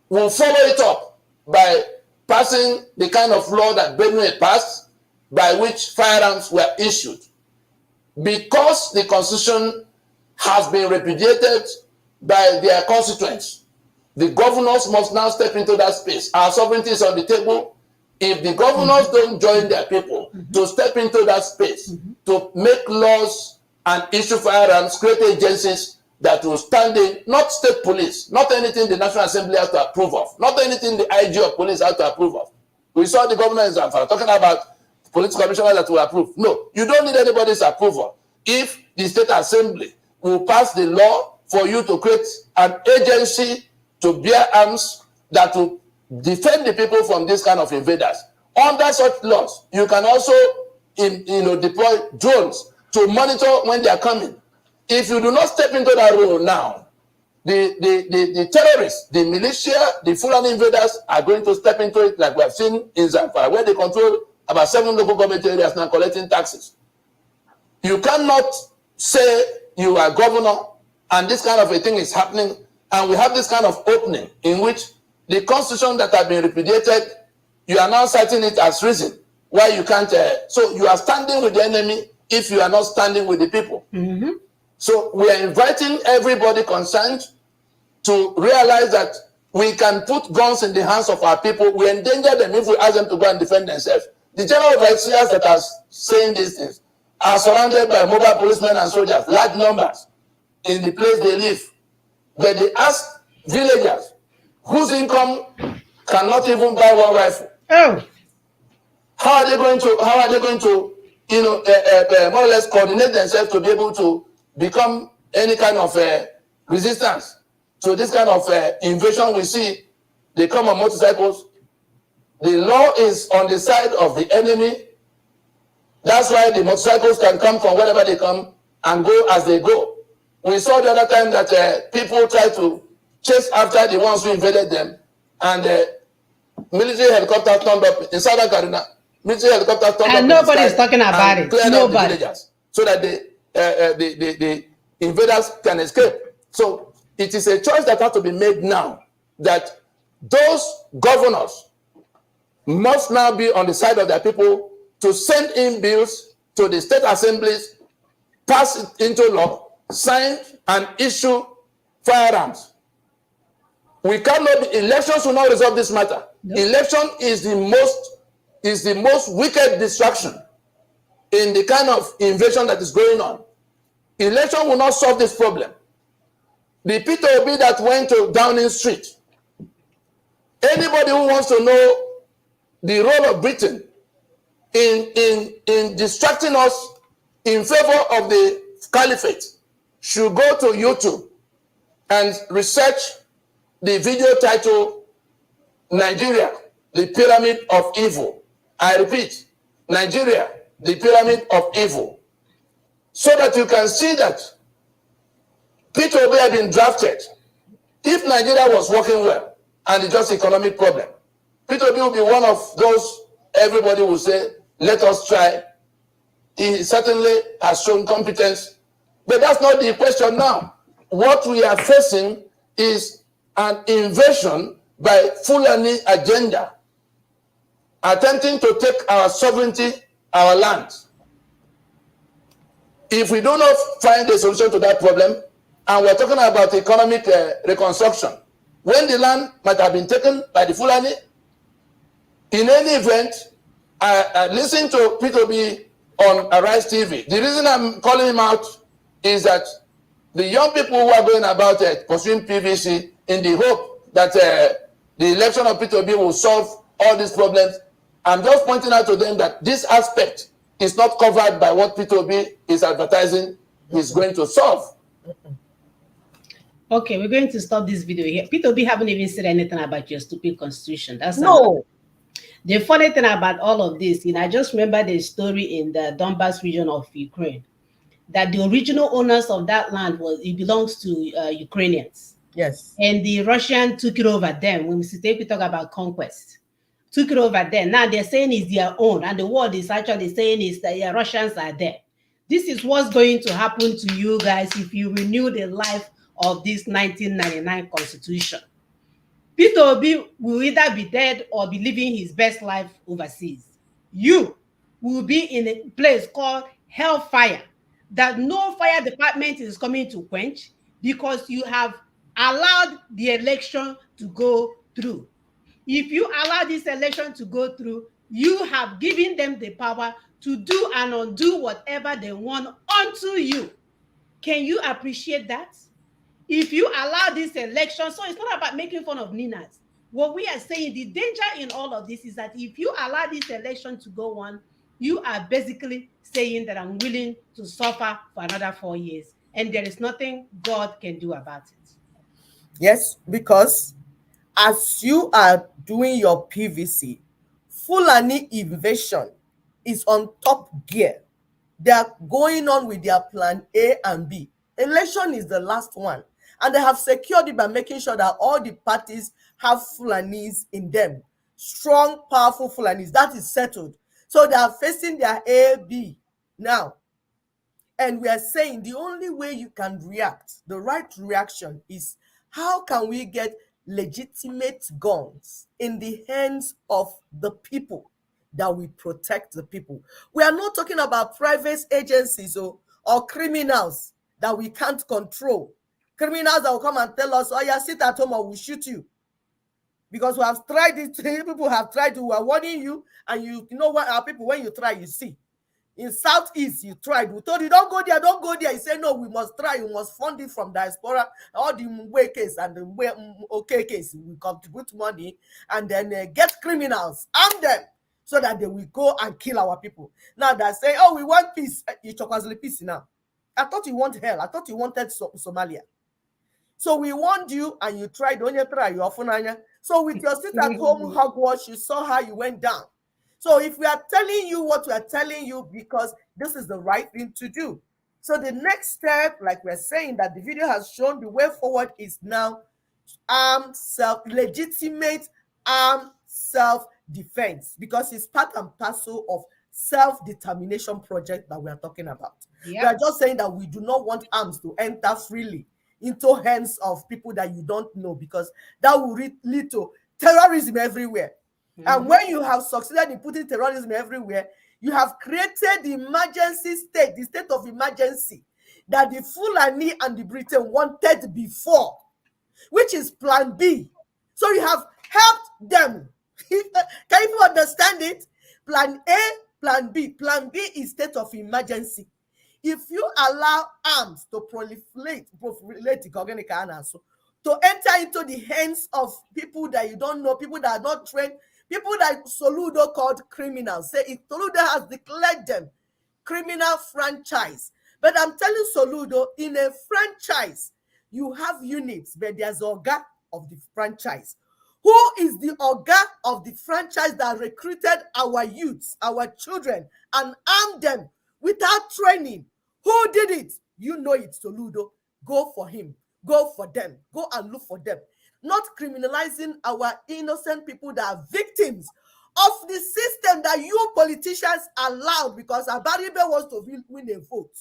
will follow it up by passing the kind of law that Benue passed, by which firearms were issued. Because the Constitution has been repudiated by their constituents, the governors must now step into that space. Our sovereignty is on the table. If the governors don't join their people to step into that space, to make laws and issue firearms, create agencies that will stand in, not state police, not anything the National Assembly has to approve of, not anything the IG of police has to approve of. We saw the governor in Zamfara talking about police commissioners that will approve. No, you don't need anybody's approval. If the state assembly will pass the law for you to create an agency to bear arms that will defend the people from this kind of invaders, under such laws, you can also deploy drones to monitor when they are coming. If you do not step into that role now, the terrorists, the militia, the Fulani invaders are going to step into it, like we have seen in Zamfara, where they control about 7 local government areas now collecting taxes. You cannot say you are governor and this kind of a thing is happening, and we have this kind of opening in which the constitution that have been repudiated, you are now citing it as reason why you can't. So you are standing with the enemy if you are not standing with the people. So we are inviting everybody concerned to realize that we can put guns in the hands of our people. We endanger them if we ask them to go and defend themselves. The general overseers that are saying these things are surrounded by mobile policemen and soldiers, large numbers, in the place they live. But they ask villagers whose income cannot even buy one rifle. Oh. How are they going to more or less coordinate themselves to be able to become any kind of resistance to this kind of invasion we see? They come on motorcycles. The law is on the side of the enemy. That's why the motorcycles can come from wherever they come and go as they go. We saw the other time that people tried to chase after the ones who invaded them, and military helicopters turned up in Southern Kaduna. Military helicopters turned up, and nobody is talking about it. Cleared out the Nobody. villagers so that the invaders can escape. So it is a choice that has to be made now, that those governors must now be on the side of their people to send in bills to the state assemblies, pass it into law, sign and issue firearms. We cannot. Elections will not resolve this matter. No. Election is the most wicked distraction in the kind of invasion that is going on. Election will not solve this problem. The Peter Obi that went to Downing Street. Anybody who wants to know the role of Britain in distracting us in favor of the caliphate should go to YouTube and research the video titled Nigeria, the Pyramid of Evil. I repeat, Nigeria, the Pyramid of Evil. So that you can see that Peter Obi had been drafted. If Nigeria was working well and it's just economic problem, Peter Obi will be one of those everybody will say, let us try. He certainly has shown competence. But that's not the question now. What we are facing is an invasion by Fulani agenda, attempting to take our sovereignty, our land. If we do not find a solution to that problem, and we're talking about economic reconstruction, when the land might have been taken by the Fulani, in any event, I listened to Peter Obi on Arise TV. The reason I'm calling him out is that the young people who are going about pursuing PVC in the hope that the election of Peter Obi will solve all these problems. I'm just pointing out to them that this aspect is not covered by what Peter Obi is advertising is going to solve. Okay, we're going to stop this video here. Peter Obi haven't even said anything about your stupid constitution. That's no. The funny thing about all of this, I just remember the story in the Donbas region of Ukraine, that the original owners of that land it belongs to Ukrainians. Yes. And the Russian took it over them. When Mr. Tepi talk about conquest, took it over them. Now they're saying it's their own, and the world is actually saying is that Russians are there. This is what's going to happen to you guys if you renew the life of this 1999 constitution. Peter Obi will either be dead or be living his best life overseas. You will be in a place called hellfire that no fire department is coming to quench, because you have allowed the election to go through. If you allow this election to go through, you have given them the power to do and undo whatever they want unto you. Can you appreciate that? If you allow this election, so it's not about making fun of Ninas. What we are saying, the danger in all of this is that if you allow this election to go on, you are basically saying that I'm willing to suffer for another 4 years, and there is nothing God can do about it. Yes, because as you are doing your PVC, Fulani invasion is on top gear. They are going on with their plan A and B. Election is the last one. And they have secured it by making sure that all the parties have Fulanis in them. Strong, powerful Fulanis. That is settled. So they are facing their A, B now. And we are saying the only way you can react, the right reaction is, how can we get legitimate guns in the hands of the people that we protect the people? We are not talking about private agencies or criminals that we can't control. Criminals that will come and tell us, oh yeah, sit at home or we'll shoot you. Because we have tried it, people have tried to, we are warning you, and you know what, our people, when you try, you see. In Southeast, you tried. We told you, don't go there, don't go there. You say, no, we must try. We must fund it from diaspora. All the Mwe case and the okay case, we contribute money and then get criminals, arm them, so that they will go and kill our people. Now they say, oh, we want peace. You talk as peace now. I thought you want hell. I thought you wanted Somalia. So we warned you and you tried. Don't you try? You often. So with your sit at home hogwash, you saw how you went down. So if we are telling you what we are telling you, because this is the right thing to do. So the next step, like we're saying, that the video has shown, the way forward is now legitimate armed self-defense, because it's part and parcel of self-determination project that we are talking about. Yep. We are just saying that we do not want arms to enter freely into hands of people that you don't know, because that will lead to terrorism everywhere. Mm-hmm. And when you have succeeded in putting terrorism everywhere, you have created the emergency state, the state of emergency that the Fulani and the Britain wanted before, which is plan B. So you have helped them. Can you understand it? Plan A, plan B. Plan B is state of emergency. If you allow arms to proliferate to enter into the hands of people that you don't know, people that are not trained, people that Soludo called criminals. Say if Soludo has declared them criminal franchise. But I'm telling Soludo, in a franchise, you have units, but there's Oga of the franchise. Who is the Oga of the franchise that recruited our youths, our children, and armed them without training? Who did it? You know it, Soludo. Go for him. Go for them. Go and look for them. Not criminalizing our innocent people that are victims of the system that you politicians allowed, because Abaribe wants to win a vote.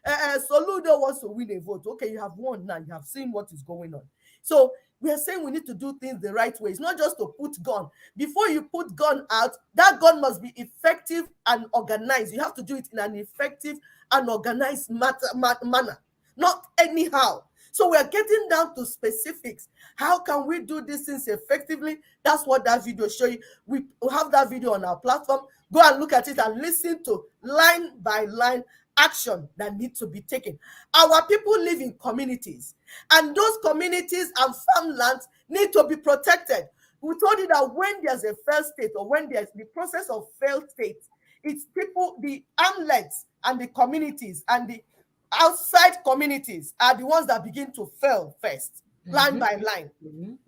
Soludo wants to win a vote. Okay, you have won now. You have seen what is going on. So we are saying we need to do things the right way. It's not just to put gun. Before you put gun out, that gun must be effective and organized. You have to do it in an effective and organized manner, not anyhow. So we are getting down to specifics. How can we do these things effectively? That's what that video shows you. We have that video on our platform. Go and look at it and listen to line by line action that needs to be taken. Our people live in communities, and those communities and farmlands need to be protected. We told you that when there's a failed state, or when there's the process of failed state, it's people, the hamlets and the communities and the outside communities are the ones that begin to fail first, line by line.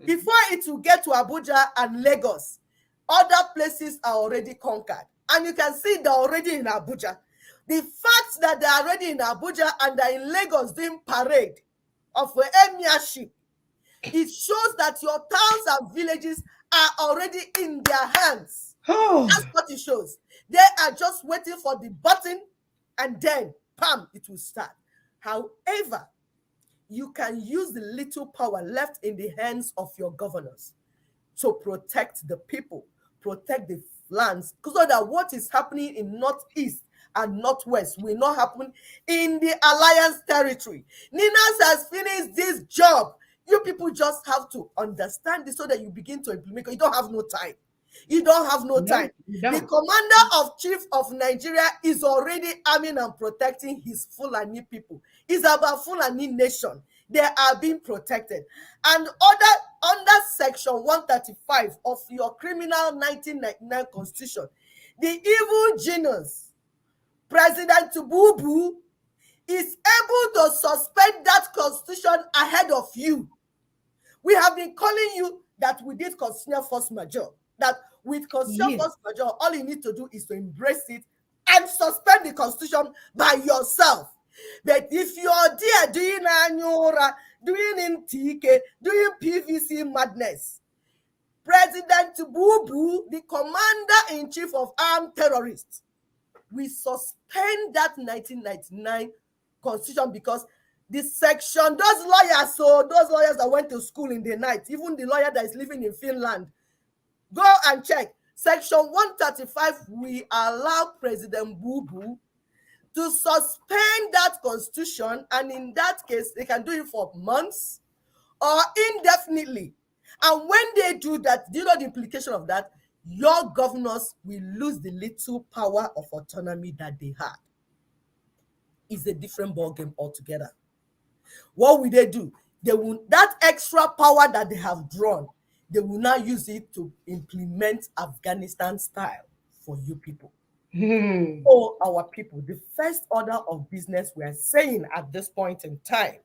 Before it will get to Abuja and Lagos, other places are already conquered. And you can see they're already in Abuja. The fact that they're already in Abuja and they're in Lagos doing parade of emirship, it shows that your towns and villages are already in their hands. That's what it shows. They are just waiting for the button, and then, bam, it will start. However, you can use the little power left in the hands of your governors to protect the people, protect the lands, so that what is happening in Northeast and Northwest will not happen in the Alliance territory. Ninas has finished this job. You people just have to understand this so that you begin to implement. You don't have no time. You don't have no time. The commander of chief of Nigeria is already arming and protecting his Fulani people. It's about Fulani nation. They are being protected. And under section 135 of your criminal 1999 constitution, the evil genius, President Tububu, is able to suspend that constitution ahead of you. We have been calling you that we did constitutional force majeure. That with constitutional force majeure, all you need to do is to embrace it and suspend the constitution by yourself. But if you're there doing Anyora, doing NTK, doing PVC madness, President Bubu, the commander-in-chief of armed terrorists, we suspend that 1999 constitution because this section, those lawyers that went to school in the night, even the lawyer that is living in Finland, go and check. Section 135, we allow President Bubu to suspend that constitution, and in that case, they can do it for months or indefinitely. And when they do that, do you know the implication of that? Your governors will lose the little power of autonomy that they had. It's a different ballgame altogether. What will they do? They will, that extra power that they have drawn, they will now use it to implement Afghanistan style for you people. For our people, the first order of business we are saying at this point in time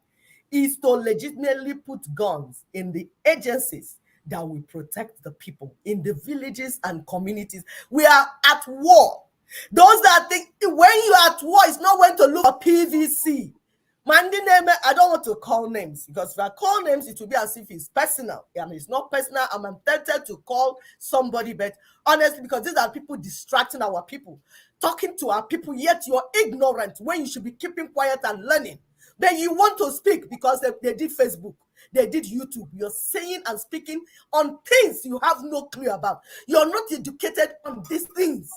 is to legitimately put guns in the agencies that will protect the people in the villages and communities. We are at war. Those that think when you are at war, it's not when to look for PVC. Mandi name, I don't want to call names, because if I call names, it will be as if it's personal. And it's not personal. I'm tempted to call somebody, but honestly, because these are people distracting our people, talking to our people, yet you're ignorant when you should be keeping quiet and learning. Then you want to speak because they did Facebook, they did YouTube. You're saying and speaking on things you have no clue about. You're not educated on these things.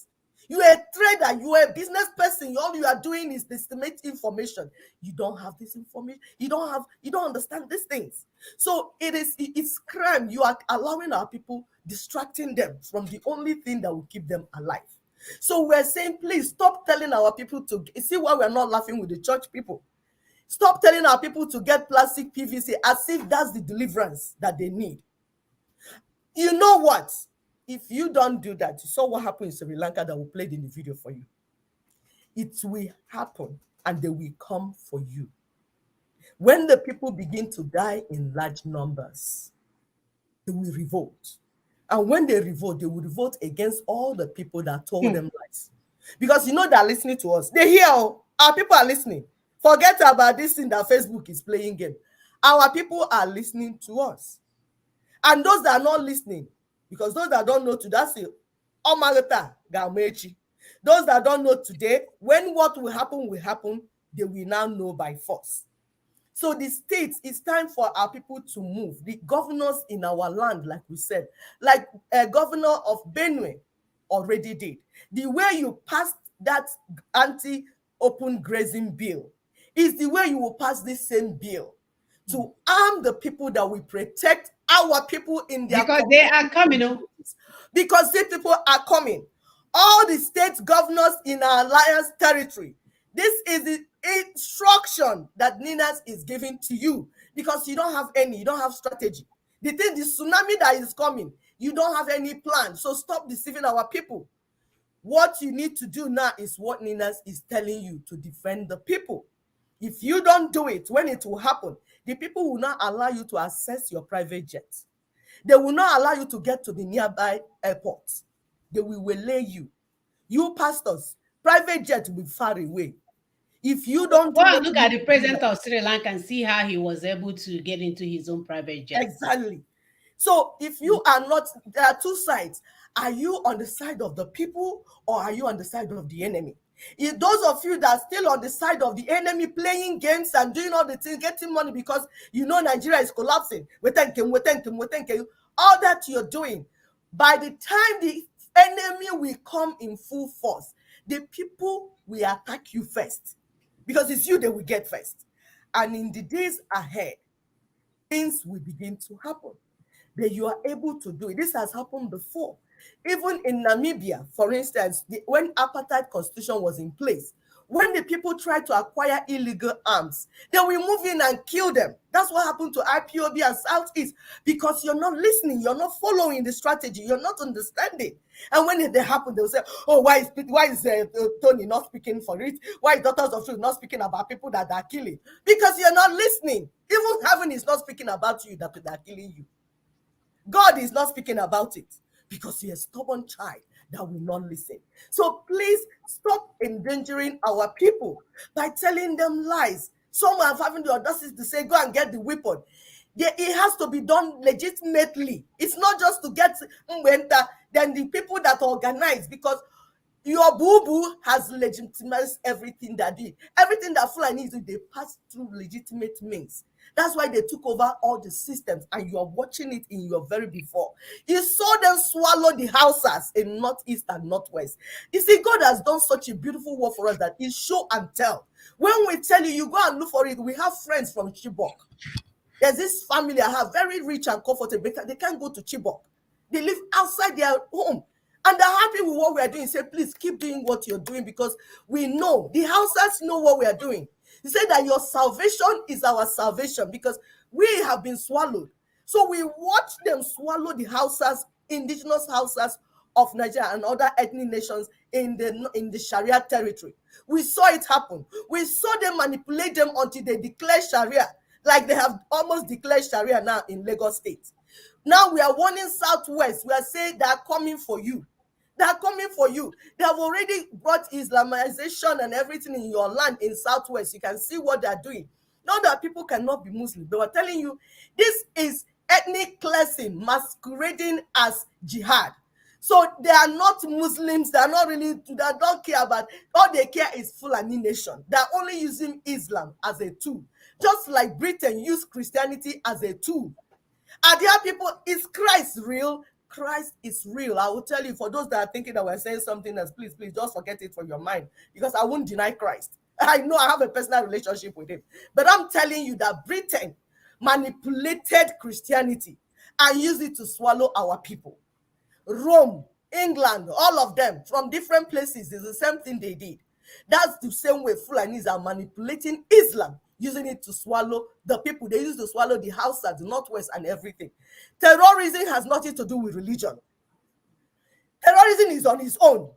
You are a trader, you are a business person. All you are doing is estimate information. You don't have this information. You don't understand these things. So it's crime. You are allowing our people, distracting them from the only thing that will keep them alive. So we're saying, please stop telling our people to see why we're not laughing with the church people. Stop telling our people to get plastic PVC as if that's the deliverance that they need. You know what? If you don't do that, you saw what happened in Sri Lanka that we played in the video for you. It will happen and they will come for you. When the people begin to die in large numbers, they will revolt. And when they revolt, they will revolt against all the people that told them lies. Because you know they're listening to us. They hear, our people are listening. Forget about this thing that Facebook is playing game. Our people are listening to us. And those that are not listening, because those that don't know today, that's it. Omarata Gamechi. Those that don't know today, when what will happen, they will now know by force. So the states, it's time for our people to move. The governors in our land, like we said, like a governor of Benue already did. The way you passed that anti-open grazing bill is the way you will pass this same bill to arm the people that will protect our people in their because they are coming. Because these people are coming. All the state governors in our alliance territory, this is the instruction that Ninas is giving to you, because you don't have strategy. The tsunami that is coming, you don't have any plan. So stop deceiving our people. What you need to do now is what Ninas is telling you, to defend the people. If you don't do it, when it will happen, the people will not allow you to access your private jet. They will not allow you to get to the nearby airport. They will waylay you. You pastors, private jet will be far away. If you don't Go do and what look you at need the to do president now. of Sri Lanka and see how he was able to get into his own private jet. Exactly. So if you are not, there are two sides. Are you on the side of the people, or are you on the side of the enemy? If those of you that are still on the side of the enemy, playing games and doing all the things, getting money because you know Nigeria is collapsing, all that you're doing, by the time the enemy will come in full force, the people will attack you first, because it's you they will get first. And in the days ahead, things will begin to happen. That you are able to do it. This has happened before. Even in Namibia, for instance, when apartheid constitution was in place, when the people tried to acquire illegal arms, they will move in and kill them. That's what happened to IPOB and Southeast, because you're not listening, you're not following the strategy, you're not understanding. And when they happen, they'll say, oh, why is Tony not speaking for it? Why is Daughters of Truth not speaking about people that are killing? Because you're not listening. Even heaven is not speaking about you, that are killing you. God is not speaking about it, because you're a stubborn child that will not listen. So please stop endangering our people by telling them lies. Some are having the audacity to say, go and get the weapon. It has to be done legitimately. It's not just to get then the people that organize, because your boo-boo has legitimized everything that did. Everything that Fulani do, they pass through legitimate means. That's why they took over all the systems, and you are watching it in your very before. You saw them swallow the Hausas in Northeast and Northwest. You see, God has done such a beautiful work for us that it's show and tell. When we tell you, you go and look for it. We have friends from Chibok. There's this family I have, very rich and comfortable. They can't go to Chibok. They live outside their home. And they're happy with what we are doing. Say, please keep doing what you're doing, because we know, the Hausas know what we are doing. He said that your salvation is our salvation, because we have been swallowed. So we watch them swallow the Hausas, indigenous Hausas of Nigeria and other ethnic nations in the Sharia territory. We saw it happen. We saw them manipulate them until they declare Sharia, like they have almost declared Sharia now in Lagos State. Now we are warning Southwest. We are saying they are coming for you. They are coming for you. They have already brought Islamization and everything in your land in Southwest. You can see what they are doing. Not that people cannot be Muslim. They were telling you this is ethnic cleansing masquerading as jihad. So they are not Muslims. They are not really, they don't care about, all they care is Fulani nation. They are only using Islam as a tool. Just like Britain used Christianity as a tool. Are there people, is Christ real? Christ is real. I will tell you, for those that are thinking that we're saying something else, please just forget it from your mind, because I won't deny Christ. I know I have a personal relationship with him. But I'm telling you that Britain manipulated Christianity and used it to swallow our people. Rome, England, all of them from different places, is the same thing they did. That's the same way Fulanis are manipulating Islam, using it to swallow the people. They used to swallow the Hausa, the Northwest, and everything. Terrorism has nothing to do with religion. Terrorism is on its own.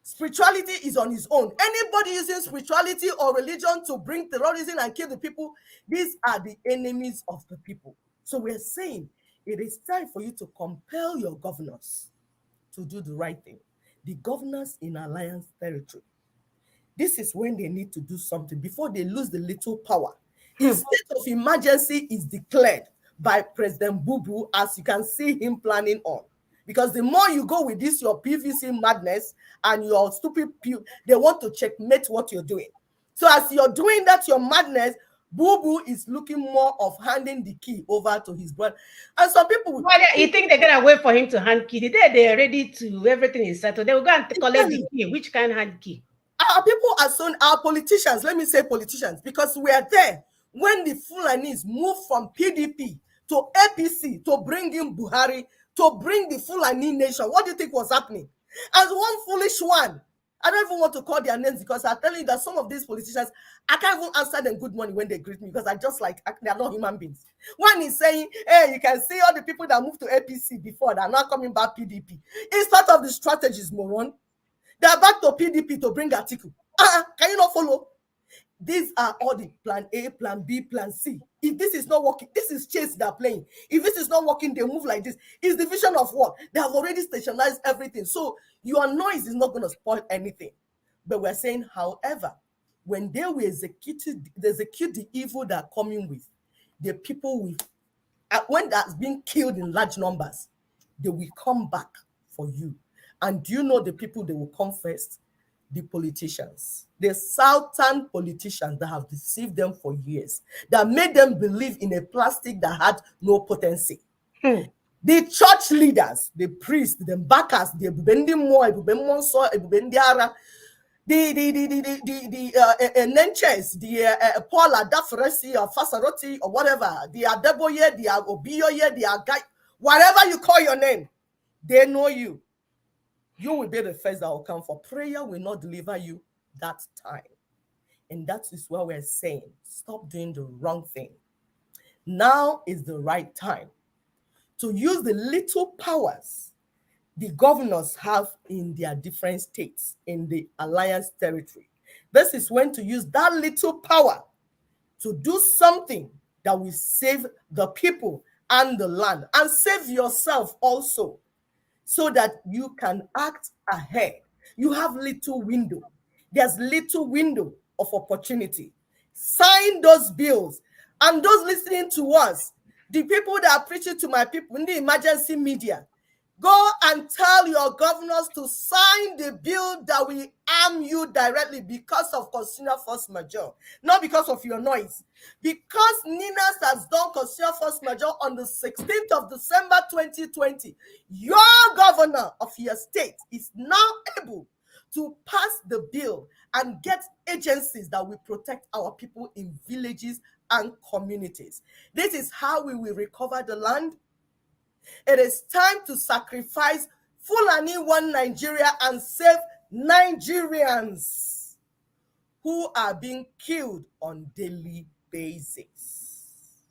Spirituality is on its own. Anybody using spirituality or religion to bring terrorism and kill the people, these are the enemies of the people. So we're saying it is time for you to compel your governors to do the right thing. The governors in alliance territory. This is when they need to do something before they lose the little power. A state of emergency is declared by President Bubu, as you can see him planning on. Because the more you go with this, your PVC madness and your stupid, they want to checkmate what you're doing. So as you're doing that, your madness, Bubu is looking more of handing the key over to his brother. And some people... Well, you think they're going to wait for him to hand key? They're ready to, everything is settled. They will go and collect the key. Which kind of hand key? Our people are soon, our politicians, let me say politicians, because we are there when the Fulanis moved from PDP to APC to bring in Buhari, to bring the Fulani nation. What do you think was happening? As one foolish one, I don't even want to call their names because I'm telling you that some of these politicians, I can't even answer them good morning when they greet me because I just like, they are not human beings. One is saying, hey, you can see all the people that moved to APC before that are not coming back PDP. It's part of the strategies, moron. They are back to PDP to bring article. Can you not follow? These are all the plan A, plan B, plan C. If this is not working, this is chase they're playing. If this is not working, they move like this. It's the vision of what? They have already stationized everything. So your noise is not going to spoil anything. But we're saying, however, when they will execute the evil they're coming with, the people with, when that's being killed in large numbers, they will come back for you. And do you know the people they will come first? The politicians, the southern politicians that have deceived them for years, that made them believe in a plastic that had no potency. The church leaders, the priests, the backers, the Nenches, the Paula Dafaresi or Fasaroti or whatever, the Adeboye, the Obiyoye, the Agai, whatever you call your name, they know you. You will be the first that will come, for prayer will not deliver you that time. And that is what we're saying. Stop doing the wrong thing. Now is the right time to use the little powers the governors have in their different states in the alliance territory. This is when to use that little power to do something that will save the people and the land and save yourself also, so that you can act ahead. You have little window. There's little window of opportunity. Sign those bills. And those listening to us, the people that are preaching to my people in the emergency media, go and tell your governors to sign the bill that will arm you directly because of constitutional force majeure, not because of your noise. Because Ninas has done constitutional force majeure on the 16th of December 2020, your governor of your state is now able to pass the bill and get agencies that will protect our people in villages and communities. This is how we will recover the land. It is time to sacrifice Fulani One Nigeria and save Nigerians who are being killed on daily basis.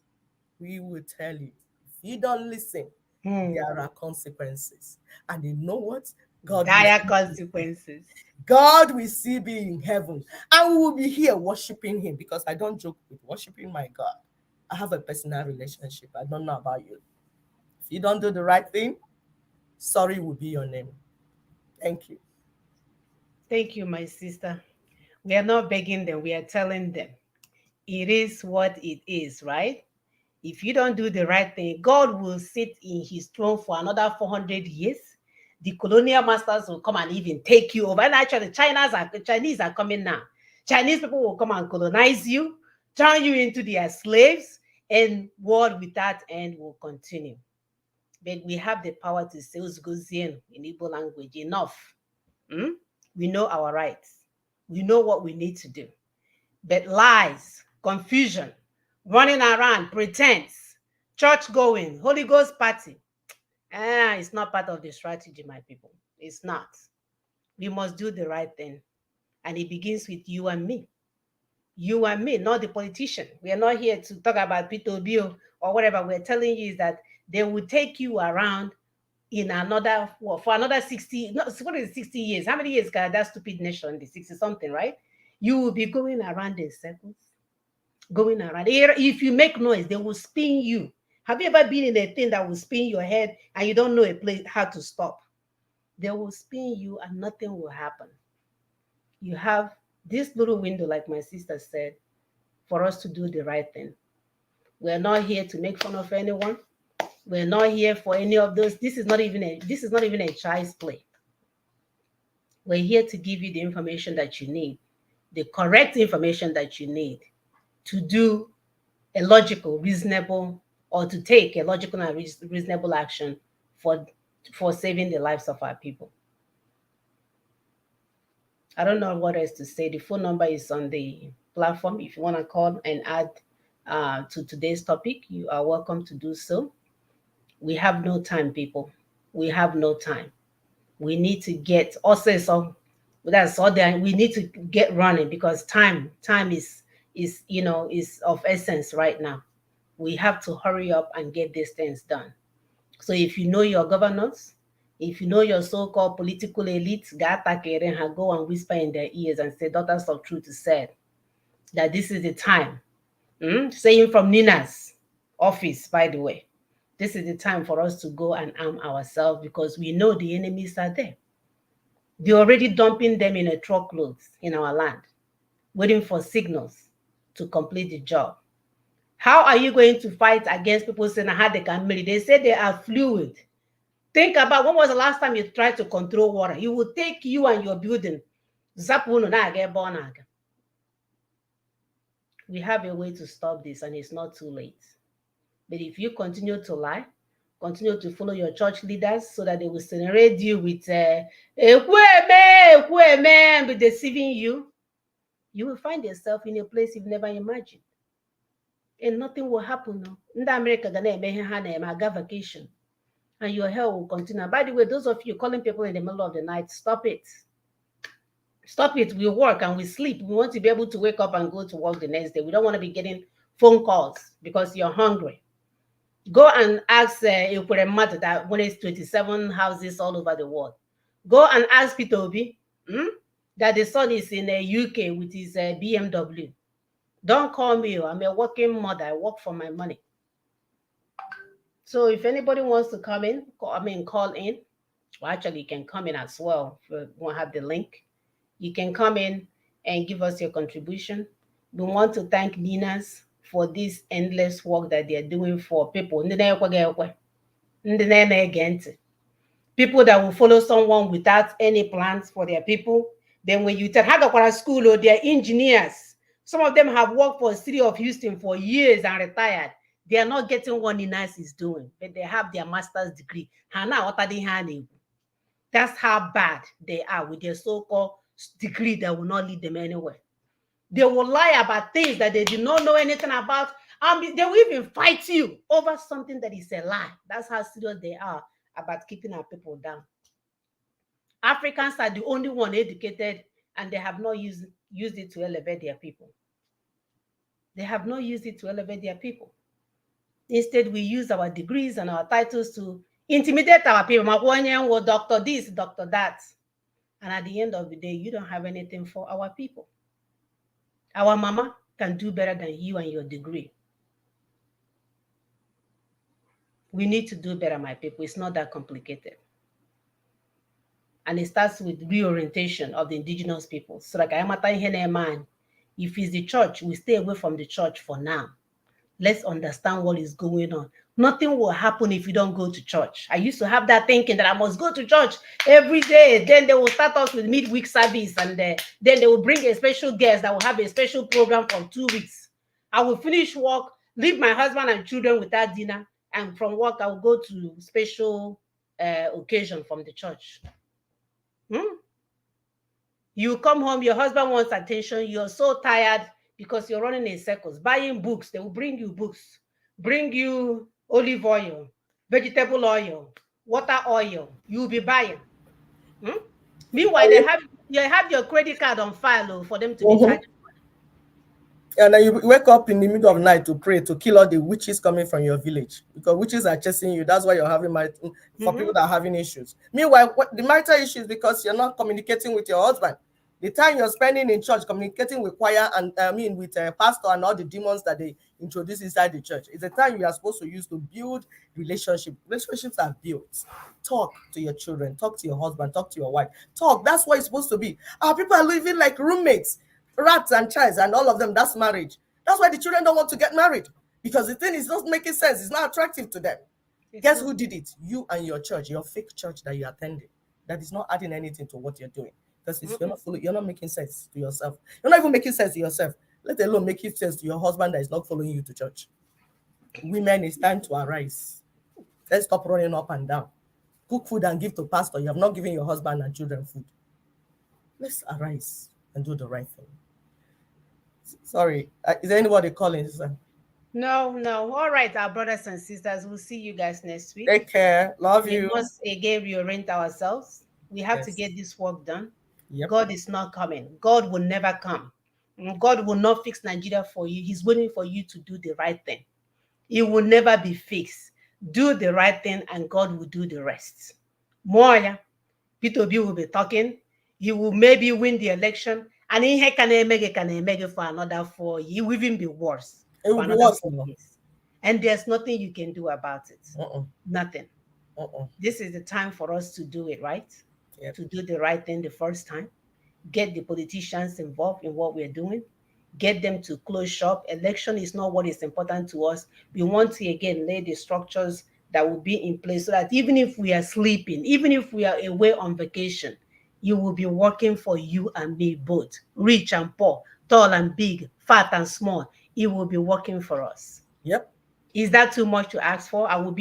We will tell you, if you don't listen, there are consequences. And you know what? Dire consequences. God will still be in heaven. And we will be here worshiping him, because I don't joke with worshiping my God. I have a personal relationship. I don't know about you. If you don't do the right thing, sorry will be your name. Thank you. Thank you, my sister. We are not begging them, we are telling them. It is what it is, right? If you don't do the right thing, God will sit in his throne for another 400 years. The colonial masters will come and even take you over. And actually, Chinese are coming now. Chinese people will come and colonize you, turn you into their slaves, and world without end will continue. But we have the power to say Uzgozian in Igbo language. Enough. We know our rights. We know what we need to do. But lies, confusion, running around, pretense, church going, Holy Ghost party, it's not part of the strategy, my people. It's not. We must do the right thing. And it begins with you and me. You and me, not the politician. We are not here to talk about P2B or whatever. We're telling you is that they will take you around in another, for another 60, no, what is it, 60 years? How many years can that stupid nation, the 60 something, right? You will be going around in circles, going around. If you make noise, they will spin you. Have you ever been in a thing that will spin your head and you don't know a place how to stop? They will spin you and nothing will happen. You have this little window, like my sister said, for us to do the right thing. We're not here to make fun of anyone. We're not here for any of those. This is not even a child's play. We're here to give you the information that you need, the correct information that you need to do a logical, reasonable, or to take a logical and reasonable action for saving the lives of our people. I don't know what else to say. The phone number is on the platform. If you want to call and add to today's topic, you are welcome to do so. We have no time, people. We have no time. We need to get also That's all. Then we need to get running because time is is of essence right now. We have to hurry up and get these things done. So if you know your governors, if you know your so-called political elites, go and whisper in their ears and say, daughters of truth said that this is the time. Saying from Nina's office, by the way, this is the time for us to go and arm ourselves because we know the enemies are there. They're already dumping them in a truckloads in our land, waiting for signals to complete the job. How are you going to fight against people saying how they can marry? They say they are fluid. Think about when was the last time you tried to control water? It will take you and your building. We have a way to stop this, and it's not too late. But if you continue to lie, continue to follow your church leaders so that they will serenade you with and be deceiving you, you will find yourself in a place you've never imagined. And nothing will happen. No. In America, Ghana, vacation. And your hell will continue. By the way, those of you calling people in the middle of the night, stop it. Stop it. We work and we sleep. We want to be able to wake up and go to work the next day. We don't want to be getting phone calls because you're hungry. Go and ask Matter that when it's 27 houses all over the world. Go and ask Peter Obi that the son is in the UK with his BMW. Don't call me. I'm a working mother. I work for my money. So if anybody wants to come in, call in. Well, actually, you can come in as well. If you won't have the link, you can come in and give us your contribution. We want to thank Ninas for this endless work that they are doing for people. People that will follow someone without any plans for their people. Then when you tell Hagakwara school or they're engineers, some of them have worked for the city of Houston for years and retired. They are not getting what Ninas is doing, but they have their master's degree. That's how bad they are with their so-called degree that will not lead them anywhere. They will lie about things that they do not know anything about. They will even fight you over something that is a lie. That's how serious they are about keeping our people down. Africans are the only one educated, and they have not used it to elevate their people. They have not used it to elevate their people. Instead, we use our degrees and our titles to intimidate our people. Doctor this, doctor that. And at the end of the day, you don't have anything for our people. Our mama can do better than you and your degree. We need to do better, my people. It's not that complicated. And it starts with reorientation of the indigenous people. So like if it's the church, we stay away from the church for now. Let's understand what is going on. Nothing will happen if you don't go to church. I used to have that thinking that I must go to church every day. Then they will start us with midweek service, and then they will bring a special guest that will have a special program for 2 weeks. I will finish work, leave my husband and children without dinner, and from work I will go to special occasion from the church. You come home, your husband wants attention, you're so tired because you're running in circles, buying books. They will bring you books, bring you olive oil, vegetable oil, water oil. You'll be buying. Meanwhile, you have your credit card on file for them to be charged. And then you wake up in the middle of the night to pray to kill all the witches coming from your village, because witches are chasing you. That's why you're having for people that are having issues. Meanwhile, the marital issue is because you're not communicating with your husband. The time you're spending in church communicating with choir and with pastor and all the demons that they introduce inside the church, is the time you are supposed to use to build relationships. Relationships are built. Talk to your children, talk to your husband, talk to your wife. Talk. That's what it's supposed to be. Our people are living like roommates, rats and chives and all of them. That's marriage. That's why the children don't want to get married, because the thing is not making sense. It's not attractive to them. Guess who did it? You and your church, your fake church that you're attending, that is not adding anything to what you're doing. Because you're not making sense to yourself. You're not even making sense to yourself, let alone making sense to your husband that is not following you to church. Women, it's time to arise. Let's stop running up and down. Cook food and give to pastor. You have not given your husband and children food. Let's arise and do the right thing. Sorry, is there anybody calling? No. All right, our brothers and sisters, we'll see you guys next week. Take care. Love you. We must again reorient ourselves. We have to get this work done. Yep. God is not coming. God will never come. God will not fix Nigeria for you. He's waiting for you to do the right thing. It will never be fixed. Do the right thing and God will do the rest. More, Peter Obi will be talking. He will maybe win the election. And he can make it for another 4 years. It will even be worse. It will For be another worse. 4 years. And there's nothing you can do about it. Nothing. Uh-uh. This is the time for us to do it right. Yep. To do the right thing the first time. Get the politicians involved in what we're doing. Get them to close shop. Election is not what is important to us. We want to again lay the structures that will be in place so that even if we are sleeping, even if we are away on vacation, you will be working for you and me both, rich and poor, tall and big, fat and small. It will be working for us. Yep. Is that too much to ask for? Are we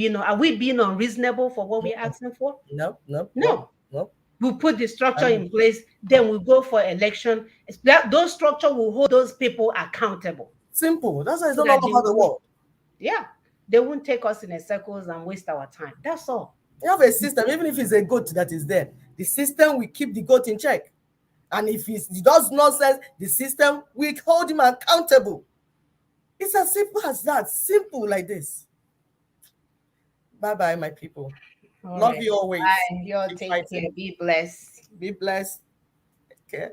being unreasonable for what we're asking for? No. No. We put the structure I mean, in place, then we go for election. Those structure will hold those people accountable. simple. That's why it's So not that all over the world. Yeah, they won't take us in a circles and waste our time. That's all. You have a system, even if it's a goat that is there, the system will keep the goat in check. And if he does nonsense, the system will hold him accountable. It's as simple as that. Simple like this. Bye-bye, my people. All Love right. you always. Bye. You all Keep take fighting. care. Be blessed. Be blessed. Okay.